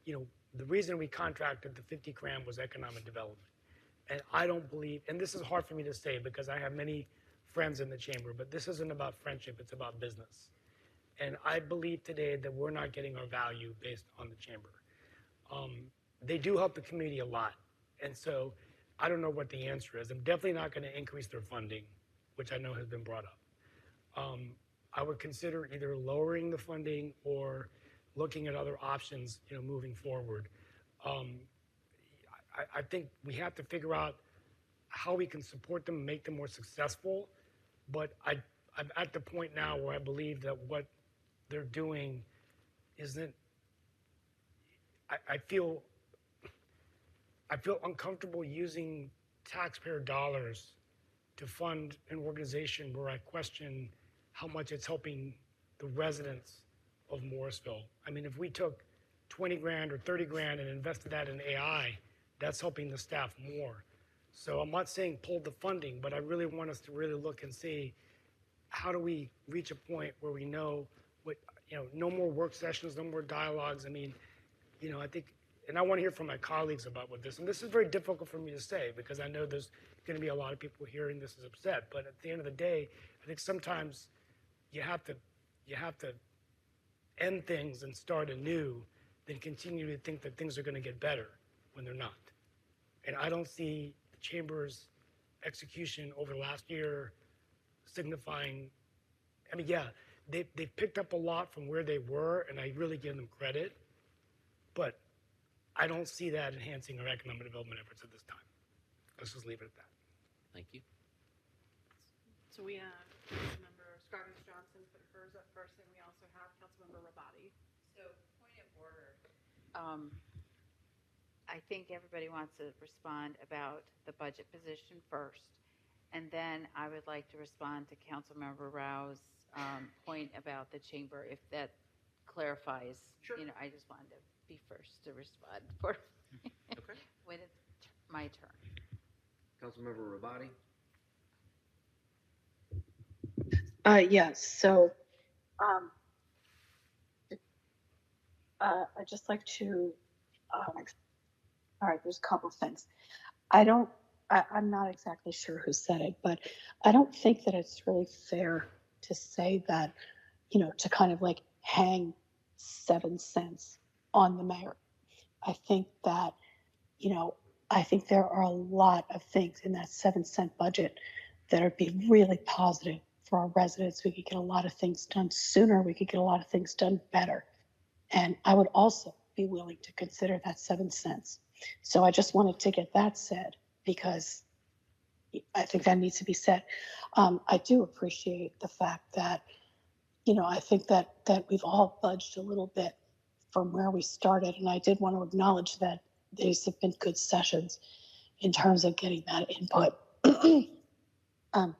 the reason we contracted the 50 grand was economic development. And I don't believe, and this is hard for me to say because I have many friends in the chamber, but this isn't about friendship, it's about business. And I believe today that we're not getting our value based on the chamber. They do help the community a lot. And so I don't know what the answer is. I'm definitely not going to increase their funding, which I know has been brought up. I would consider either lowering the funding or looking at other options, moving forward. I think we have to figure out how we can support them and make them more successful. But I'm at the point now where I believe that what they're doing isn't, I feel uncomfortable using taxpayer dollars to fund an organization where I question how much it's helping the residents of Morrisville. I mean, if we took 20 grand or 30 grand and invested that in AI, that's helping the staff more. So I'm not saying pull the funding, but I really want us to really look and see how do we reach a point where we know what, no more work sessions, no more dialogues. I mean, I think, and I want to hear from my colleagues about what this, and this is very difficult for me to say because I know there's going to be a lot of people hearing this is upset, but at the end of the day, I think sometimes you have to end things and start anew than continue to think that things are going to get better when they're not. And I don't see the chamber's execution over the last year signifying, I mean, yeah, they picked up a lot from where they were, and I really give them credit, but I don't see that enhancing our economic development efforts at this time. Let's just leave it at that. Thank you. So we have Councilmember Scarlett Johnson put hers up first, and we also have Councilmember Rabati. So, point of order. I think everybody wants to respond about the budget position first, and then I would like to respond to Councilmember Rao's point about the chamber, if that clarifies. Sure. I just wanted to be first to respond for Okay. when it's my turn. Councilmember Rabati. Yes. So, I'd just like to, all right, there's a couple of things. I don't, I'm not exactly sure who said it, but I don't think that it's really fair to say that, to kind of like hang 7 cents on the mayor. I think that, you know, I think there are a lot of things in that 7 cent budget that would be really positive for our residents. We could get a lot of things done sooner. We could get a lot of things done better. And I would also be willing to consider that 7 cents. So I just wanted to get that said because I think that needs to be said. I do appreciate the fact that, I think that we've all budged a little bit from where we started. And I did want to acknowledge that these have been good sessions in terms of getting that input. um,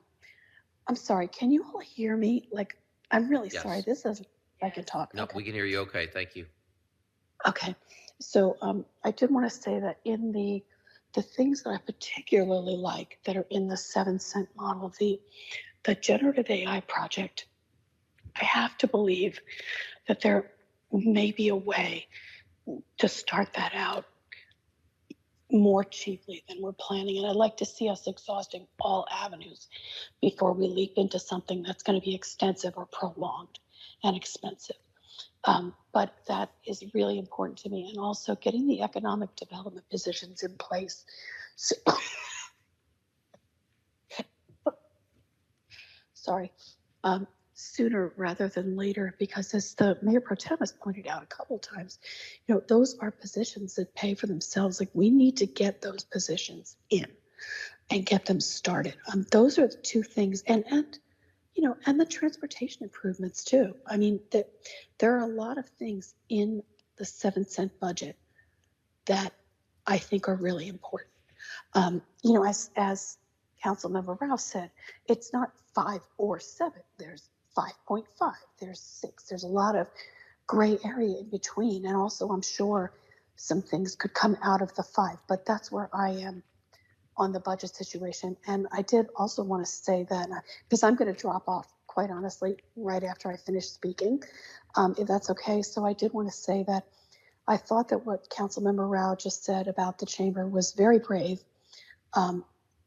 I'm sorry, can you all hear me? Like, I'm really sorry. Yes. This isn't, I can talk. No, Okay. we can hear you okay. Thank you. Okay. So I did want to say that in the things that I particularly like that are in the 7 cent model, the generative AI project, I have to believe that there may be a way to start that out more cheaply than we're planning. And I'd like to see us exhausting all avenues before we leap into something that's going to be extensive or prolonged and expensive. But that is really important to me. And also getting the economic development positions in place. So, sorry. Sooner rather than later, because as the Mayor Pro Tem has pointed out a couple times, those are positions that pay for themselves. Like, we need to get those positions in and get them started. Those are the two things, and the transportation improvements too. I mean, there are a lot of things in the 7 cent budget that I think are really important. As Councilmember Rouse said, it's not 5 or 7. There's 5.5. There's 6. There's a lot of gray area in between, and also I'm sure some things could come out of the 5. But that's where I am on the budget situation. And I did also want to say that because I'm going to drop off, quite honestly, right after I finish speaking, if that's okay. So I did want to say that I thought that what Councilmember Rao just said about the chamber was very brave.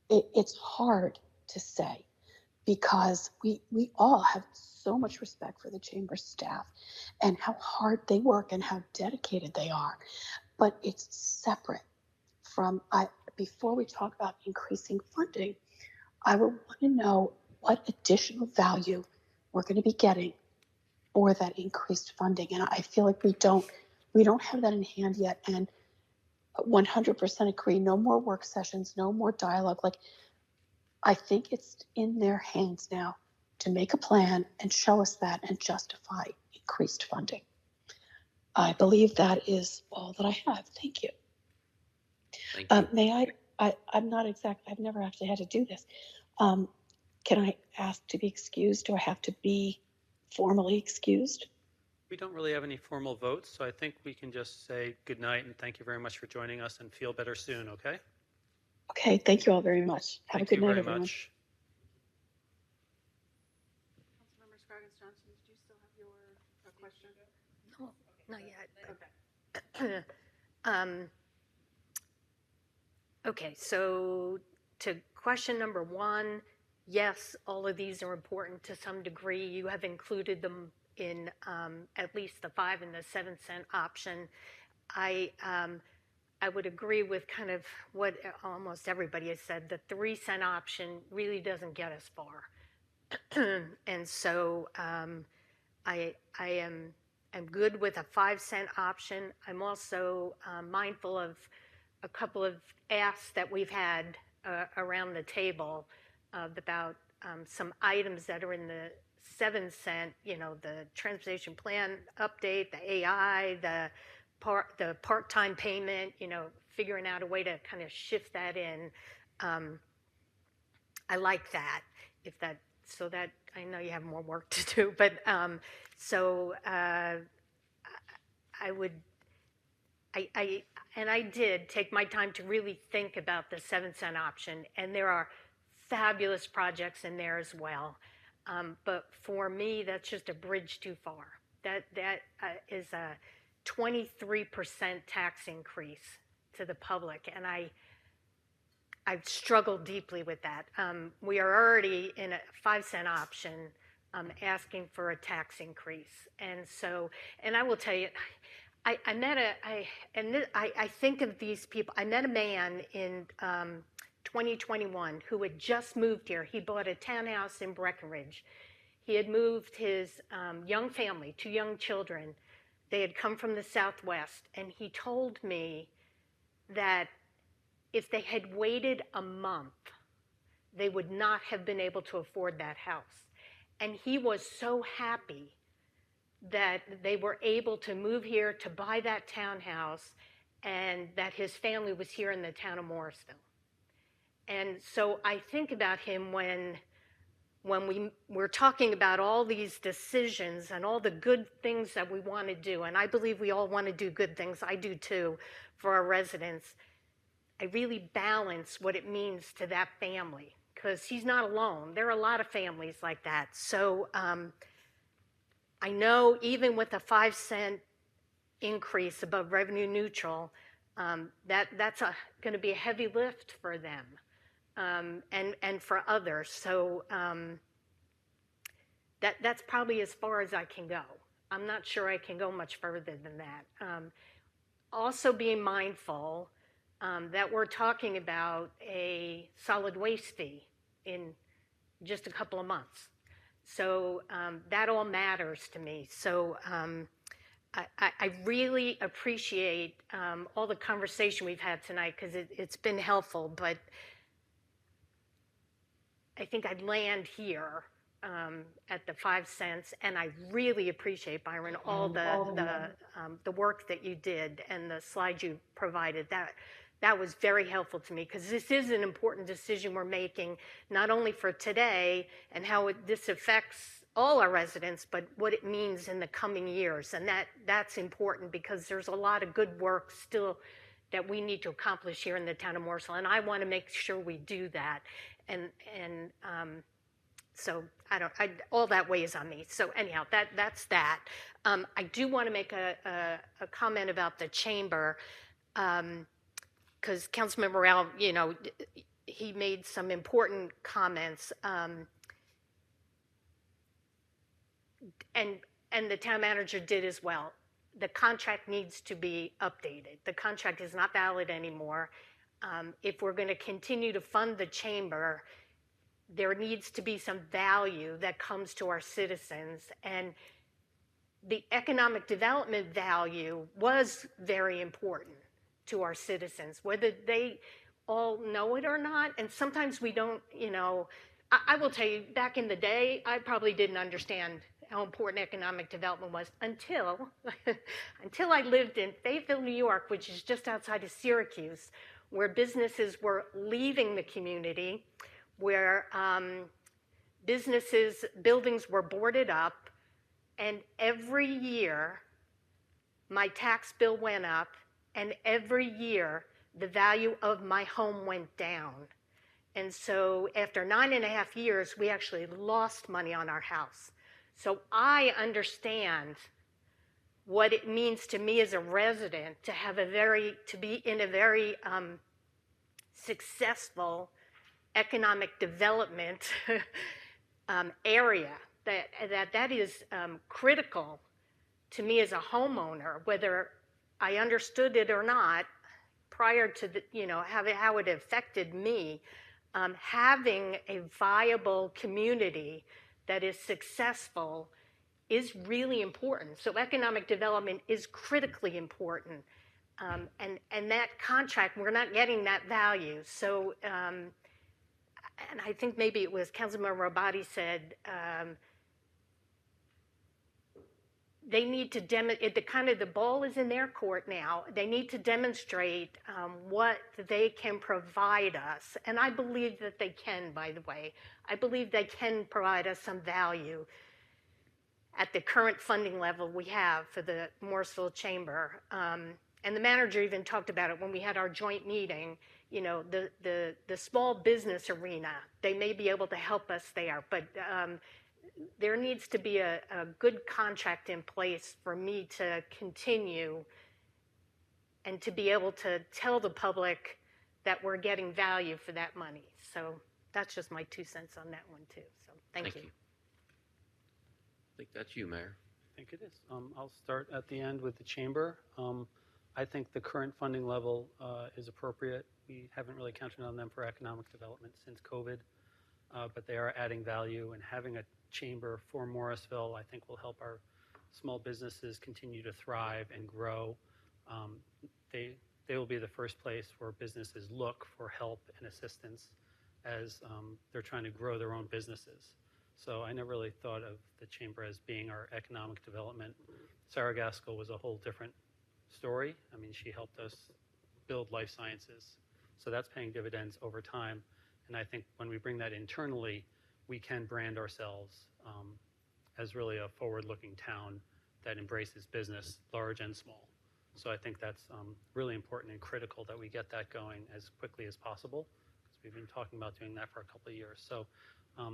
It's hard to say because we all have so much respect for the chamber staff and how hard they work and how dedicated they are. But it's separate from, before we talk about increasing funding, I would want to know what additional value we're going to be getting for that increased funding. And I feel like we don't have that in hand yet. And 100% agree. No more work sessions, no more dialogue. Like, I think it's in their hands now to make a plan and show us that and justify increased funding. I believe that is all that I have. Thank you. Thank you. May I'm not exact. I've never actually had to do this. Can I ask to be excused? Do I have to be formally excused? We don't really have any formal votes, so I think we can just say good night and thank you very much for joining us and feel better soon, okay? Okay, thank you all very much. Have a good night, everyone. Much. Councilmember Scroggins Johnson, did you still have your question? No, not yet. Okay. Okay, so to question number 1, yes, all of these are important to some degree. You have included them in at least the 5 and the 7 cent option. I would agree with kind of what almost everybody has said. The 3 cent option really doesn't get us far. And so I am good with a 5 cent option. I'm also mindful of a couple of asks that we've had around the table about some items that are in the 7 cent, the transportation plan update, the AI, the part-time payment, figuring out a way to kind of shift that in. I like that. So that I know you have more work to do, but I did take my time to really think about the 7 cent option, and there are fabulous projects in there as well. But for me, that's just a bridge too far. That is 23% tax increase to the public, and I've struggled deeply with that. We are already in a 5-cent option, asking for a tax increase, and so, and I will tell you, I think of these people. I met a man in 2021 who had just moved here. He bought a townhouse in Breckenridge. He had moved his young family, 2 young children. They had come from the Southwest, and he told me that if they had waited a month, they would not have been able to afford that house. And he was so happy that they were able to move here to buy that townhouse and that his family was here in the town of Morrisville. And so I think about him when we're talking about all these decisions and all the good things that we want to do, and I believe we all want to do good things, I do too, for our residents. I really balance what it means to that family, because he's not alone. There are a lot of families like that. So I know even with a 5-cent increase above revenue neutral, that's going to be a heavy lift for them, and for others. So that's probably as far as I can go. I'm not sure I can go much further than that. Also being mindful that we're talking about a solid waste fee in just a couple of months. So that all matters to me. So I really appreciate all the conversation we've had tonight, because it's been helpful, but I think I'd land here at the 5 cents, and I really appreciate, Byron, all the work that you did and the slides you provided. That was very helpful to me, because this is an important decision we're making, not only for today and how this affects all our residents, but what it means in the coming years. And that's important, because there's a lot of good work still that we need to accomplish here in the town of Morrisville, and I want to make sure we do that. And so all that weighs on me. So anyhow, that's that. I do want to make a comment about the chamber. Because Councilmember Morrell, he made some important comments, and the town manager did as well. The contract needs to be updated. The contract is not valid anymore. If we're going to continue to fund the chamber, there needs to be some value that comes to our citizens, and the economic development value was very important to our citizens, whether they all know it or not. And sometimes we don't, I will tell you, back in the day, I probably didn't understand how important economic development was until I lived in Fayetteville, New York, which is just outside of Syracuse, where businesses were leaving the community, where buildings were boarded up, and every year my tax bill went up, and every year the value of my home went down. And so after 9.5 years, we actually lost money on our house. So I understand what it means to me as a resident to be in a very successful economic development area. That is critical to me as a homeowner, whether I understood it or not prior to how it affected me. Having a viable community that is successful is really important. So economic development is critically important. And that contract, we're not getting that value. So, and I think maybe it was Councilmember Rabati said, they need to the ball is in their court now. They need to demonstrate what they can provide us. And I believe that they can, by the way. I believe they can provide us some value at the current funding level we have for the Morrisville Chamber. And the manager even talked about it when we had our joint meeting. The small business arena, they may be able to help us there. But there needs to be a good contract in place for me to continue and to be able to tell the public that we're getting value for that money. So that's just my 2 cents on that one too. So thank you. I think that's you, Mayor. I think it is. I'll start at the end with the chamber. I think the current funding level is appropriate. We haven't really counted on them for economic development since COVID, but they are adding value, and having a chamber for Morrisville, I think, will help our small businesses continue to thrive and grow. They will be the first place where businesses look for help and assistance as they're trying to grow their own businesses. So I never really thought of the chamber as being our economic development. Sarah Gaskell was a whole different story. I mean, she helped us build life sciences. So that's paying dividends over time. And I think when we bring that internally, we can brand ourselves as really a forward-looking town that embraces business, large and small. So I think that's really important and critical that we get that going as quickly as possible, because we've been talking about doing that for a couple of years. So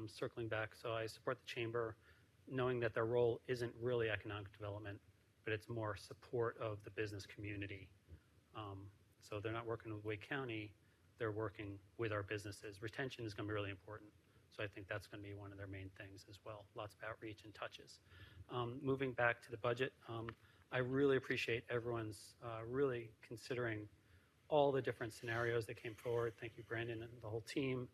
circling back, so I support the chamber, knowing that their role isn't really economic development, but it's more support of the business community. So they're not working with Wake County, they're working with our businesses. Retention is going to be really important. So I think that's going to be one of their main things as well. Lots of outreach and touches. Moving back to the budget, I really appreciate everyone's really considering all the different scenarios that came forward. Thank you, Brandon, and the whole team,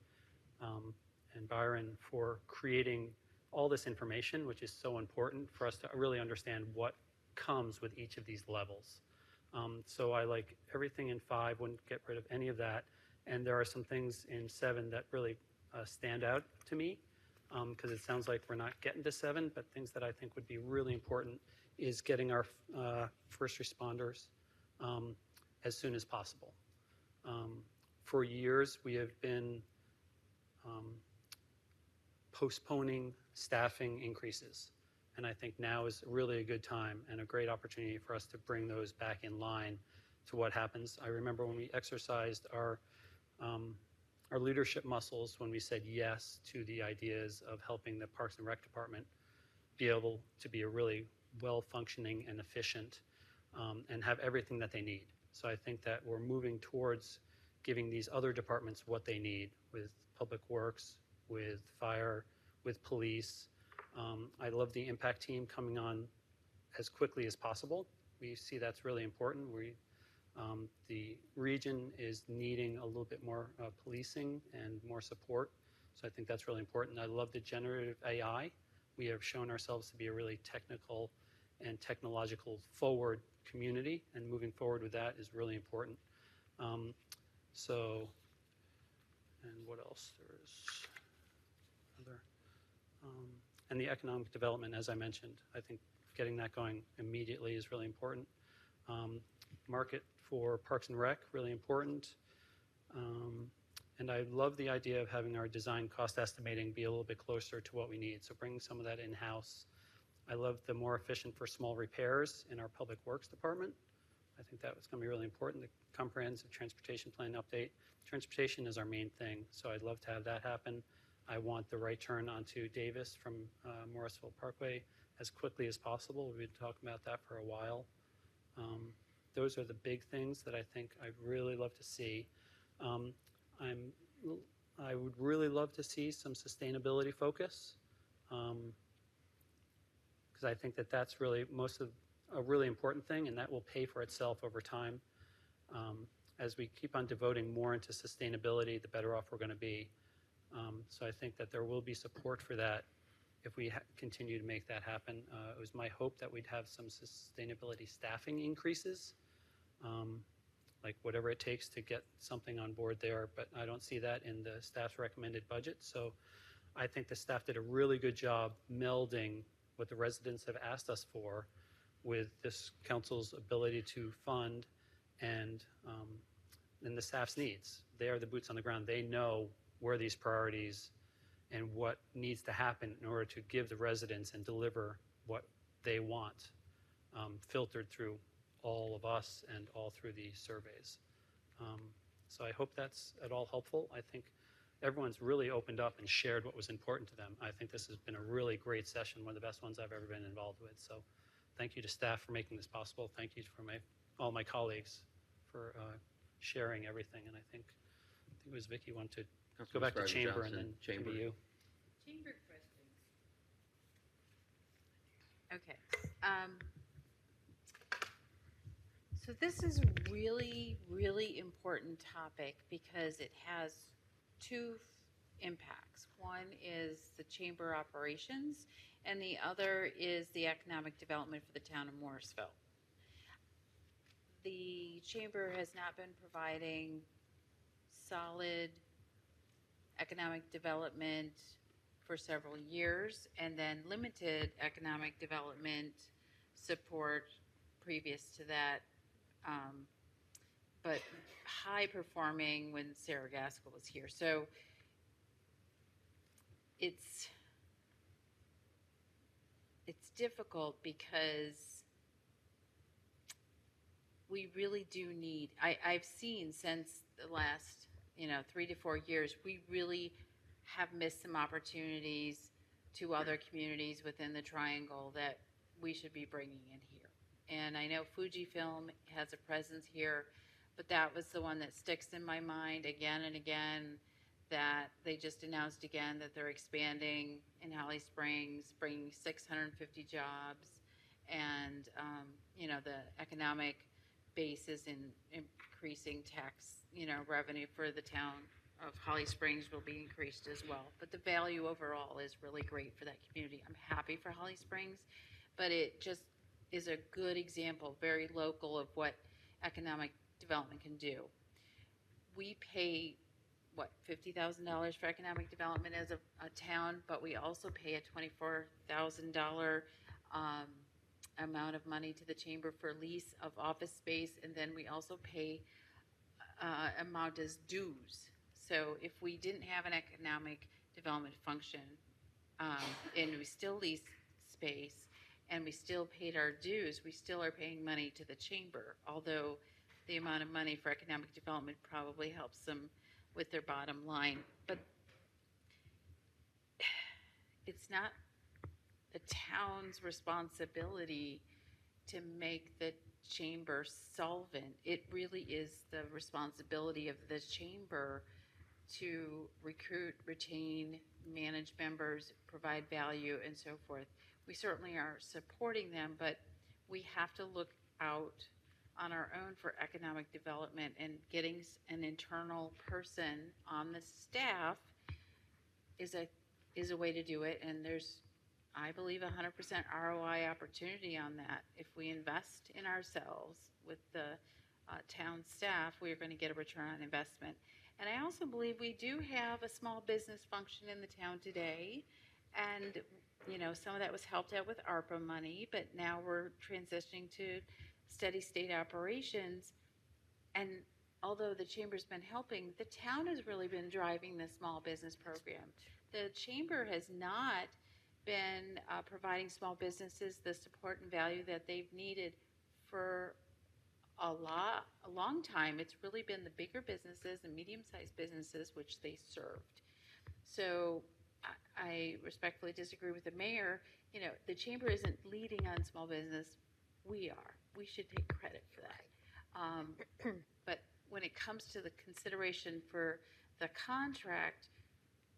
and Byron, for creating all this information, which is so important for us to really understand what comes with each of these levels. So I like everything in 5, wouldn't get rid of any of that. And there are some things in 7 that really stand out to me, because it sounds like we're not getting to 7, but things that I think would be really important is getting our first responders as soon as possible. For years, we have been postponing staffing increases. And I think now is really a good time and a great opportunity for us to bring those back in line to what happens. I remember when we exercised our leadership muscles, when we said yes to the ideas of helping the Parks and Rec Department be able to be a really well-functioning and efficient and have everything that they need. So I think that we're moving towards giving these other departments what they need with Public Works, with fire, with police. I love the impact team coming on as quickly as possible. We see that's really important. The region is needing a little bit more policing and more support. So I think that's really important. I love the generative AI. We have shown ourselves to be a really technical and technological forward community, and moving forward with that is really important. And what else? There's other, and the economic development, as I mentioned, I think getting that going immediately is really important. Market for Parks and Rec, really important. And I love the idea of having our design cost estimating be a little bit closer to what we need. So bringing some of that in-house. I love the more efficient for small repairs in our Public Works Department. I think that was going to be really important. The comprehensive transportation plan update. Transportation is our main thing, so I'd love to have that happen. I want the right turn onto Davis from Morrisville Parkway as quickly as possible. We've been talking about that for a while. Those are the big things that I think I'd really love to see. I would really love to see some sustainability focus, because I think that that's really a really important thing, and that will pay for itself over time. As we keep on devoting more into sustainability, the better off we're going to be. So I think that there will be support for that if we continue to make that happen. It was my hope that we'd have some sustainability staffing increases, like whatever it takes to get something on board there, but I don't see that in the staff's recommended budget. So I think the staff did a really good job melding what the residents have asked us for with this council's ability to fund and the staff's needs. They are the boots on the ground. They know where these priorities and what needs to happen in order to give the residents and deliver what they want, filtered through all of us and all through the surveys. So I hope that's at all helpful. I think everyone's really opened up and shared what was important to them. I think this has been a really great session, one of the best ones I've ever been involved with. So thank you to staff for making this possible. Thank you for all my colleagues for sharing everything. And I think it was Vicki wanted to go back to chamber and then Chamber. maybe you. Chamber questions. Okay. So this is a really, really important topic because it has two impacts. One is the chamber operations, and the other is the economic development for the town of Morrisville. The chamber has not been providing solid economic development for several years, and then limited economic development support previous to that, but high performing when Sarah Gaskell was here. So it's difficult because we really do need, I've seen since the last 3 to 4 years, we really have missed some opportunities to other communities within the triangle that we should be bringing in here. And I know Fujifilm has a presence here, but that was the one that sticks in my mind again and again, that they just announced again that they're expanding in Holly Springs, bringing 650 jobs, and the economic base is in increasing tax revenue for the town of Holly Springs will be increased as well. But the value overall is really great for that community. I'm happy for Holly Springs, but it just is a good example, very local, of what economic development can do. We pay, what, $50,000 for economic development as a town, but we also pay a $24,000 amount of money to the chamber for lease of office space, and then we also pay amount as dues. So if we didn't have an economic development function, and we still lease space, and we still paid our dues, we still are paying money to the chamber, although the amount of money for economic development probably helps them with their bottom line. But it's not the town's responsibility to make the chamber solvent. It really is the responsibility of the chamber to recruit, retain, manage members, provide value, and so forth. We certainly are supporting them, but we have to look out on our own for economic development, and getting an internal person on the staff is a way to do it. And there's, I believe, 100% ROI opportunity on that. If we invest in ourselves with the town staff, we are going to get a return on investment. And I also believe we do have a small business function in the town today, and some of that was helped out with ARPA money, but now we're transitioning to steady state operations. And although the chamber's been helping, the town has really been driving the small business program. The chamber has not been providing small businesses the support and value that they've needed for a long time. It's really been the bigger businesses and medium-sized businesses which they served. So I respectfully disagree with the mayor. The chamber isn't leading on small business. We are. We should take credit for that. But when it comes to the consideration for the contract,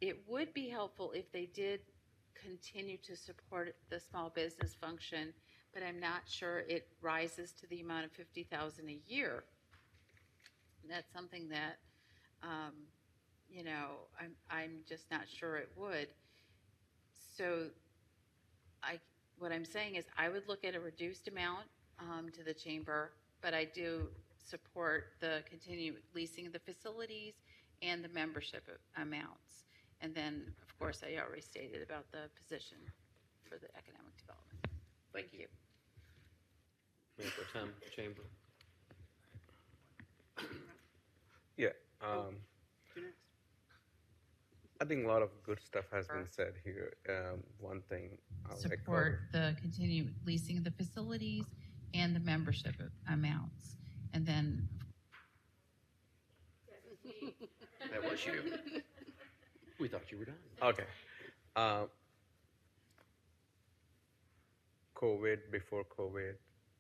it would be helpful if they did continue to support the small business function, but I'm not sure it rises to the amount of $50,000 a year. That's something that, I'm just not sure it would. So what I'm saying is I would look at a reduced amount to the chamber, but I do support the continued leasing of the facilities and the membership amounts. And then, of course, I already stated about the position for the economic development. Thank you. Mayor Pro Tem, chamber. Yeah. You next. I think a lot of good stuff has been said here. One thing I'll Support the continued leasing of the facilities and the membership amounts. And then That was you. We thought you were done. Okay. Uh, COVID, before COVID,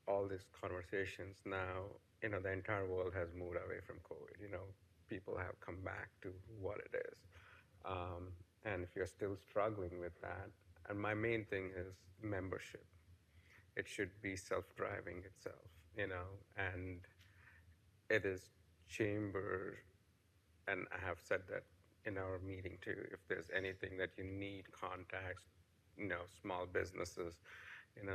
all these conversations now, the entire world has moved away from COVID. People have come back to what it is. Um, and if you're still struggling with that, and my main thing is membership. It should be self-driving itself, and it is chamber, and I have said that in our meeting too. If there's anything that you need contacts, small businesses,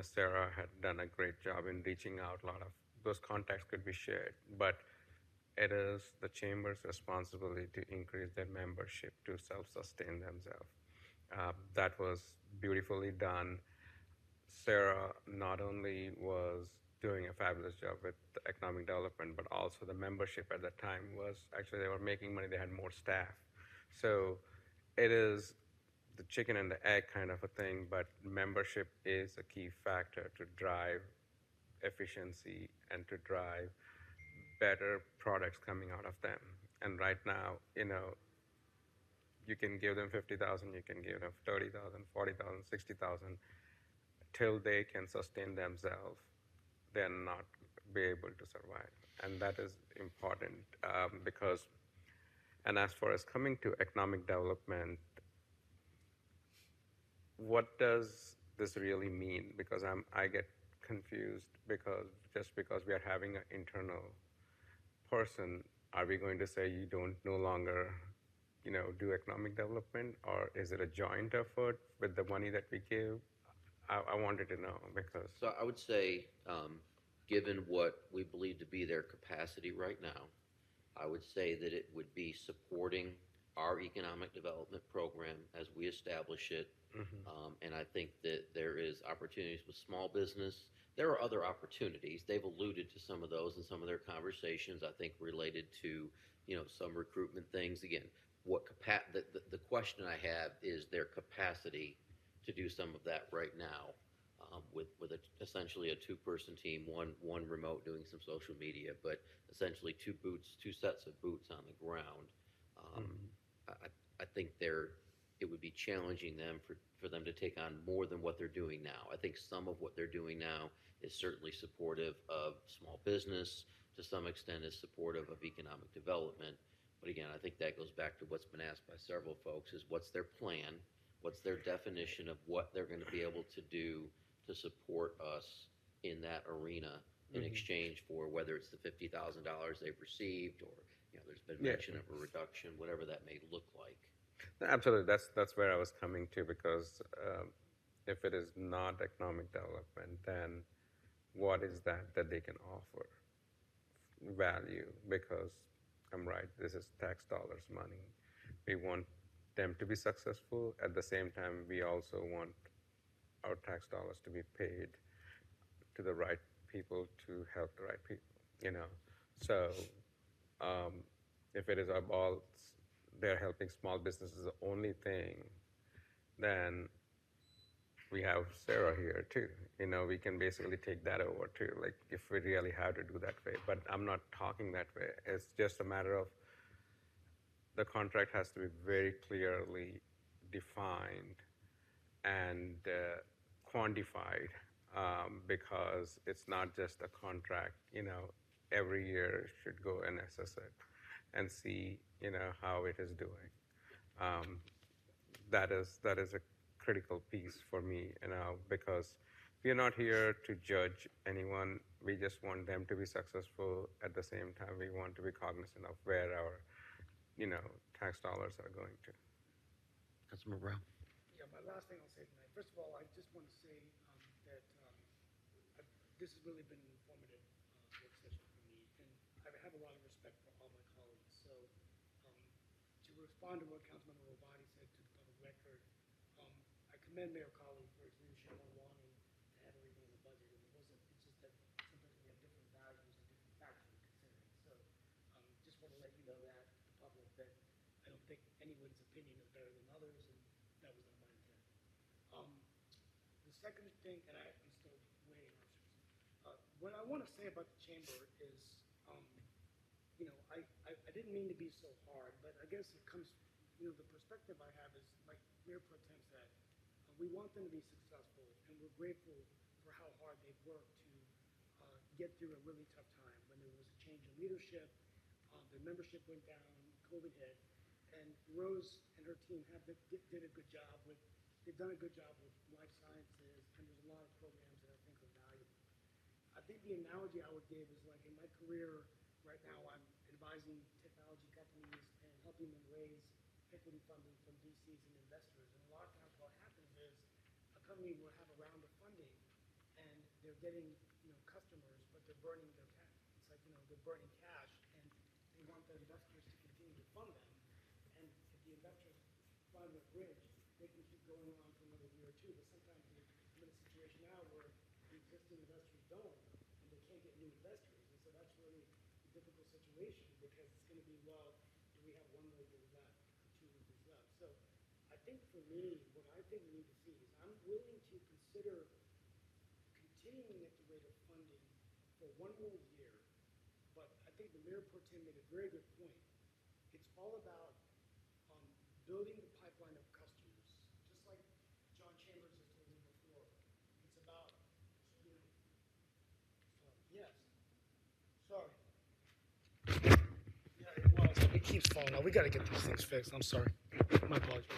Sarah had done a great job in reaching out. A lot of those contacts could be shared, but it is the chamber's responsibility to increase their membership to self-sustain themselves. That was beautifully done. Sarah not only was doing a fabulous job with the economic development, but also the membership at that time was actually, they were making money, they had more staff. So it is the chicken and the egg kind of a thing, but membership is a key factor to drive efficiency and to drive better products coming out of them. And right now, you can give them 50,000, you can give them 30,000, 40,000, 60,000. Till they can sustain themselves, they're not be able to survive. And that is important because, and as far as coming to economic development, what does this really mean? Because I get confused because just because we are having an internal person, are we going to say you don't no longer, do economic development, or is it a joint effort with the money that we give? I wanted to know because. So I would say, given what we believe to be their capacity right now, I would say that it would be supporting our economic development program as we establish it. And I think that there is opportunities with small business. There are other opportunities. They've alluded to some of those in some of their conversations, I think related to, some recruitment things. Again, the question I have is their capacity to do some of that right now, with essentially a two-person team, one remote doing some social media, but essentially two sets of boots on the ground. I think it would be challenging for them to take on more than what they're doing now. I think some of what they're doing now is certainly supportive of small business, to some extent is supportive of economic development. But again, I think that goes back to what's been asked by several folks, is what's their plan? What's their definition of what they're going to be able to do to support us in that arena in exchange for whether it's the $50,000 they've received, or there's been mention of a reduction, whatever that may look like. Absolutely, that's where I was coming to, because if it is not economic development, then what is that they can offer value? Because I'm right, this is tax dollars money. We want them to be successful. At the same time, we also want our tax dollars to be paid to the right people to help the right people. So if it is about they're helping small businesses the only thing, then we have Sarah here too. We can basically take that over too, like if we really have to do that way. But I'm not talking that way. It's just a matter of the contract has to be very clearly defined and quantified, because it's not just a contract. Every year should go and assess it and see how it is doing. That is a critical piece for me, because we are not here to judge anyone. We just want them to be successful. At the same time, we want to be cognizant of where our tax dollars are going to. Councilman Brown. Yeah, my last thing I'll say tonight. First of all, I just want to say that this has really been an informative work session for me, and I have a lot of respect for all my colleagues. So to respond to what Councilmember Ravati said to the public record, I commend Mayor Colley for his leadership on wanting to have everything in the budget. And it's just that sometimes we have different values and different facts we're considering. So just want to let you know that, the public, that I don't think anyone's opinion is better than others, and that was not my intent. The second thing, and I'm still waiting on what I want to say about the chamber is, I didn't mean to be so hard, but I guess it comes, the perspective I have is, like Mayor Pro Tem said, we want them to be successful, and we're grateful for how hard they've worked to get through a really tough time when there was a change in leadership, their membership went down, COVID hit, and Rose and her team did a good job with, they've done a good job with life sciences, and there's a lot of programs that I think are valuable. I think the analogy I would give is like in my career right now, I'm advising technology companies and helping them raise equity funding from VCs and investors. And a lot of times what happens is a company will have a round of funding and they're getting, customers, but they're burning their cash. It's like, they're burning cash and they want the investors to continue to fund them. And if the investors fund a bridge, they can keep going on for another year or two. But sometimes I'm in a situation now where the existing investors don't, and they can't get new investors. And so that's really a difficult situation because it's going to be, well, do we have 1 more year left or 2 years left? So I think for me, what I think we need to see is I'm willing to consider continuing at the rate of funding for 1 more year. But I think the Mayor Pro Tem made a very good point. It's all about building the pipeline of customers, just like John Chambers has told me before. It's about, yes, sorry. Yeah, it was. It keeps falling out. We got to get these things fixed. I'm sorry. My apologies.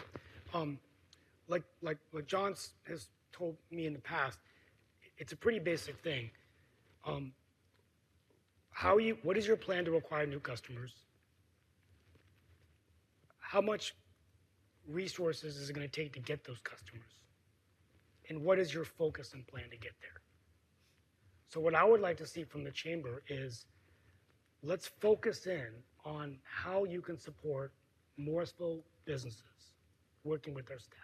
Like what John has told me in the past, it's a pretty basic thing. What is your plan to acquire new customers? How much resources is it going to take to get those customers? And what is your focus and plan to get there? So what I would like to see from the chamber is let's focus in on how you can support Morrisville businesses working with their staff.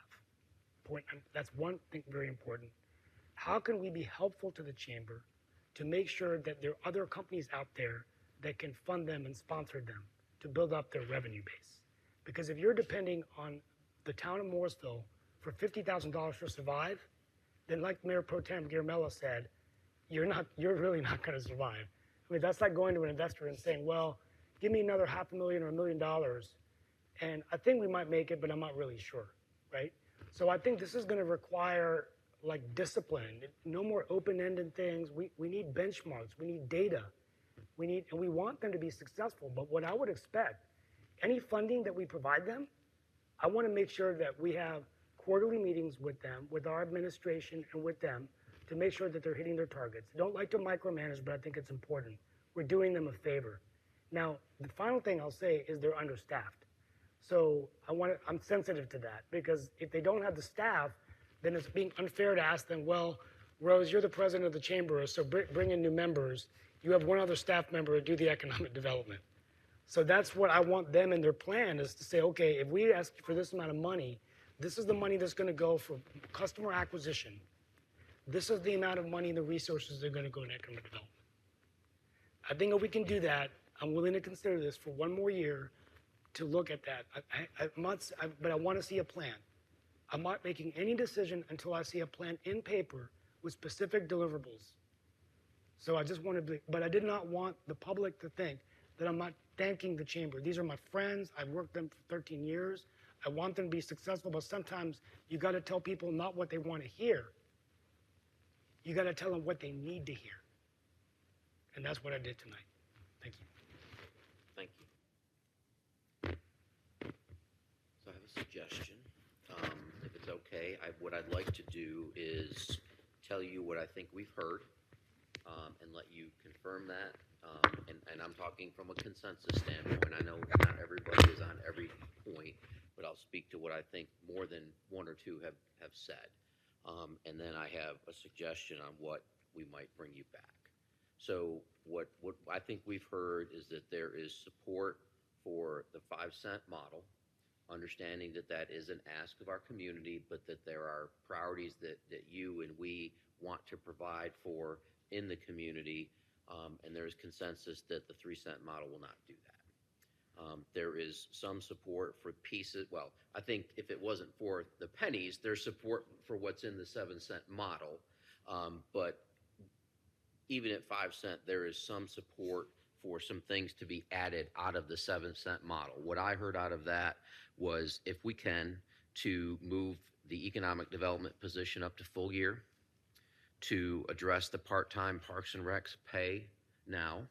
That's one thing very important. How can we be helpful to the chamber to make sure that there are other companies out there that can fund them and sponsor them to build up their revenue base? Because if you're depending on the town of Morrisville for $50,000 to survive, then like Mayor Pro Tem Guillermella said, you're really not going to survive. I mean, that's like going to an investor and saying, well, give me another $500,000 or $1 million, and I think we might make it, but I'm not really sure, right? So I think this is going to require like discipline, no more open-ended things. We need benchmarks, we need data, and we want them to be successful. But what I would expect, any funding that we provide them, I want to make sure that we have quarterly meetings with them, with our administration and with them, to make sure that they're hitting their targets. I don't like to micromanage, but I think it's important. We're doing them a favor. Now, the final thing I'll say is they're understaffed. So I'm sensitive to that, because if they don't have the staff, then it's being unfair to ask them, well, Rose, you're the president of the chamber, so bring in new members. You have one other staff member to do the economic development. So that's what I want them in their plan, is to say, okay, if we ask for this amount of money, this is the money that's going to go for customer acquisition. This is the amount of money and the resources that are going to go in economic development. I think if we can do that, I'm willing to consider this for 1 more year to look at that. But I want to see a plan. I'm not making any decision until I see a plan in paper with specific deliverables. So I just wanted to, but I did not want the public to think that I'm not thanking the chamber. These are my friends. I've worked with them for 13 years. I want them to be successful, but sometimes you got to tell people not what they want to hear. You got to tell them what they need to hear. And that's what I did tonight. Thank you. Thank you. So I have a suggestion. If it's okay, what I'd like to do is tell you what I think we've heard, and let you confirm that. And I'm talking from a consensus standpoint. I know not everybody is on every point, but I'll speak to what I think more than 1 or 2 have said. And then I have a suggestion on what we might bring you back. So what I think we've heard is that there is support for the 5-cent model, understanding that that is an ask of our community, but that there are priorities that you and we want to provide for in the community, and there is consensus that the 3-cent model will not do that. There is some support for pieces. Well, I think if it wasn't for the pennies, there's support for what's in the 7-cent model, but even at 5 cent, there is some support for some things to be added out of the 7-cent model. What I heard out of that was, if we can, to move the economic development position up to full year, to address the part-time Parks and Recs pay now,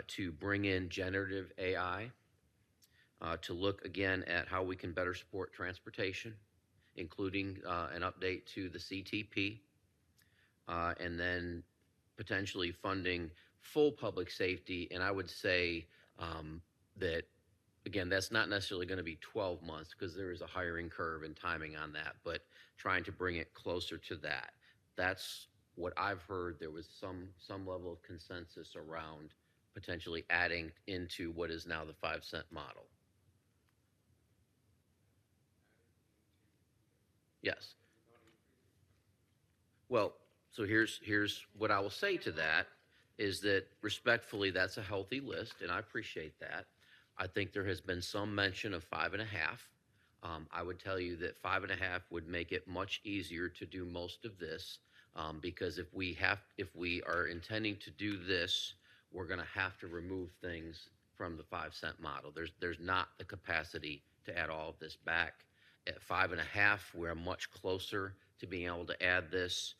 to bring in generative AI, to look again at how we can better support transportation, including an update to the CTP, and then potentially funding full public safety. And I would say that, again, that's not necessarily going to be 12 months because there is a hiring curve and timing on that, but trying to bring it closer to that. That's what I've heard. There was some level of consensus around potentially adding into what is now the 5-cent model. Yes. Well, so here's what I will say to that is that, respectfully, that's a healthy list, and I appreciate that. I think there has been some mention of 5.5. I would tell you that 5.5 would make it much easier to do most of this, because if we are intending to do this, we're going to have to remove things from the 5-cent model. There's not the capacity to add all of this back. At 5.5, we're much closer to being able to add this,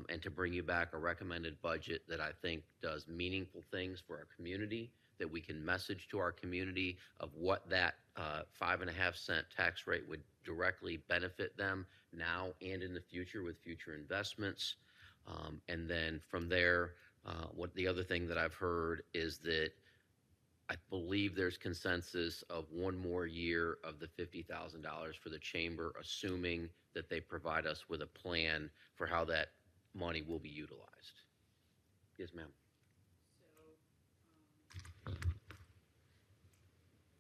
and to bring you back a recommended budget that I think does meaningful things for our community, that we can message to our community of what that 5.5-cent tax rate would directly benefit them now and in the future with future investments. And then from there, what the other thing that I've heard is that I believe there's consensus of one more year of the $50,000 for the chamber, assuming that they provide us with a plan for how that money will be utilized. Yes, ma'am.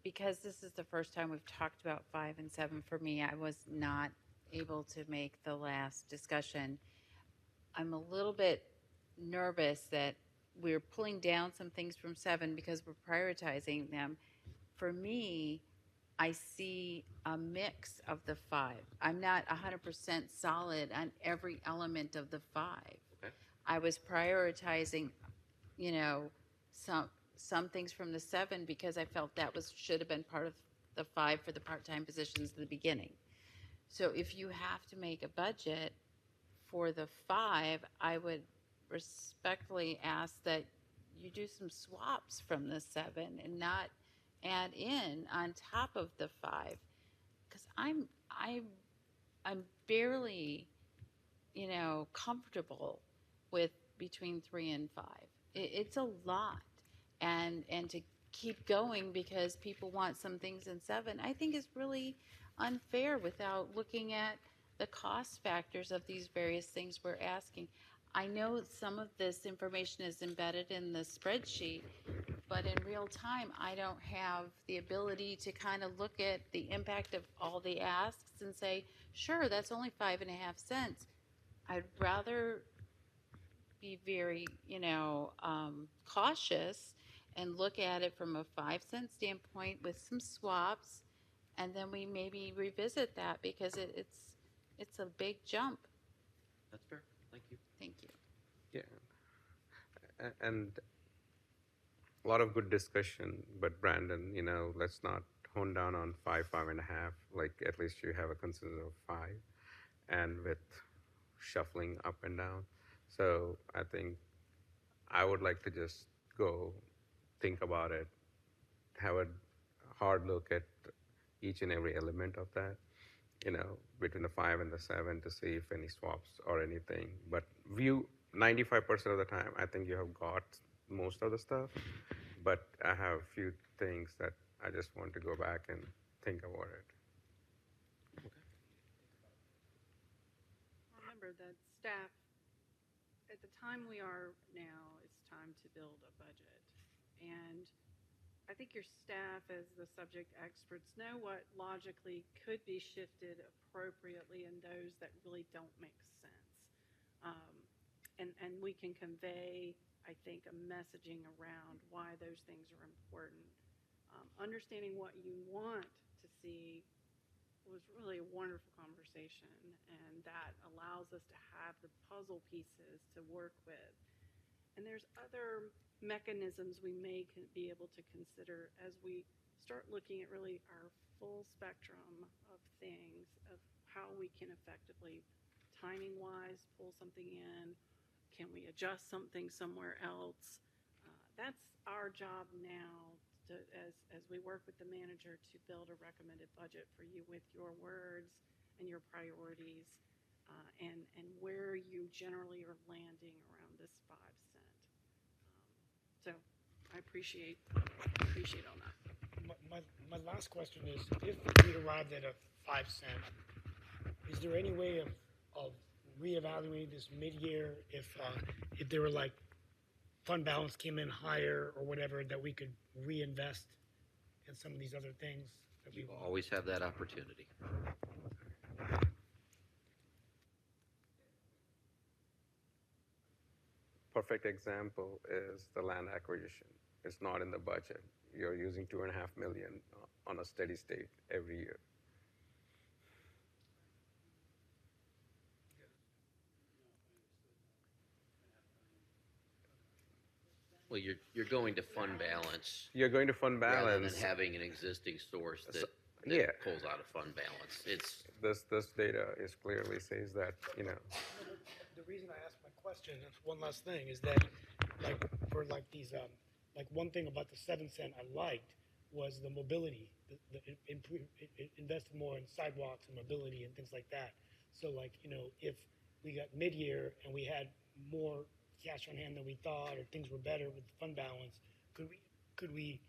Because this is the first time we've talked about 5 and 7 for me, I was not able to make the last discussion. I'm a little bit nervous that we're pulling down some things from 7 because we're prioritizing them. For me, I see a mix of the 5. I'm not 100% solid on every element of the 5. Okay. I was prioritizing, some things from the 7 because I felt that should have been part of the 5 for the part-time positions at the beginning. So if you have to make a budget for the 5, I would respectfully ask that you do some swaps from the 7 and not add in on top of the 5, because I'm barely comfortable with between 3 and 5. It's a lot, and to keep going because people want some things in 7, I think is really unfair without looking at the cost factors of these various things we're asking. I know some of this information is embedded in the spreadsheet, but in real time, I don't have the ability to kind of look at the impact of all the asks and say, sure, that's only 5.5 cents. I'd rather be very, cautious and look at it from a 5-cent standpoint with some swaps, and then we maybe revisit that because it's a big jump. That's fair. Thank you. Thank you. Yeah. And a lot of good discussion, but Brandon, let's not hone down on 5.5. Like, at least you have a consensus of 5, and with shuffling up and down. So I think I would like to just go think about it, have a hard look at each and every element of that, between the 5 and the 7 to see if any swaps or anything. But 95% of the time, I think you have got most of the stuff, but I have a few things that I just want to go back and think about it. Remember that staff, at the time we are now, it's time to build a budget. And I think your staff, as the subject experts, know what logically could be shifted appropriately and those that really don't make sense. And we can convey, I think, a messaging around why those things are important. Understanding what you want to see was really a wonderful conversation, and that allows us to have the puzzle pieces to work with. And there's other mechanisms we may be able to consider as we start looking at really our full spectrum of things, of how we can effectively, timing-wise, pull something in. Can we adjust something somewhere else? That's our job now, as we work with the manager, to build a recommended budget for you with your words and your priorities, and where you generally are landing around this 5 cent. So I appreciate all that. My last question is, if we arrived at a 5 cent, is there any way of reevaluating this mid-year if there were like fund balance came in higher or whatever, that we could reinvest in some of these other things that we You always have that opportunity. Perfect example is the land acquisition. It's not in the budget. You're using 2.5 million on a steady state every year. Well, you're going to fund balance You're going to fund rather balance. than having an existing source that Yeah. pulls out of fund balance. It's This data is clearly says that, you know, The reason I asked my question, and one last thing, is that like for like these like one thing about the 7 cent I liked was the mobility. It invested more in sidewalks and mobility and things like that. So like, you know, if we got mid-year and we had more cash on hand than we thought, or things were better with the fund balance, could we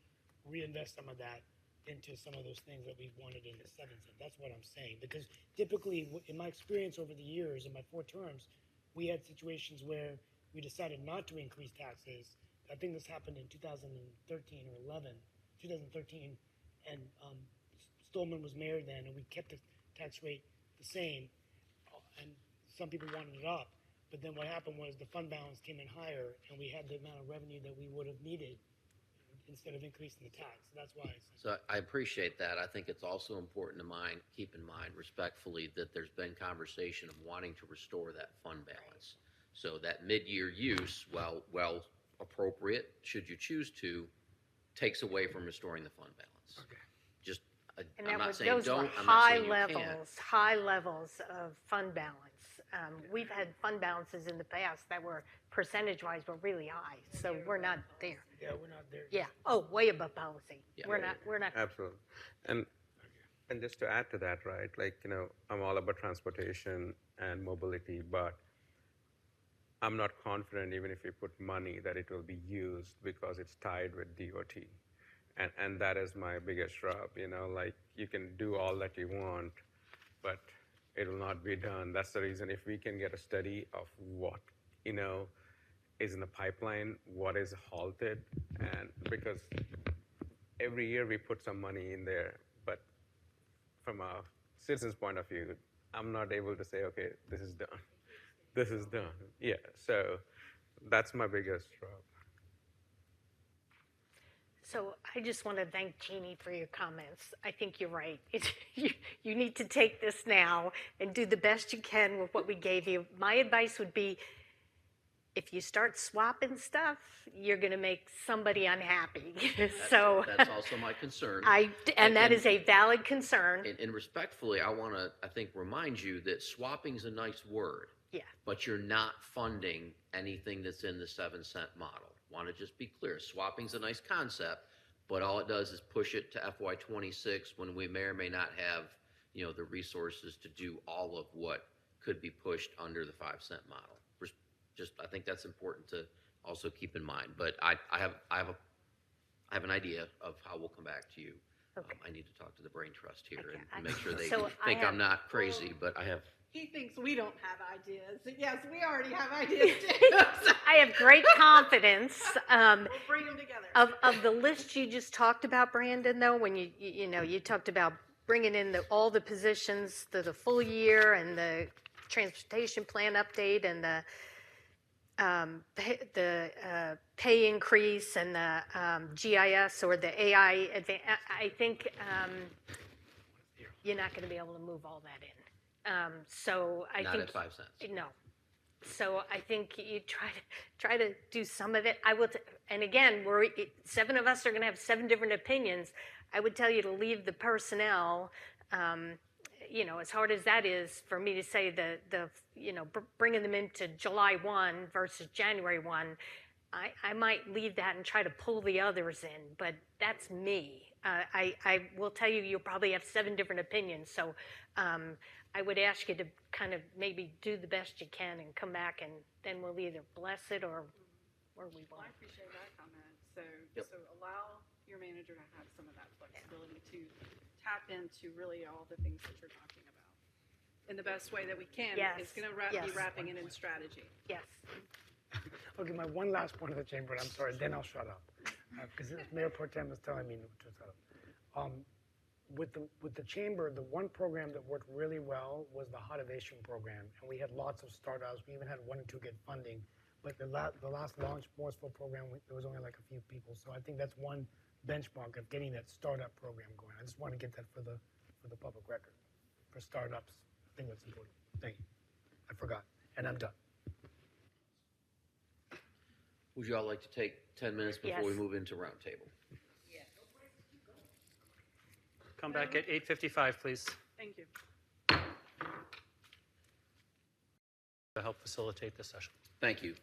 reinvest some of that into some of those things that we wanted in the 7 cent? That's what I'm saying. Because typically, in my experience over the years, in my 4 terms, we had situations where we decided not to increase taxes. I think this happened in 2013 or 11, 2013, and Stolman was mayor then, and we kept the tax rate the same, and some people wanted it up. But then what happened was the fund balance came in higher, and we had the amount of revenue that we would have needed instead of increasing the tax. That's why. So I appreciate that. I think it's also important to keep in mind respectfully that there's been conversation of wanting to restore that fund balance. So that mid-year use, while well appropriate, should you choose to, takes away from restoring the fund balance. Okay. Just, And I'm that not was, saying those were don't, I'm not high saying you can't. high levels of fund balance. We've had fund balances in the past that were percentage-wise were really high, so we're not there. Yeah, we're not there. Yeah. Oh, way above policy. Yeah. We're not. absolutely. And just to add to that, right? Like, you know, I'm all about transportation and mobility, but I'm not confident even if we put money that it will be used because it's tied with DOT. And that is my biggest rub, you know, like you can do all that you want, but it will not be done. That's the reason if we can get a study of what, you know, is in the pipeline, what is halted, and because every year we put some money in there, but from a citizen's point of view, I'm not able to say, okay, this is done. This is done. Yeah, so that's my biggest rub. So I just want to thank Jeannie for your comments. I think you're right. You need to take this now and do the best you can with what we gave you. My advice would be, if you start swapping stuff, you're going to make somebody unhappy. That's also my concern. That is a valid concern. And respectfully, I want to, I think, remind you that swapping's a nice word. Yeah. But you're not funding anything that's in the 7 cent model. Want to just be clear. Swapping's a nice concept, but all it does is push it to FY26 when we may or may not have, you know, the resources to do all of what could be pushed under the 5 cent model. Just, I think that's important to also keep in mind. But I have an idea of how we'll come back to you. Okay. I need to talk to the Brain Trust here Okay. and make sure they So think I I'm not crazy, but I have. He thinks we don't have ideas. Yes, we already have ideas too. I have great confidence. We'll bring them together. Of the list you just talked about, Brandon, though, when you talked about bringing in all the positions to the full year and the transportation plan update and the pay increase and the GIS or the AI, I think you're not going to be able to move all that in. So I Not think at 5 cents. no. So I think you try to do some of it. And again, 7 of us are going to have 7 different opinions. I would tell you to leave the personnel. As hard as that is for me to say bringing them into July 1 versus January 1, I might leave that and try to pull the others in, but that's me. I will tell you, you'll probably have 7 different opinions. So I would ask you to kind of maybe do the best you can and come back, and then we'll either bless it or we Well, I won't. appreciate that comment. So, Yep. so allow your manager to have some of that flexibility to tap into really all the things that you're talking about in the best way that we can. Yes. It's going to be Yes. wrapping it in strategy. Yes. Okay, my one last point of the chamber, and I'm sorry, then I'll shut up. Because Mayor Pro Tem is telling me to shut up. With the chamber, the one program that worked really well was the Hotivation program, and we had lots of startups. We even had 1 or 2 get funding. But the last launch Morrisville program, there was only like a few people. So I think that's one benchmark of getting that startup program going. I just want to get that for the public record. For startups, I think that's important. Thank you. I forgot, and I'm done. Would you all like to take 10 minutes before we Yes. move into roundtable? Come back at 8:55, please, Thank you. to help facilitate this session. Thank you.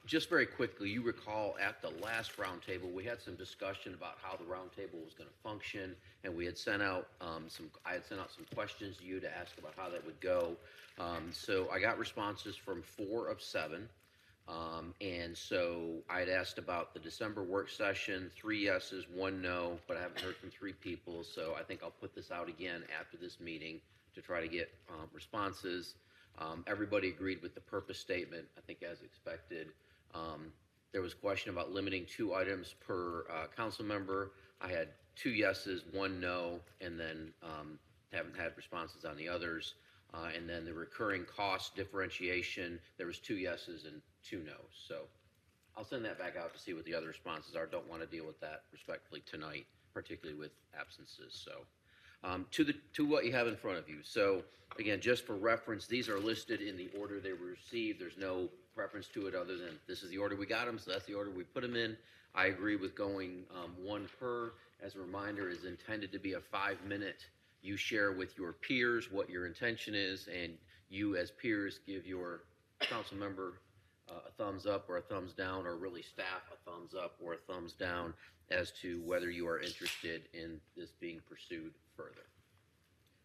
Just very quickly, you recall at the last roundtable, we had some discussion about how the roundtable was going to function, and we had sent out I had sent out some questions to you to ask about how that would go. So I got responses from 4 of 7. And so I had asked about the December work session, 3 yeses, 1 no, but I haven't heard from 3 people. So I think I'll put this out again after this meeting to try to get responses. Everybody agreed with the purpose statement, I think as expected. There was a question about limiting 2 items per council member. I had 2 yeses, 1 no, and then haven't had responses on the others. And then the recurring cost differentiation, there was 2 yeses and 2 no's. So I'll send that back out to see what the other responses are. Don't want to deal with that respectfully tonight, particularly with absences. So to what you have in front of you. So again, just for reference, these are listed in the order they were received. There's no preference to it other than this is the order we got them, so that's the order we put them in. I agree with going 1 per. As a reminder, is intended to be a 5-minute. You share with your peers what your intention is, and you as peers give your council member a thumbs up or a thumbs down, or really staff a thumbs up or a thumbs down as to whether you are interested in this being pursued further.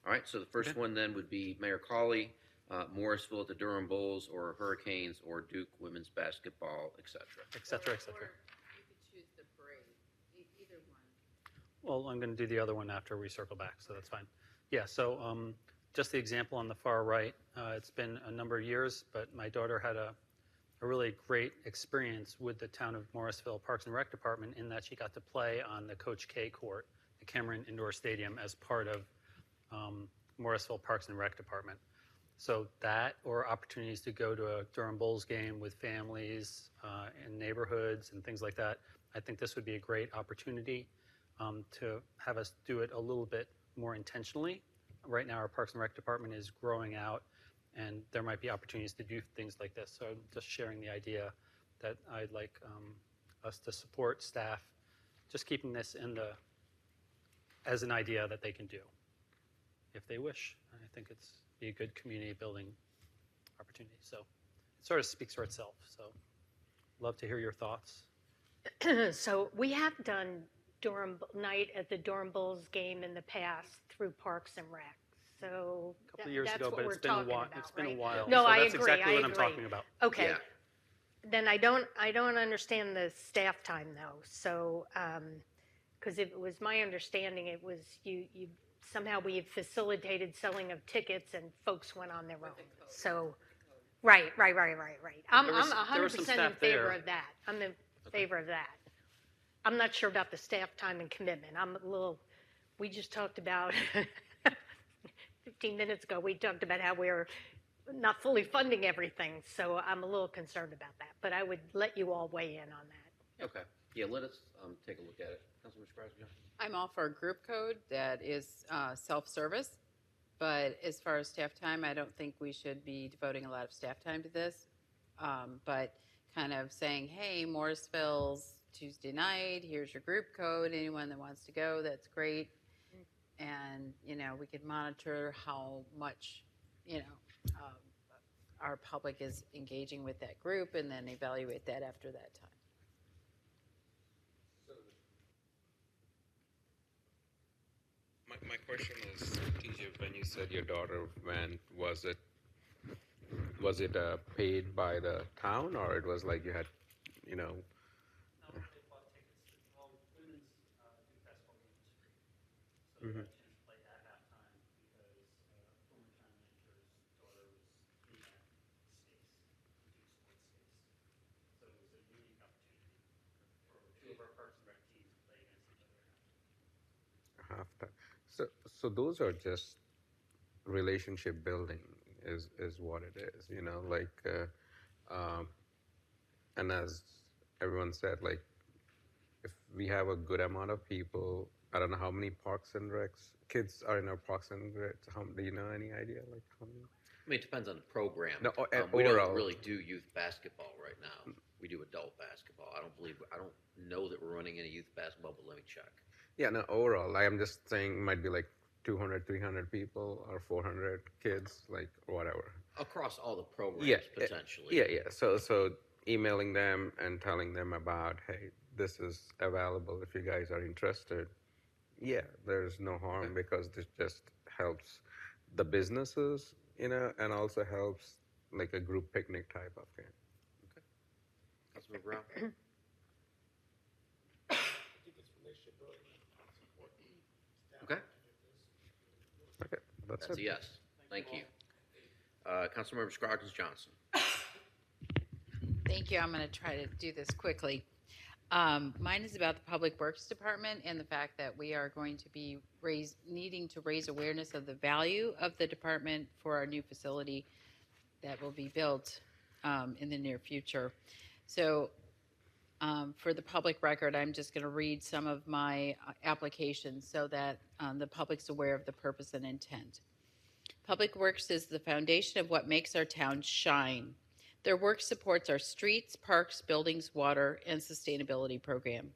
All right, so the first one then would be Mayor Cawley, Morrisville at the Durham Bulls, or Hurricanes, or Duke women's basketball, et cetera. Et cetera, et cetera. Or you could choose the Brave, either one. Well, I'm going to do the other one after we circle back, so that's fine. Yeah, so just the example on the far right, it's been a number of years, but my daughter had a really great experience with the town of Morrisville Parks and Rec Department in that she got to play on the Coach K court, the Cameron Indoor Stadium, as part of Morrisville Parks and Rec Department. So that, or opportunities to go to a Durham Bulls game with families in neighborhoods and things like that, I think this would be a great opportunity to have us do it a little bit more intentionally. Right now, our Parks and Rec Department is growing out, and there might be opportunities to do things like this. So I'm just sharing the idea that I'd like us to support staff, just keeping this as an idea that they can do if they wish. And I think it's be a good community building opportunity. So it sort of speaks for itself. So love to hear your thoughts. So we have done Durham night at the Durham Bulls game in the past through Parks and Rec. So A couple of years that's ago, what but we're it's been a talking while. about, It's been right? a while. No, so I that's agree, exactly I what I'm agree. talking about. Okay. Yeah. Then I don't understand the staff time though. So because it was my understanding, it was you somehow we had facilitated selling of tickets and folks went on their own. So right. I'm There was some 100% in staff favor there. of that. I'm in favor of that. I'm not sure about the staff time and commitment. We just talked about 15 minutes ago, we talked about how we're not fully funding everything. So I'm a little concerned about that, but I would let you all weigh in on that. Okay. Yeah, let us take a look at it. Councilman Scribes? I'm all for a group code that is self-service, but but as far as staff time, I don't think we should be devoting a lot of staff time to this. But kind of saying, hey, Morrisville's Tuesday night, here's your group code. Anyone that wants to go, that's great. And, you know, we could monitor how much, you know, our public is engaging with that group and then evaluate that after that time. My question is, TJ, when you said your daughter went, was it paid by the town, or it was like you had, you know? No, they bought tickets to, well, women's youth basketball games are free. So they got a chance to play at halftime because former town manager's daughter was in that space, youth sports space. So it was a unique opportunity for two of our Parks and Rec teams to play against each other at halftime. Halftime. So those are just relationship building is what it is, you know, like, and as everyone said, like, if we have a good amount of people, I don't know how many Parks and Recs kids are in our Parks and Recs. Do you know any idea, like how many? I mean, it depends on the program. No, We overall. don't really do youth basketball right now. We do adult basketball. I don't know that we're running any youth basketball, but let me check. Yeah, no, overall, like, I'm just saying it might be like 200, 300 people or 400 kids, like whatever. Across all the programs, Yeah, potentially. Yeah. So emailing them and telling them about, hey, this is available if you guys are interested. Yeah, there's no harm because this just helps the businesses, you know, and also helps like a group picnic type of game. Councilmember Brown? Okay, Okay, that's that's it. a yes. Thank you. Councilmember Scroggins Johnson. Thank you. I'm going to try to do this quickly. Mine is about the Public Works Department and the fact that we are going to be needing to raise awareness of the value of the department for our new facility that will be built in the near future. So for the public record, I'm just going to read some of my applications so that the public's aware of the purpose and intent. Public Works is the foundation of what makes our town shine. Their work supports our streets, parks, buildings, water, and sustainability program.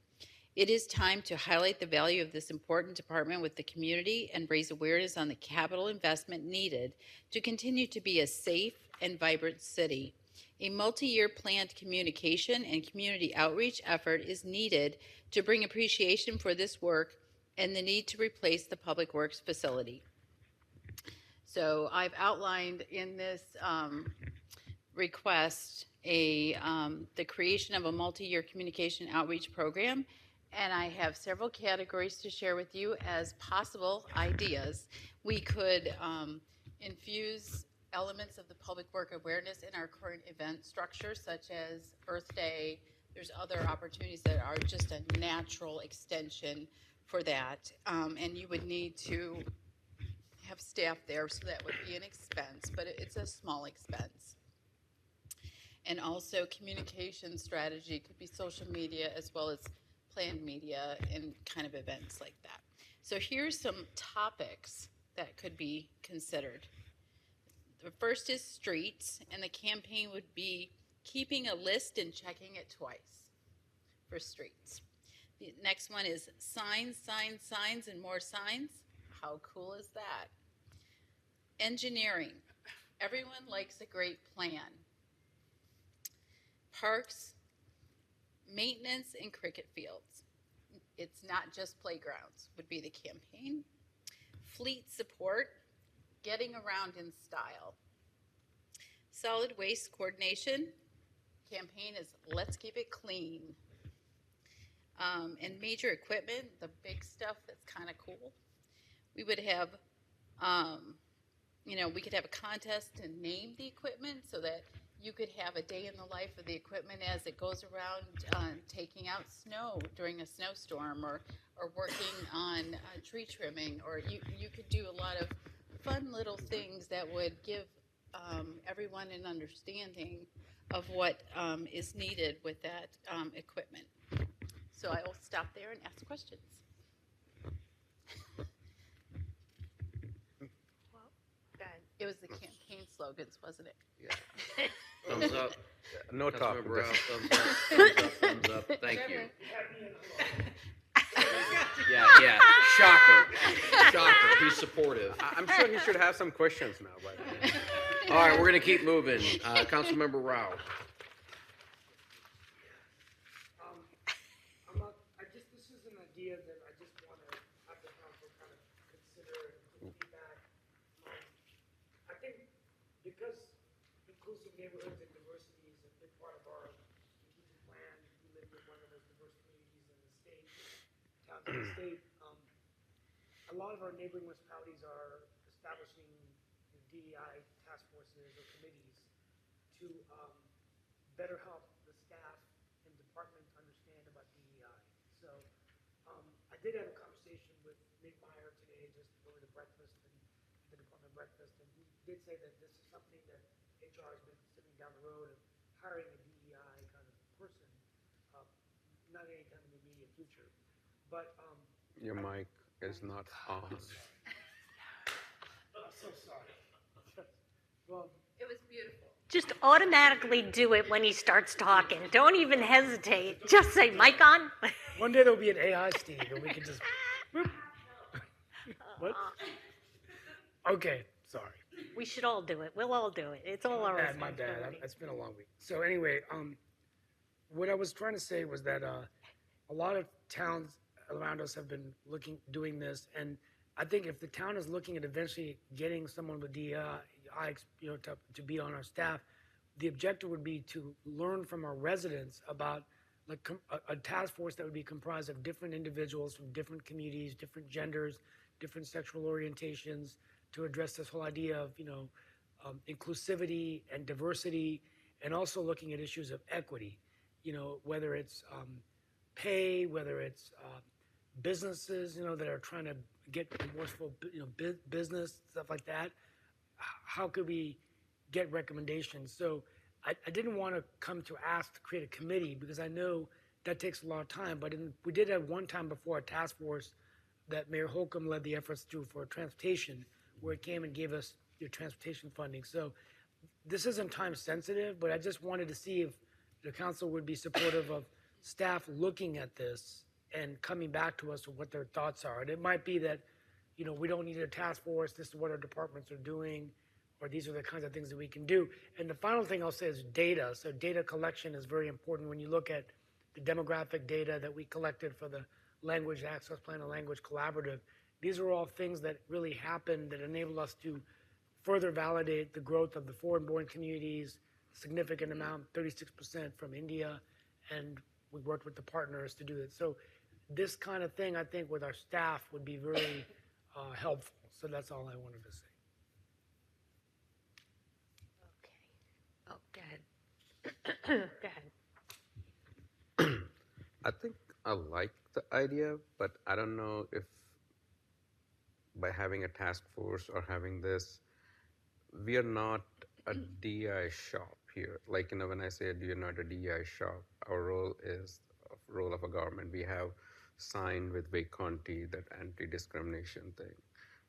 It is time to highlight the value of this important department with the community and raise awareness on the capital investment needed to continue to be a safe and vibrant city. A multi-year planned communication and community outreach effort is needed to bring appreciation for this work and the need to replace the Public Works facility. So I've outlined in this request the creation of a multi-year communication outreach program, and I have several categories to share with you as possible ideas. We could infuse elements of the public work awareness in our current event structure, such as Earth Day. There's other opportunities that are just a natural extension for that, and you would need to have staff there, so that would be an expense, but it's a small expense. And also communication strategy could be social media as well as planned media and kind of events like that. So here's some topics that could be considered. The first is streets, and the campaign would be keeping a list and checking it twice for streets. The next one is signs, signs, signs, and more signs. How cool is that? Engineering. Everyone likes a great plan. Parks, maintenance, and cricket fields. It's not just playgrounds, would be the campaign. Fleet support, getting around in style. Solid waste coordination, campaign is let's keep it clean. And major equipment, the big stuff that's kind of cool. We would have, we could have a contest to name the equipment so that you could have a day in the life of the equipment as it goes around taking out snow during a snowstorm, or working on tree trimming, or you could do a lot of fun little things that would give everyone an understanding of what is needed with that equipment. So I will stop there and ask questions. It was the campaign slogans, wasn't it? Yeah. Thumbs up. No talk. Councilmember Rao, Just- thumbs up, thumbs up, thumbs up. Thank you. Yeah. Shocker. He's supportive. I'm sure he should have some questions now. But All right, we're going to keep moving. Councilmember Rao. This is an idea that I just want to have the council kind of consider and feedback. I think because inclusive neighborhoods and diversity is a big part of our strategic plan, we live in one of the most diverse communities in the state, towns in the state. A lot of our neighboring municipalities are establishing DEI task forces or committees to better help the staff and departments understand about DEI. So I did have a conversation with Nick Meyer today, just over the breakfast and the department breakfast, and he did say that this is something that HR has been sitting down the road of hiring a DEI kind of person, not anytime in the immediate future. But your mic is not on. I'm so sorry. Well, It was beautiful. Just automatically do it when he starts talking. Don't even hesitate. Just say, mic on. one day there'll be an AI Steve, and we can just. What? Okay, sorry. We should all do it. We'll all do it. It's all our My bad. responsibility. It's been a long week. So anyway, what I was trying to say was that a lot of towns around us have been doing this, and I think if the town is looking at eventually getting someone with DEI, to be on our staff, the objective would be to learn from our residents about like a task force that would be comprised of different individuals from different communities, different genders, different sexual orientations, to address this whole idea of inclusivity and diversity, and also looking at issues of equity. Whether it's pay, whether it's businesses, that are trying to get Morrisville, business, stuff like that. How could we get recommendations? So I didn't want to come to ask to create a committee because I know that takes a lot of time. But we did have one time before a task force that Mayor Holcomb led the efforts through for transportation, where it came and gave us your transportation funding. So this isn't time sensitive, but I just wanted to see if the council would be supportive of staff looking at this and coming back to us with what their thoughts are. And it might be that, we don't need a task force, this is what our departments are doing, or these are the kinds of things that we can do. And the final thing I'll say is data. So data collection is very important when you look at the demographic data that we collected for the Language Access Plan and Language Collaborative. These are all things that really happened that enable us to further validate the growth of the foreign-born communities, significant amount, 36% from India, and we worked with the partners to do it. So this kind of thing, I think, with our staff would be very helpful. So that's all I wanted to say. Okay. Oh, go ahead. Go ahead. I think I like the idea, but I don't know if by having a task force or having this, we are not a DI shop here. Like, when I say you're not a DI shop, our role is a role of a government. We have signed with Wake County that anti-discrimination thing.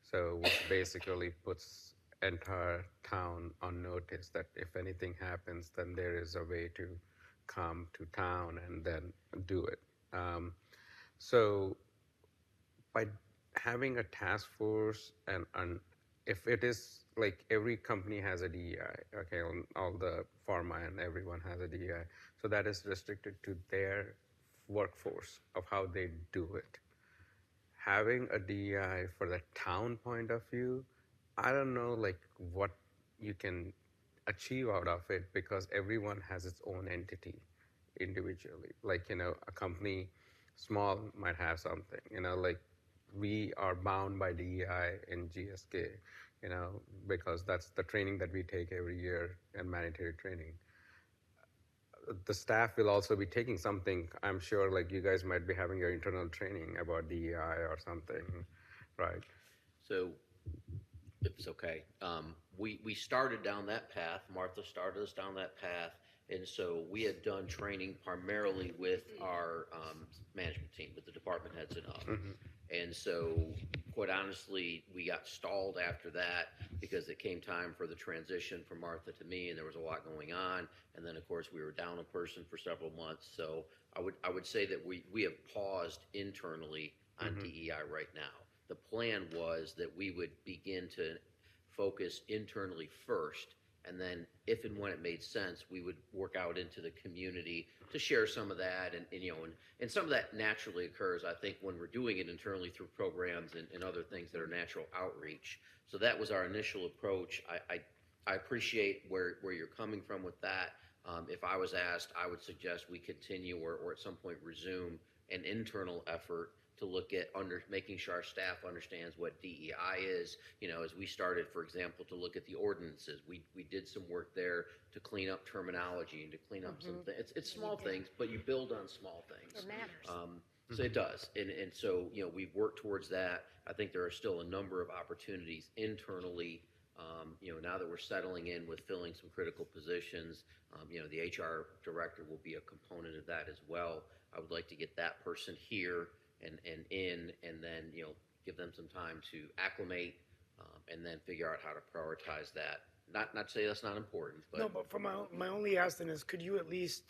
So which basically puts entire town on notice that if anything happens, then there is a way to come to town and then do it. So by having a task force and if it is like every company has a DEI, okay, all the pharma and everyone has a DEI, so that is restricted to their workforce of how they do it. Having a DEI for the town point of view, I don't know like what you can achieve out of it because everyone has its own entity individually. Like, a company small might have something, like we are bound by DEI and GSK, because that's the training that we take every year and mandatory training. The staff will also be taking something, I'm sure, like you guys might be having your internal training about DEI or something, right? So, if it's okay, we started down that path. Martha started us down that path. And so we had done training primarily with our management team, with the department heads and up. And so, quite honestly, we got stalled after that. because it came time for the transition from Martha to me, and there was a lot going on. And then, of course, we were down a person for several months. So I would say that we have paused internally on DEI right now. The plan was that we would begin to focus internally first, and then if and when it made sense, we would work out into the community to share some of that. And some of that naturally occurs, I think, when we're doing it internally through programs and other things that are natural outreach. So that was our initial approach. I appreciate where you're coming from with that. If I was asked, I would suggest we continue or at some point resume an internal effort to look at making sure our staff understands what DEI is. As we started, for example, to look at the ordinances, we did some work there to clean up terminology and to clean up some things. It's small things, but you build on small things. It matters. So it does. And so, we've worked towards that. I think there are still a number of opportunities internally. Now that we're settling in with filling some critical positions, the HR director will be a component of that as well. I would like to get that person here and then give them some time to acclimate, and then figure out how to prioritize that. Not to say that's not important, but No, but for my only ask then is, could you at least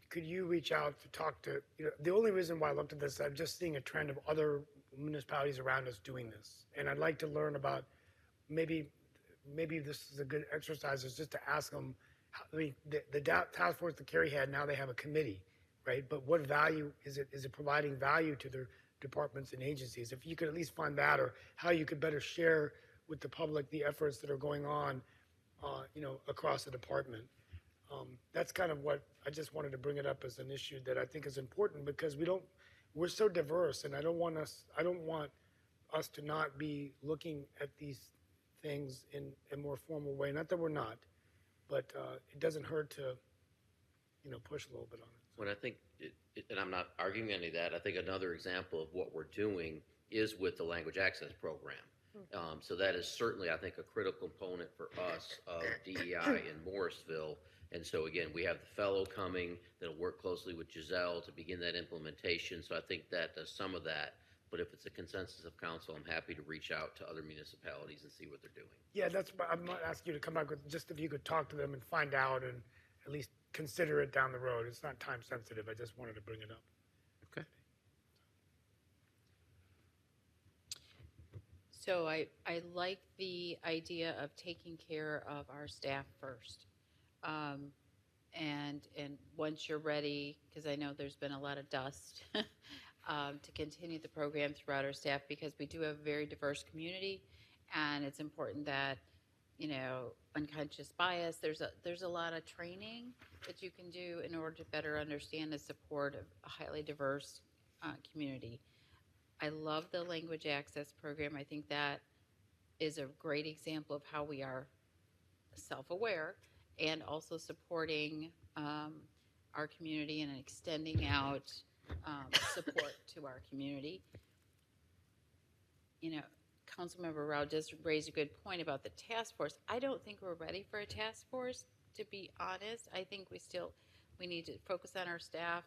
could you reach out to talk to, the only reason why I looked at this, I'm just seeing a trend of other municipalities around us doing this, and I'd like to learn about, maybe this is a good exercise, is just to ask them. The task force that Kerry had, now they have a committee, right? But what value is it? Is it providing value to their departments and agencies? If you could at least find that, or how you could better share with the public the efforts that are going on, across the department. That's kind of what I just wanted to bring it up as an issue that I think is important, because we're so diverse, and I don't want us to not be looking at these things in a more formal way. Not that we're not, but it doesn't hurt to, push a little bit on it. when I think, and I'm not arguing any of that, I think another example of what we're doing is with the language access program. So that is certainly, I think, a critical component for us of DEI in Morrisville. And so again, we have the fellow coming that'll work closely with Giselle to begin that implementation. So I think that does some of that. But if it's a consensus of council, I'm happy to reach out to other municipalities and see what they're doing. Yeah, I'm not asking you to come back with, just if you could talk to them and find out and at least consider it down the road. It's not time sensitive. I just wanted to bring it up. Okay. So I like the idea of taking care of our staff first. And once you're ready, because I know there's been a lot of dust, to continue the program throughout our staff, because we do have a very diverse community, and it's important that, unconscious bias, there's a lot of training that you can do in order to better understand and support a highly diverse community. I love the language access program. I think that is a great example of how we are self-aware and also supporting our community and extending out support to our community. Councilmember Rao does raise a good point about the task force. I don't think we're ready for a task force, to be honest. I think we need to focus on our staff,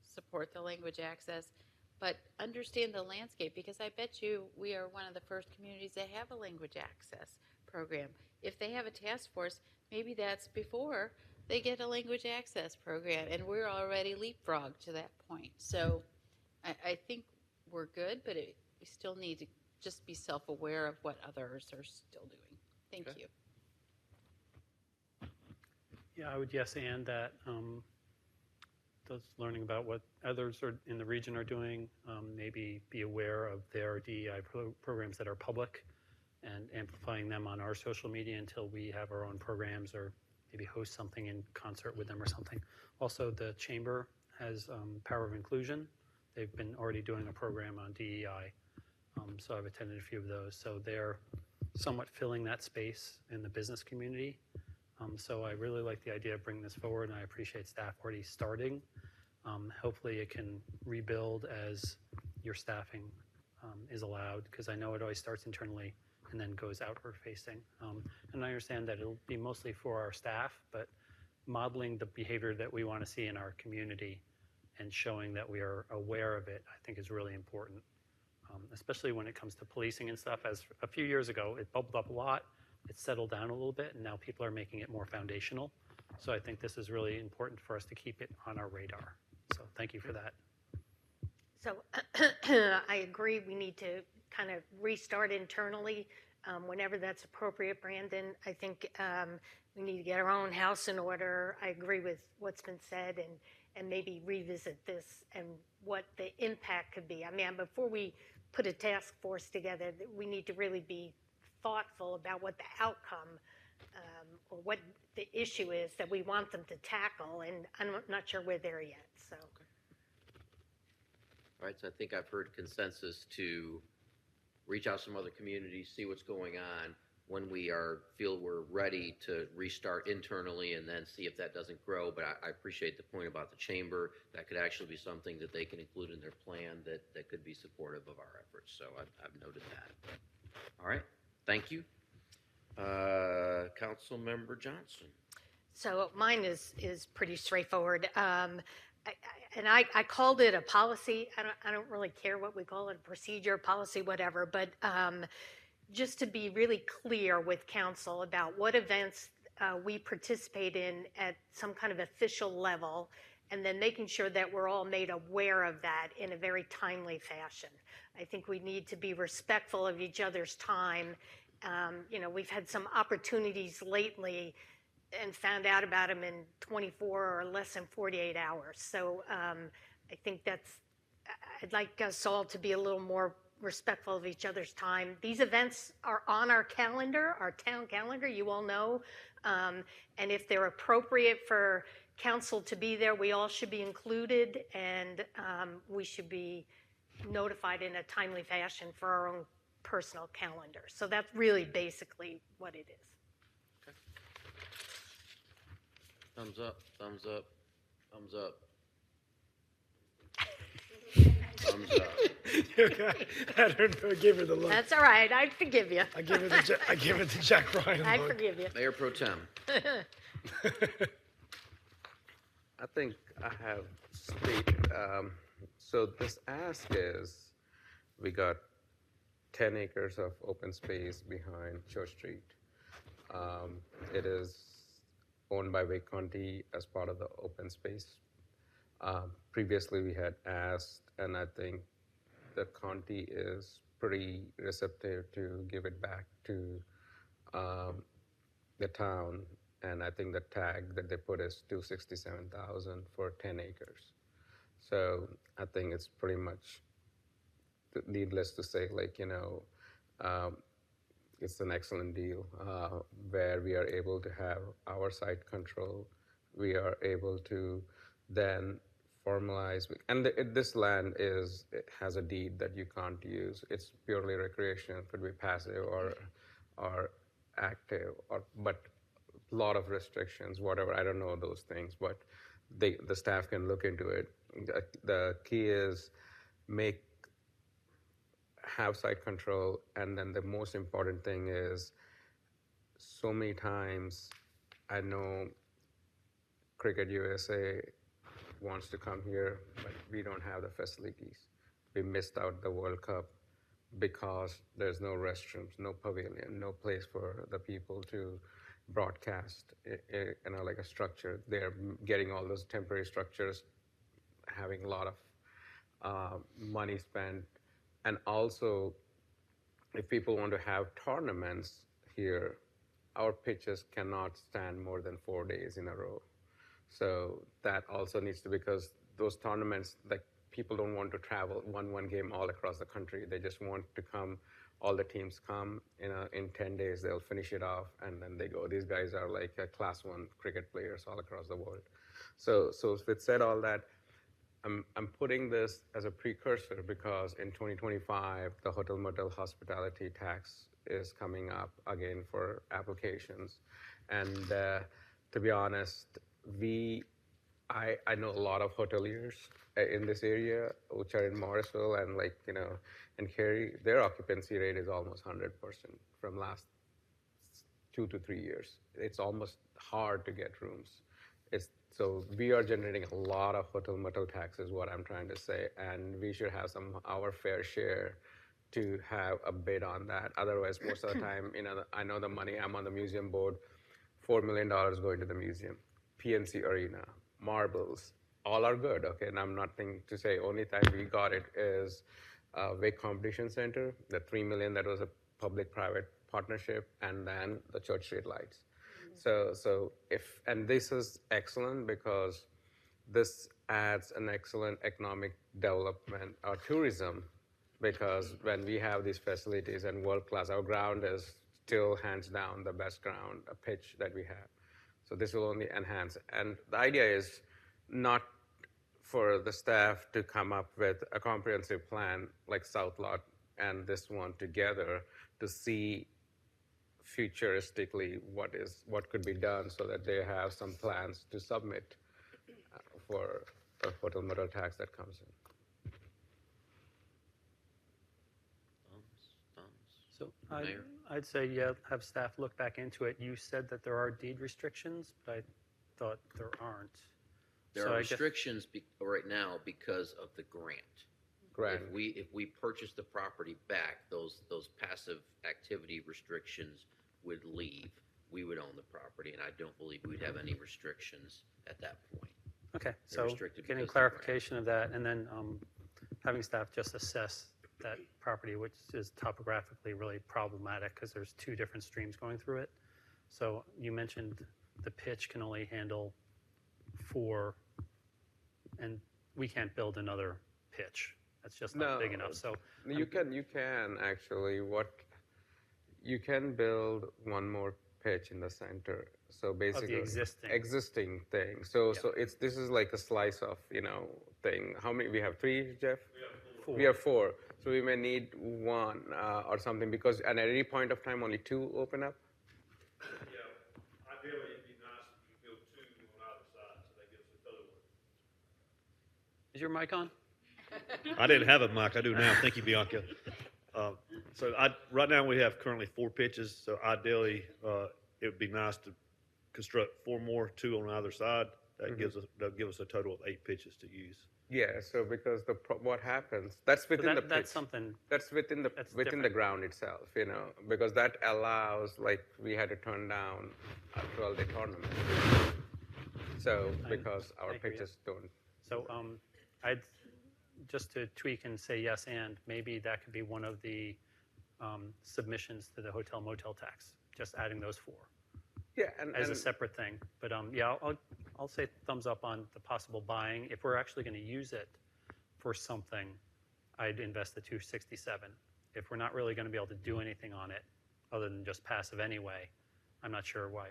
support the language access, but understand the landscape, because I bet you we are one of the first communities that have a language access program. If they have a task force, maybe that's before they get a language access program, and we're already leapfrogged to that point. So I think we're good, but we still need to just be self-aware of what others are still doing. Thank you. Yeah, I would yes and that. Those learning about what others in the region are doing, maybe be aware of their DEI programs that are public and amplifying them on our social media until we have our own programs, or maybe host something in concert with them or something. Also, the Chamber has Power of Inclusion. They've been already doing a program on DEI, so I've attended a few of those. So they're somewhat filling that space in the business community. So I really like the idea of bringing this forward, and I appreciate staff already starting. Hopefully it can rebuild as your staffing is allowed, because I know it always starts internally and then goes outward facing. And I understand that it'll be mostly for our staff, but modeling the behavior that we want to see in our community and showing that we are aware of it, I think is really important. especially when it comes to policing and stuff. As a few years ago, it bubbled up a lot. It's settled down a little bit, and now people are making it more foundational. So I think this is really important for us to keep it on our radar. So thank you for that. So I agree, we need to kind of restart internally whenever that's appropriate, Brandon. I think we need to get our own house in order. I agree with what's been said, and maybe revisit this and what the impact could be. I mean, before we put a task force together, we need to really be thoughtful about what the outcome or what the issue is that we want them to tackle, and I'm not sure we're there yet, so. All right, so I think I've heard consensus to reach out to some other communities, see what's going on. When we feel we're ready to restart internally and then see if that doesn't grow. But I appreciate the point about the chamber. That could actually be something that they can include in their plan that could be supportive of our efforts. So I've noted that. All right, thank you. Councilmember Johnson. So mine is pretty straightforward. I called it a policy. I don't really care what we call it, a procedure, policy, whatever. But just to be really clear with council about what events we participate in at some kind of official level, and then making sure that we're all made aware of that in a very timely fashion. I think we need to be respectful of each other's time. We've had some opportunities lately and found out about them in 24 or less than 48 hours. So I think I'd like us all to be a little more respectful of each other's time. These events are on our calendar, our town calendar, you all know. And if they're appropriate for council to be there, we all should be included, and we should be notified in a timely fashion for our own personal calendar. So that's really basically what it is. Okay. Thumbs up, thumbs up, thumbs up. Thumbs up. I don't know. I gave her the look. That's all right. I forgive you. I give it the Jack Ryan I look. forgive you. Mayor Pro Tem. I think I have stated, so this ask is, we got 10 acres of open space behind Church Street. It is owned by Wake County as part of the open space. Previously, we had asked, and I think the county is pretty receptive to give it back to the town. And I think the tag that they put is $267,000 for 10 acres. So I think it's pretty much needless to say, it's an excellent deal where we are able to have our site control. We are able to then formalize, and this land it has a deed that you can't use. It's purely recreational, could be passive or active, but a lot of restrictions, whatever. I don't know those things, but the staff can look into it. The key is have site control, and then the most important thing is, so many times I know Cricket USA wants to come here, but we don't have the facilities. We missed out the World Cup because there's no restrooms, no pavilion, no place for the people to broadcast, like a structure. They're getting all those temporary structures, having a lot of money spent. And also, if people want to have tournaments here, our pitches cannot stand more than 4 days in a row. So that also needs to, because those tournaments, people don't want to travel one game all across the country. They just want to come. All the teams come in 10 days. They'll finish it off, and then they go. These guys are like class 1 cricket players all across the world. So with said all that, I'm putting this as a precursor because in 2025, the hotel motel hospitality tax is coming up again for applications. And to be honest, I know a lot of hoteliers in this area, which are in Morrisville and and Cary. Their occupancy rate is almost 100% from last 2 to 3 years. It's almost hard to get rooms. So we are generating a lot of hotel motel tax is what I'm trying to say, and we should have our fair share to have a bid on that. Otherwise, most of the time, I know the money. I'm on the museum board. $4 million going to the museum. PNC Arena, marbles, all are good. Okay, and I'm not thinking to say only time we got it is Wake Competition Center, the $3 million that was a public-private partnership, and then the Church Street lights. So and this is excellent because this adds an excellent economic development or tourism, because when we have these facilities and world class, our ground is still hands down the best ground, a pitch that we have. So this will only enhance. And the idea is not for the staff to come up with a comprehensive plan like South Lot and this one together to see futuristically what could be done, so that they have some plans to submit for a hotel motel tax that comes in. So Mayor? I'd say, yeah, have staff look back into it. You said that there are deed restrictions, but I thought there aren't. There So are I guess- restrictions right now because of the grant. Grant. If we purchase the property back, those passive activity restrictions would leave. We would own the property, and I don't believe we'd have any restrictions at that point. Okay, They're so restricted getting because of the grant. clarification of that, and then having staff just assess that property, which is topographically really problematic because there's two different streams going through it. So you mentioned the pitch can only handle 4, and we can't build another pitch. That's just not big enough. So You can actually you can build one more pitch in the center. So basically existing thing. So this is like a slice of thing. How many we have? 3, Jeff? We have 4. So we may need 1 or something, because at any point of time only 2 open up. Yeah, ideally it'd be nice if you build 2 on either side, so that gives us a total. is your mic on? I didn't have a mic, I do now, thank you, Bianca. Right now we have currently 4 pitches, so ideally, it would be nice to construct 4 more, 2 on either side. That'll give us a total of 8 pitches to use. Yeah, so because what happens, that's within the pitch. That's something. That's within the ground itself, because that allows, like, we had to turn down a 12-day tournament. So because our pitches don't. So I'd just to tweak and say yes, and maybe that could be one of the submissions to the hotel motel tax, just adding those 4. Yeah, as a separate thing. But yeah, I'll say thumbs up on the possible buying. If we're actually going to use it for something, I'd invest the 267. If we're not really going to be able to do anything on it other than just passive anyway, I'm not sure why.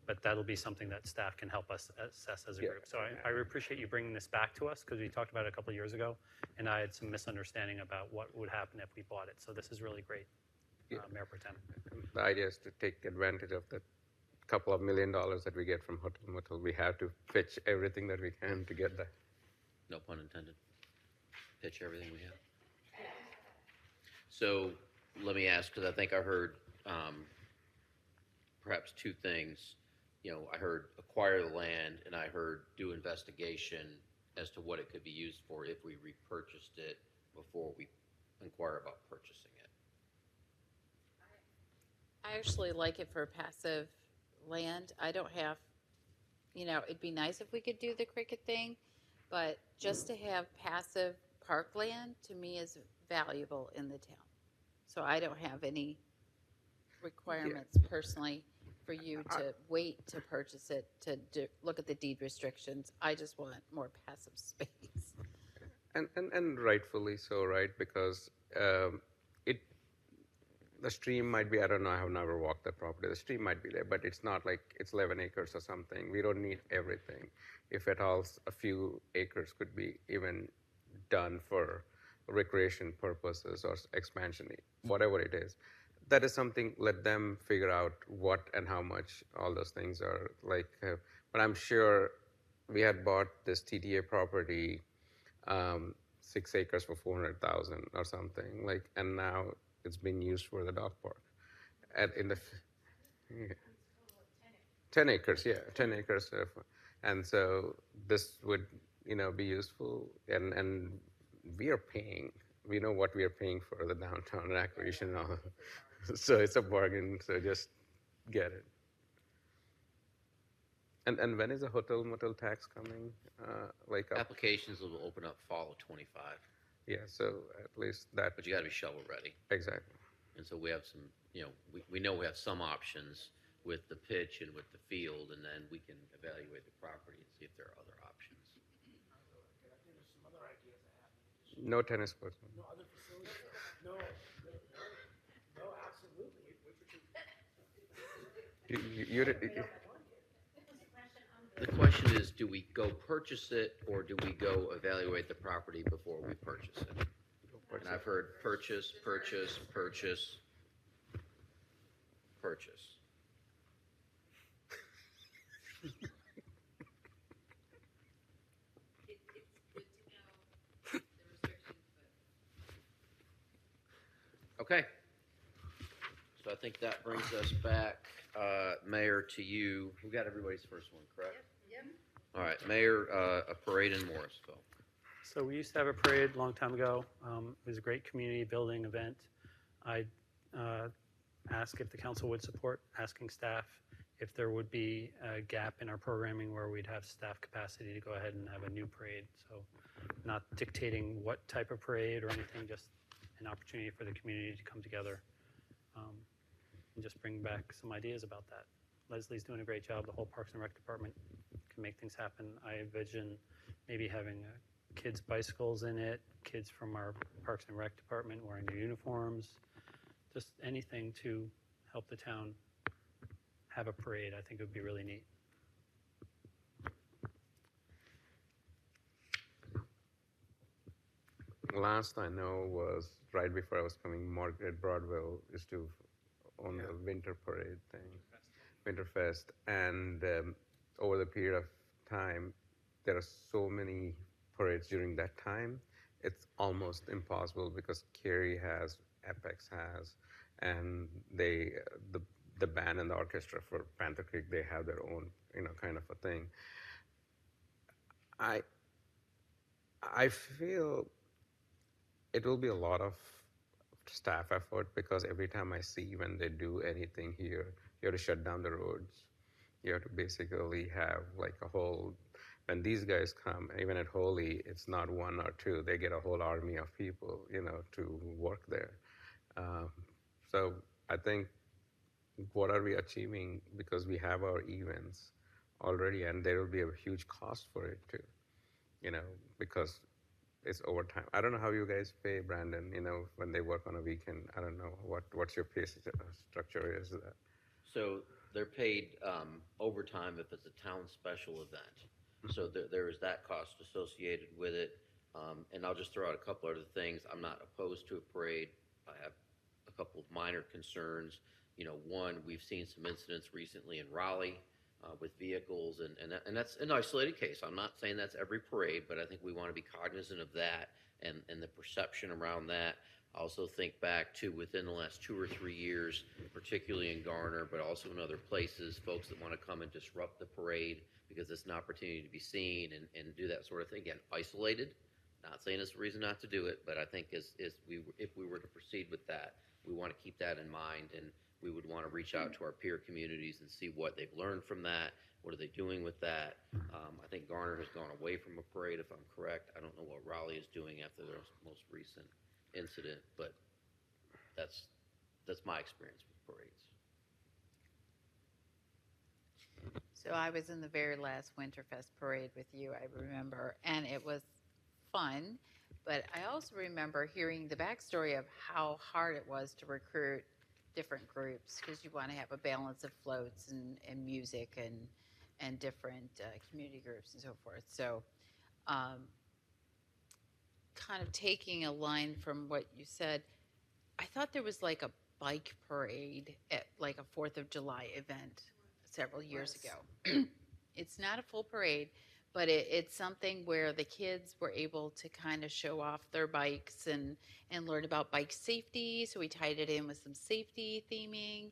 But that'll be something that staff can help us assess as a group. So I appreciate you bringing this back to us, because we talked about it a couple of years ago, and I had some misunderstanding about what would happen if we bought it. So this is really great, Mayor Pro Tem. The idea is to take advantage of the couple of $1 million that we get from hotel motel. We have to pitch everything that we can to get that. No pun intended. Pitch everything we have. So let me ask, because I think I heard perhaps 2 things. I heard acquire the land, and I heard do investigation as to what it could be used for if we repurchased it before we inquire about purchasing it. I actually like it for passive land. I don't have, it'd be nice if we could do the cricket thing, but just to have passive parkland to me is valuable in the town. So I don't have any requirements personally for you to wait to purchase it, to look at the deed restrictions. I just want more passive space. And rightfully so, right? Because the stream might be, I don't know, I have never walked that property. The stream might be there, but it's not like it's 11 acres or something. We don't need everything. If at all, a few acres could be even done for recreation purposes or expansion, whatever it is. That is something, let them figure out what and how much all those things are like. But I'm sure we had bought this TTA property, 6 acres for $400,000 or something, like, and now it's being used for the dog park. And in the 10 acres, yeah, 10 acres. And so this would, be useful, and we are paying we know what we are paying for the downtown acquisition and all. So it's a bargain, so just get it. And when is the hotel motel tax coming? Like up? Applications will open up fall of '25, Yeah, so at least that, but you got to be shovel ready. exactly. And so we have some, we know we have some options with the pitch and with the field, and then we can evaluate the property and see if there are other options. No tennis courts. No other facilities? No, absolutely. The question is, do we go purchase it, or do we go evaluate the property before we purchase it? And I've heard purchase, purchase, purchase, purchase. Okay. So I think that brings us back, Mayor, to you. We got everybody's first one, correct? Yep. All right, Mayor, a parade in Morrisville. So we used to have a parade a long time ago. It was a great community building event. I asked if the council would support asking staff if there would be a gap in our programming where we'd have staff capacity to go ahead and have a new parade. So not dictating what type of parade or anything, just an opportunity for the community to come together and just bring back some ideas about that. Leslie's doing a great job. The whole Parks and Rec department can make things happen. I envision maybe having kids' bicycles in it, kids from our Parks and Rec department wearing their uniforms, just anything to help the town have a parade. I think it would be really neat. Last I know was right before I was coming, Margaret Broadwell used to own the winter parade thing, Winterfest. And over the period of time, there are so many parades during that time. It's almost impossible because Cary has, Apex has, and the band and the orchestra for Panther Creek, they have their own, kind of a thing. I feel it will be a lot of staff effort because every time I see when they do anything here, you have to shut down the roads. You have to basically have like a whole, when these guys come, even at Holy, it's not one or two. They get a whole army of people, to work there. So I think, what are we achieving? Because we have our events already, and there will be a huge cost for it too, because it's overtime. I don't know how you guys pay, Brandon, when they work on a weekend. I don't know what's your pay structure is. That. So they're paid overtime if it's a town special event. So there is that cost associated with it. And I'll just throw out a couple other things. I'm not opposed to a parade. I have a couple of minor concerns. One, we've seen some incidents recently in Raleigh with vehicles, and that's an isolated case. I'm not saying that's every parade, but I think we want to be cognizant of that and the perception around that. I also think back to within the last 2 or 3 years, particularly in Garner, but also in other places, folks that want to come and disrupt the parade because it's an opportunity to be seen and do that sort of thing. Again, isolated. Not saying it's a reason not to do it, but I think if we were to proceed with that, we want to keep that in mind, and we would want to reach out to our peer communities and see what they've learned from that. What are they doing with that? I think Garner has gone away from a parade, if I'm correct. I don't know what Raleigh is doing after their most recent incident, but that's my experience with parades. So I was in the very last Winterfest parade with you, I remember, and it was fun. But I also remember hearing the backstory of how hard it was to recruit different groups because you want to have a balance of floats and music and different community groups and so forth. So kind of taking a line from what you said, I thought there was like a bike parade at like a 4th of July event several years ago. It's not a full parade, but it's something where the kids were able to kind of show off their bikes and learn about bike safety. So we tied it in with some safety theming.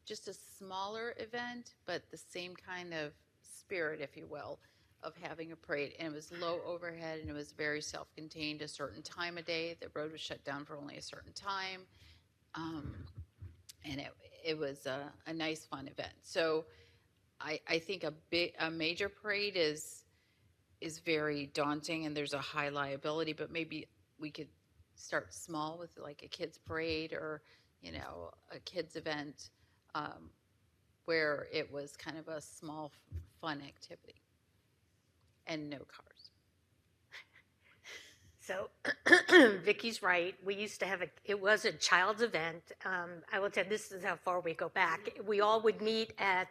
Just a smaller event, but the same kind of spirit, if you will, of having a parade, and it was low overhead, and it was very self-contained, a certain time of day. The road was shut down for only a certain time. And it was a nice, fun event. So I think a major parade is very daunting, and there's a high liability, but maybe we could start small with like a kids parade or, a kids event where it was kind of a small, fun activity and no cars. So Vicky's right. We used to have it was a child's event. I will tell you, this is how far we go back. We all would meet at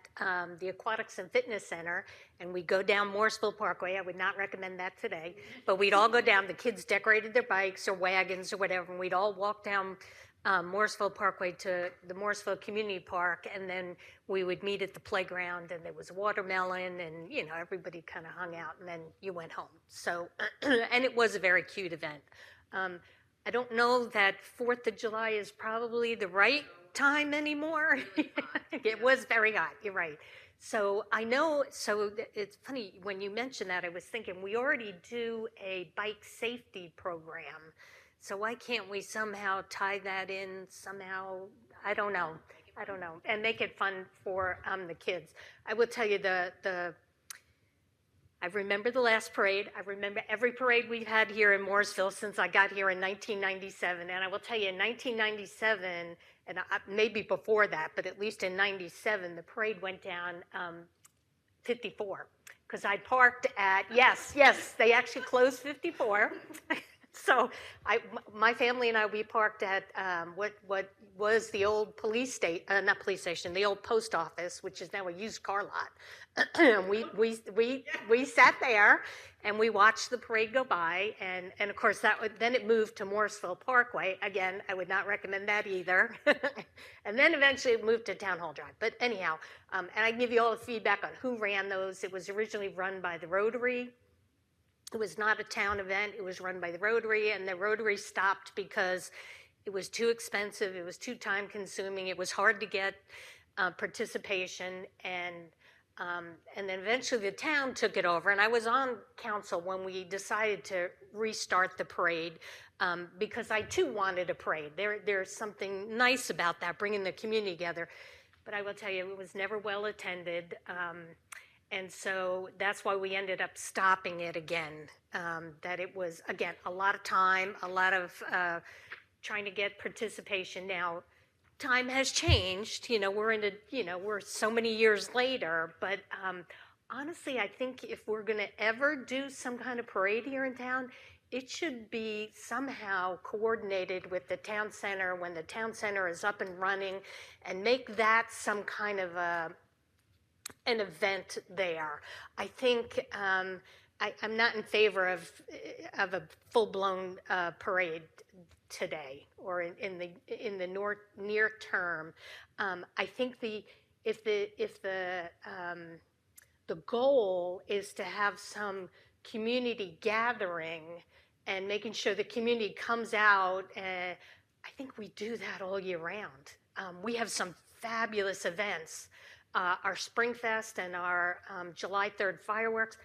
the Aquatics and Fitness Center, and we'd go down Morrisville Parkway. I would not recommend that today, but we'd all go down. The kids decorated their bikes or wagons or whatever, and we'd all walk down Morrisville Parkway to the Morrisville Community Park, and then we would meet at the playground, and there was watermelon, and everybody kind of hung out, and then you went home. So, and it was a very cute event. I don't know that 4th of July is probably the right time anymore. It was very hot. You're right. So I know. So it's funny when you mentioned that. I was thinking we already do a bike safety program. So why can't we somehow tie that in somehow? I don't know, and make it fun for the kids. I will tell you I remember the last parade. I remember every parade we've had here in Morrisville since I got here in 1997. And I will tell you, in 1997, and maybe before that, but at least in 97, the parade went down 54 because I parked at yes, they actually closed 54. So my family and I, we parked at what was the old not police station, the old post office, which is now a used car lot. And we sat there and we watched the parade go by, and of course then it moved to Morrisville Parkway. Again, I would not recommend that either. And then eventually it moved to Town Hall Drive. But anyhow, and I can give you all the feedback on who ran those. It was originally run by the Rotary. It was not a town event. It was run by the Rotary, and the Rotary stopped because it was too expensive. It was too time consuming. It was hard to get participation, and then eventually the town took it over. And I was on council when we decided to restart the parade because I too wanted a parade. There's something nice about that, bringing the community together. But I will tell you, it was never well attended. And so that's why we ended up stopping it again. That it was, again, a lot of time, a lot of trying to get participation. Now, time has changed. We're so many years later. But honestly, I think if we're going to ever do some kind of parade here in town, it should be somehow coordinated with the town center when the town center is up and running, and make that some kind of an event there. I think I'm not in favor of a full-blown parade today or in the near term. I think if the goal is to have some community gathering and making sure the community comes out, I think we do that all year round. We have some fabulous events. Our Spring Fest and our July 3rd fireworks,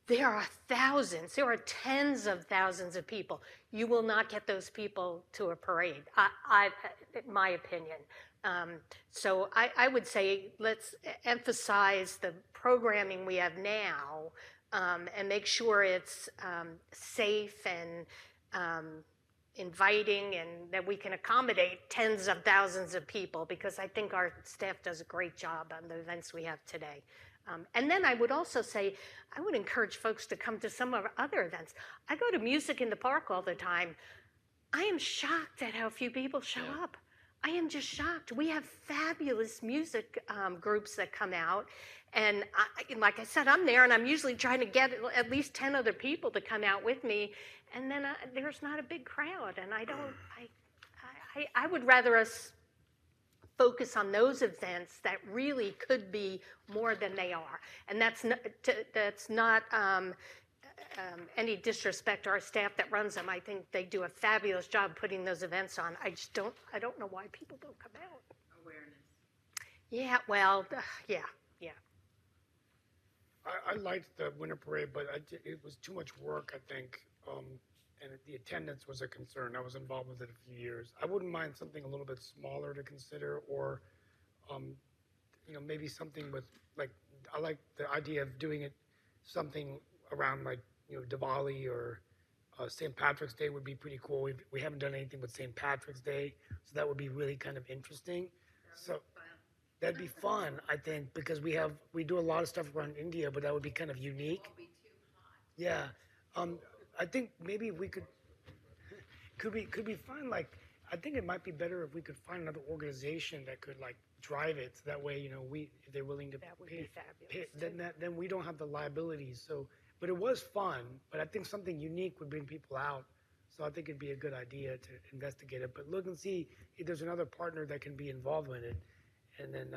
there are thousands, there are tens of thousands of people. You will not get those people to a parade, in my opinion. So I would say let's emphasize the programming we have now and make sure it's safe and inviting, and that we can accommodate tens of thousands of people, because I think our staff does a great job on the events we have today. And then I would also say, I would encourage folks to come to some of our other events. I go to Music in the Park all the time. I am shocked at how few people show up. I am just shocked. We have fabulous music groups that come out. And like I said, I'm there, and I'm usually trying to get at least 10 other people to come out with me. And then there's not a big crowd. And I would rather us focus on those events that really could be more than they are. And that's not any disrespect to our staff that runs them. I think they do a fabulous job putting those events on. I don't know why people don't come out. Awareness. Yeah, well, yeah. I liked the winter parade, but it was too much work, I think, and the attendance was a concern. I was involved with it a few years. I wouldn't mind something a little bit smaller to consider, or um, maybe something with like I like the idea of doing it something around like Diwali or St. Patrick's Day would be pretty cool. We haven't done anything with St. Patrick's Day, so that would be really kind of interesting. So that'd be fun, I think, because we do a lot of stuff around India, but that would be kind of unique. Yeah, I think maybe we could we find like I think it might be better if we could find another organization that could like drive it. So that way, we if they're willing to That would pay, be fabulous. then we don't have the liabilities. So, but it was fun. But I think something unique would bring people out. So I think it'd be a good idea to investigate it. But look and see if there's another partner that can be involved in it. And then,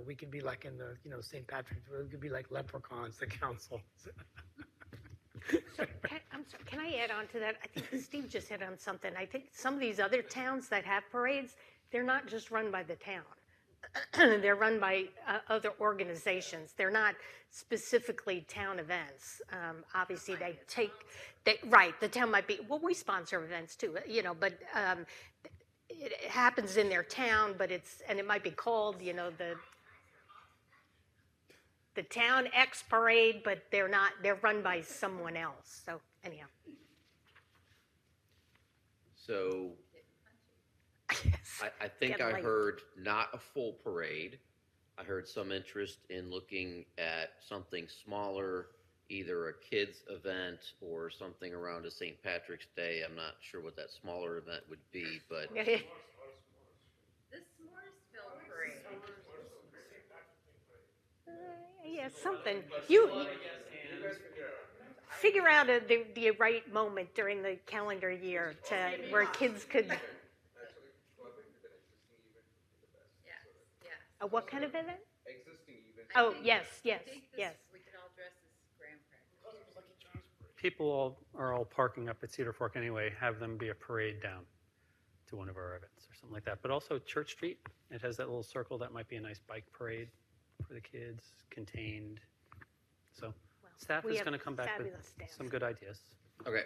we could be like in the, St. Patrick's, we could be like leprechauns, the council. So, I'm sorry, can I add on to that? I think Steve just hit on something. I think some of these other towns that have parades, they're not just run by the town. They're run by other organizations. They're not specifically town events. Obviously, right, the town might be, well, we sponsor events too, but it happens in their town, but it might be called, the town X parade, but they're run by someone else. So anyhow. So Yes. I think Getting I late. heard not a full parade. I heard some interest in looking at something smaller, either a kids event or something around a St. Patrick's Day. I'm not sure what that smaller event would be, but The Morrisville parade. Yeah, something. You figure out the right moment during the calendar year where kids could. What kind of event? Oh, yes. I think we could all dress as grandparents. People are all parking up at Cedar Fork anyway. Have them be a parade down to one of our events or something like that. But also Church Street, it has that little circle. That might be a nice bike parade for the kids, contained. So staff we is have going to come back with fabulous staff. some good ideas. okay.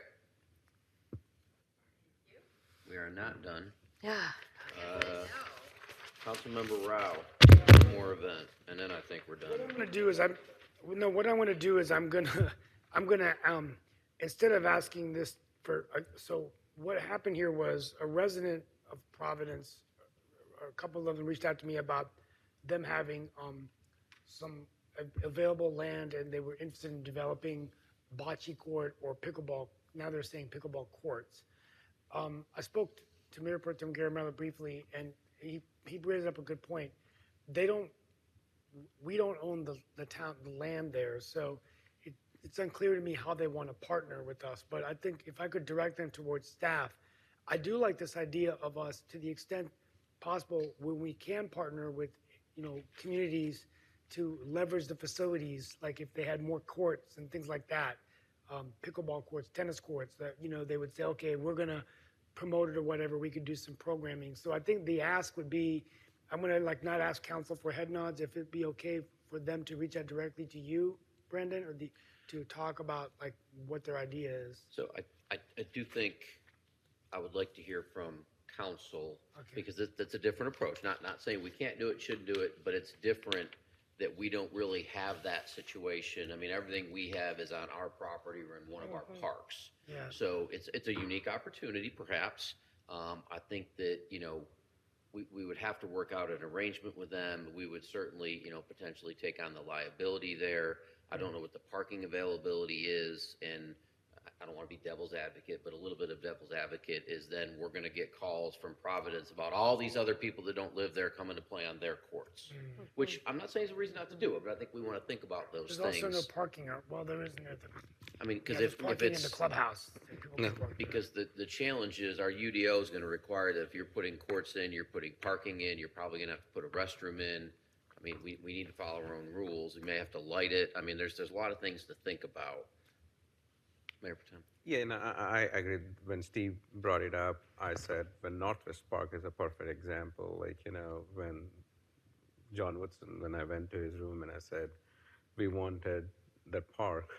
We are not done. Ah, Councilmember Rao, one more event, and then I think we're done. What I'm gonna do is I'm gonna instead of asking this so what happened here was a resident of Providence, a couple of them reached out to me about them having some available land and they were interested in developing bocce court or pickleball. Now they're saying pickleball courts. I spoke to Mayor Pro Tem Garamella briefly, and he raised up a good point. We don't own the land there, so it's unclear to me how they want to partner with us. But I think if I could direct them towards staff, I do like this idea of us, to the extent possible, when we can partner with, communities to leverage the facilities, like if they had more courts and things like that, pickleball courts, tennis courts, that, they would say, okay, we're going to promote it or whatever, we could do some programming. So I think the ask would be, I'm going to not ask council for head nods, if it'd be okay for them to reach out directly to you, Brandon, or to talk about what their idea is. So I do think I would like to hear from council, Okay. because that's a different approach. Not saying we can't do it, shouldn't do it, but it's different that we don't really have that situation. I mean, everything we have is on our property or in one of our parks. Yeah. So it's a unique opportunity, perhaps. I think that, we would have to work out an arrangement with them. We would certainly, potentially take on the liability there. I don't know what the parking availability is, and I don't want to be devil's advocate, but a little bit of devil's advocate is then we're going to get calls from Providence about all these other people that don't live there coming to play on their courts, which I'm not saying is a reason not to do it, but I think we want to think about those There's things. also no parking. Well, there isn't at the. I mean, because there's if parking it's in the clubhouse. No. because the challenge is our UDO is going to require that if you're putting courts in, you're putting parking in, you're probably going to have to put a restroom in. I mean, we need to follow our own rules. We may have to light it. I mean, there's a lot of things to think about. Mayor Pro Tem. Yeah, and I agree. When Steve brought it up, I said, when Northwest Park is a perfect example, when John Woodson, when I went to his room and I said, we wanted that park.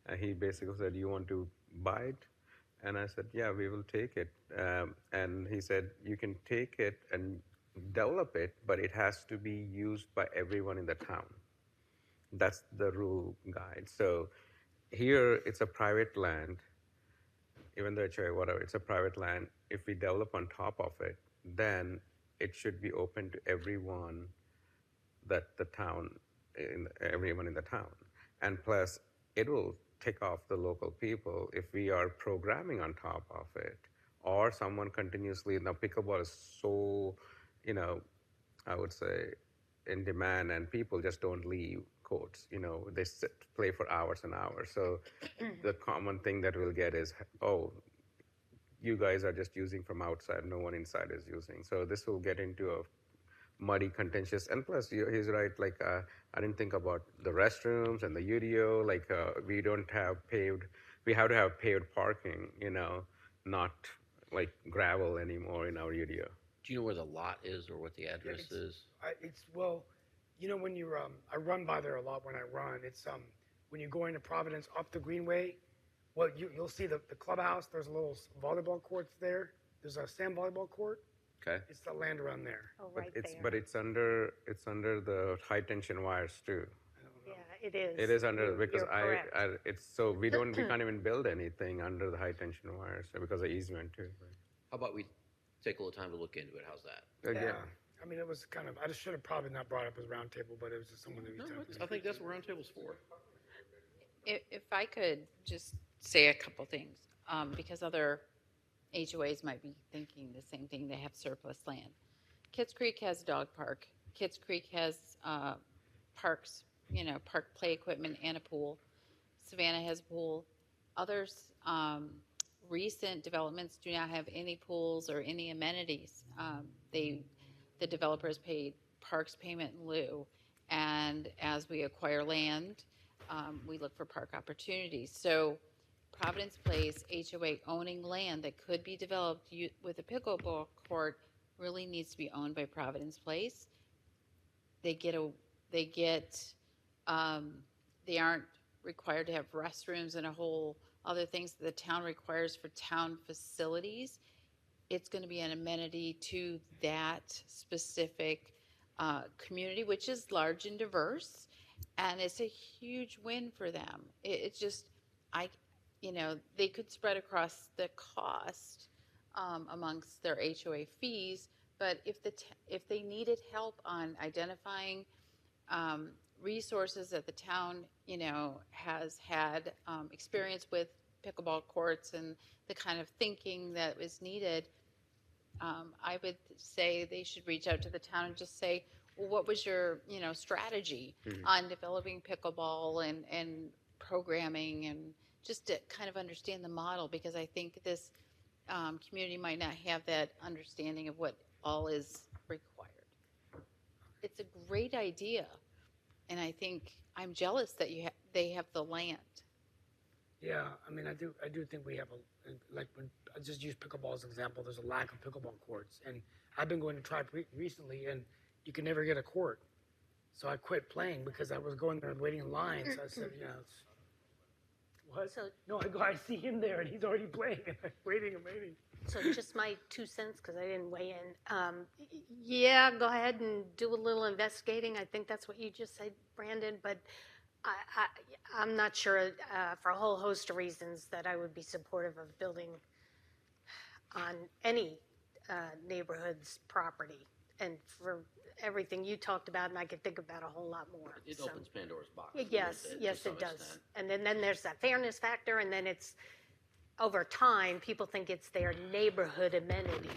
And he basically said, you want to buy it? And I said, yeah, we will take it. And he said, you can take it and develop it, but it has to be used by everyone in the town. That's the rule guide. So here it's a private land, even though it's whatever, it's a private land. If we develop on top of it, then it should be open to everyone that the town, everyone in the town. And plus, it will tick off the local people if we are programming on top of it, or someone continuously. Now, pickleball is so, I would say, in demand, and people just don't leave courts. They play for hours and hours. So the common thing that we'll get is, oh, you guys are just using from outside, no one inside is using. So this will get into a muddy, contentious, and plus he's right. Like I didn't think about the restrooms and the UDO. Like we don't have paved. We have to have paved parking. Not like gravel anymore in our UDO. Do you know where the lot is or what the address is? Well, when you I run by there a lot when I run. It's when you're going to Providence up the Greenway. Well, you'll see the clubhouse. There's a little volleyball courts there. There's a sand volleyball court. Okay. It's the land around there. Oh, right there. But it's under the high tension wires too. Yeah, it is. It is under because You're correct. it's so we can't even build anything under the high tension wires because of easement too. How about we take a little time to look into it? How's that? Yeah. I mean, it was kind of. I just should have probably not brought it up as roundtable, but it was just someone who was. I think that's what roundtable's for. If I could just say a couple things, because other HOAs might be thinking the same thing. They have surplus land. Kitts Creek has a dog park. Kitts Creek has parks, park play equipment and a pool. Savannah has a pool. Others, recent developments do not have any pools or any amenities. The developers paid parks payment in lieu, and as we acquire land, we look for park opportunities. So Providence Place HOA owning land that could be developed with a pickleball court really needs to be owned by Providence Place. They aren't required to have restrooms and a whole other things that the town requires for town facilities. It's going to be an amenity to that specific community, which is large and diverse, and it's a huge win for them. It's just, they could spread across the cost amongst their HOA fees, but if they needed help on identifying resources that the town, has had experience with pickleball courts and the kind of thinking that was needed, I would say they should reach out to the town and just say, well, what was your, strategy on developing pickleball and programming, and just to kind of understand the model, because I think this community might not have that understanding of what all is required. It's a great idea, and I think I'm jealous that they have the land. Yeah, I mean, I do think we have when I just use pickleball as an example. There's a lack of pickleball courts, and I've been going to try recently, and you can never get a court. So I quit playing because I was going there and waiting in line. So I said, what? So- No, I see him there, and he's already playing, and I'm waiting and waiting. So just my 2 cents, because I didn't weigh in. Yeah, go ahead and do a little investigating. I think that's what you just said, Brandon. But I'm not sure, for a whole host of reasons, that I would be supportive of building on any neighborhood's property. And for everything you talked about, and I could think about a whole lot more. It So- opens Pandora's box. Yes, to yes, some it does. extent. And then there's that fairness factor, and then it's, over time, people think it's their neighborhood amenity.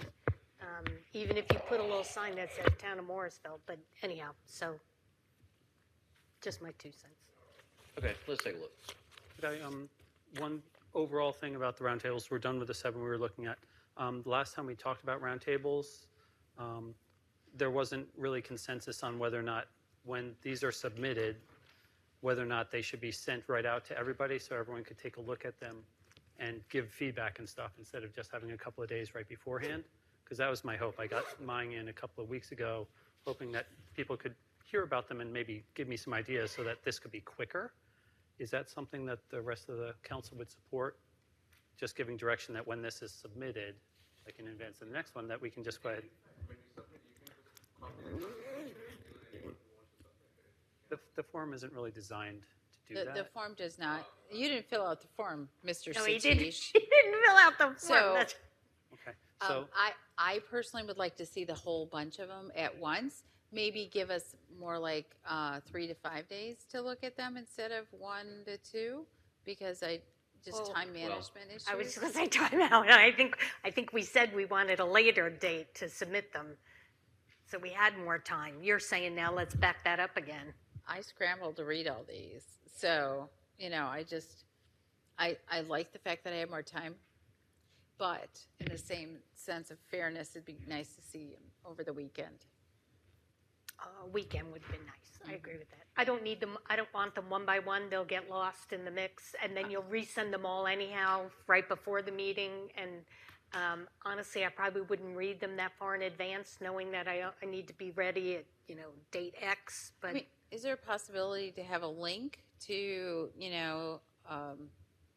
Even if you put a little sign that says Town of Morrisville, but anyhow, so just my 2 cents. Okay, let's take a look. Okay, one overall thing about the roundtables, we're done with the 7 we were looking at. The last time we talked about roundtables, there wasn't really consensus on whether or not, when these are submitted, whether or not they should be sent right out to everybody so everyone could take a look at them and give feedback and stuff instead of just having a couple of days right beforehand. Because that was my hope. I got mine in a couple of weeks ago, hoping that people could hear about them and maybe give me some ideas so that this could be quicker. Is that something that the rest of the council would support? Just giving direction that when this is submitted, like in advance of the next one, that we can just go ahead. The form isn't really designed to do that. The form does not, you didn't fill out the form, Mr. No, he didn't, Satish. he didn't fill out the form. So- That's- Okay, so, I personally would like to see the whole bunch of them at once. Maybe give us more like 3 to 5 days to look at them instead of 1 to 2, because just Oh. time management issues. I was just going to say time out. I think we said we wanted a later date to submit them. So we had more time. You're saying now let's back that up again. I scrambled to read all these. So, I like the fact that I have more time. But in the same sense of fairness, it'd be nice to see them over the weekend. Weekend would have been nice. I agree with that. I don't need them. I don't want them one by one. They'll get lost in the mix, and then you'll resend them all anyhow right before the meeting. And honestly, I probably wouldn't read them that far in advance, knowing that I need to be ready at date X. But I mean, is there a possibility to have a link to,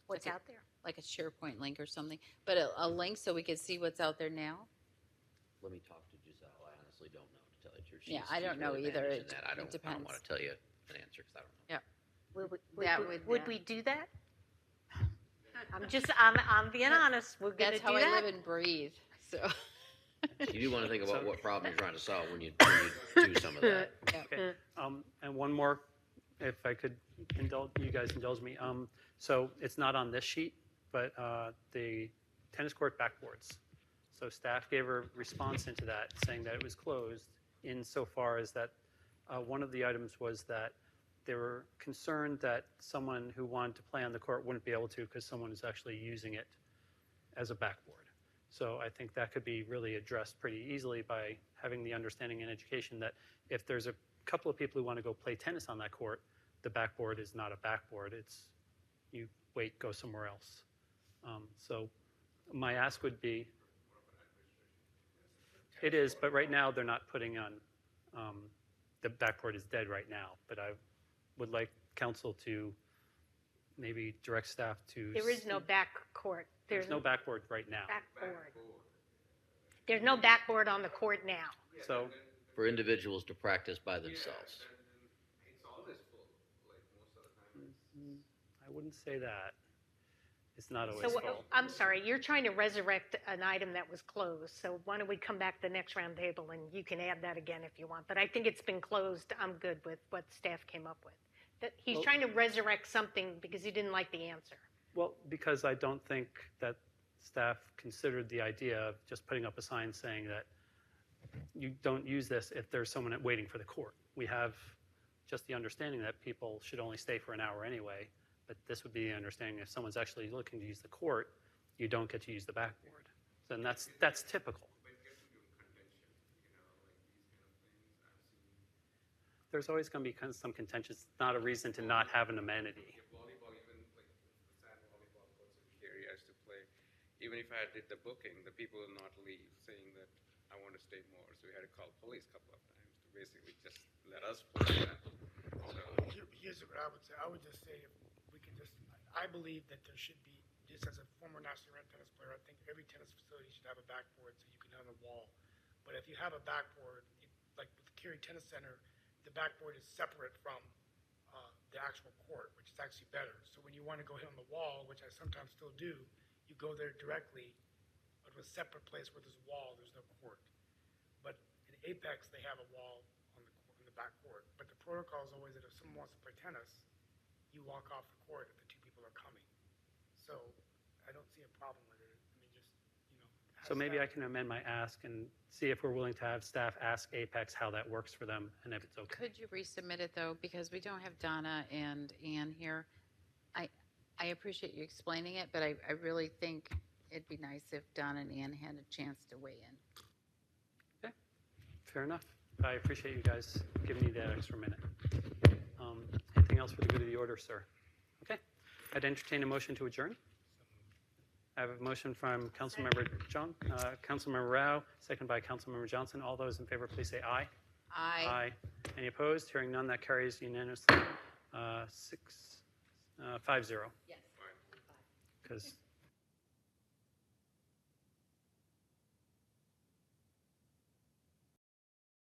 what's like out there? like a SharePoint link or something, but a link so we could see what's out there now? Let me talk to Giselle. I honestly don't know, to tell you the truth. Yeah, She's- I don't she's know really either. managing It- that. I it don't depends. want to tell you an answer because I don't know. That would, Would we do that? I'm being honest. We're gonna That's do how I that. live and breathe, so. You do want to think about what problem you're trying to solve when you do some of that. okay. And one more, if I could you guys indulge me. So it's not on this sheet, but the tennis court backboards. So staff gave a response into that, saying that it was closed insofar as that one of the items was that they were concerned that someone who wanted to play on the court wouldn't be able to because someone is actually using it as a backboard. So I think that could be really addressed pretty easily by having the understanding and education that if there's a couple of people who want to go play tennis on that court, the backboard is not a backboard. It's you wait, go somewhere else. So my ask would be, it is, but right now they're not putting on, the backboard is dead right now, but I would like council to maybe direct staff to. There is no back court. There's no backboard right now. backboard. There's no backboard on the court now. So, For individuals to practice by themselves. I wouldn't say that. It's not always So full. I'm sorry, you're trying to resurrect an item that was closed. So why don't we come back to the next round table and you can add that again if you want. But I think it's been closed. I'm good with what staff came up with. That he's Well- trying to resurrect something because he didn't like the answer. Well, because I don't think that staff considered the idea of just putting up a sign saying that you don't use this if there's someone waiting for the court. We have just the understanding that people should only stay for an hour anyway, but this would be the understanding if someone's actually looking to use the court, you don't get to use the backboard. Then that's typical. There's always going to be some contention. It's not a reason to not have an amenity. Volleyball, even like the sand volleyball courts in Cary I used to play. Even if I did the booking, the people will not leave, saying that I want to stay more. So we had to call police a couple of times to basically just let us play that. So Here's what I would say. I would just say if we can just, I believe that there should be, just as a former national ranked tennis player, I think every tennis facility should have a backboard so you can have a wall. But if you have a backboard, like with the Cary Tennis Center, the backboard is separate from the actual court, which is actually better. So when you want to go hit on the wall, which I sometimes still do, you go there directly, but with a separate place where there's a wall, there's no court. But in Apex, they have a wall on the back court. But the protocol is always that if someone wants to play tennis, you walk off the court if the two people are coming. So I don't see a problem with it. I mean, just, have So maybe I staff- can amend my ask and see if we're willing to have staff ask Apex how that works for them and if it's okay. Could you resubmit it though, because we don't have Donna and Ann here. I appreciate you explaining it, but I really think it'd be nice if Donna and Ann had a chance to weigh in. Fair enough. I appreciate you guys giving me that extra minute. Anything else for the good of the order, sir? Okay. I'd entertain a motion to adjourn. I have a motion from Councilmember Councilmember Rao, second by Councilmember Johnson. All those in favor, please say aye. Aye. Any opposed? Hearing none, that carries unanimously. 5-0. Yes. Because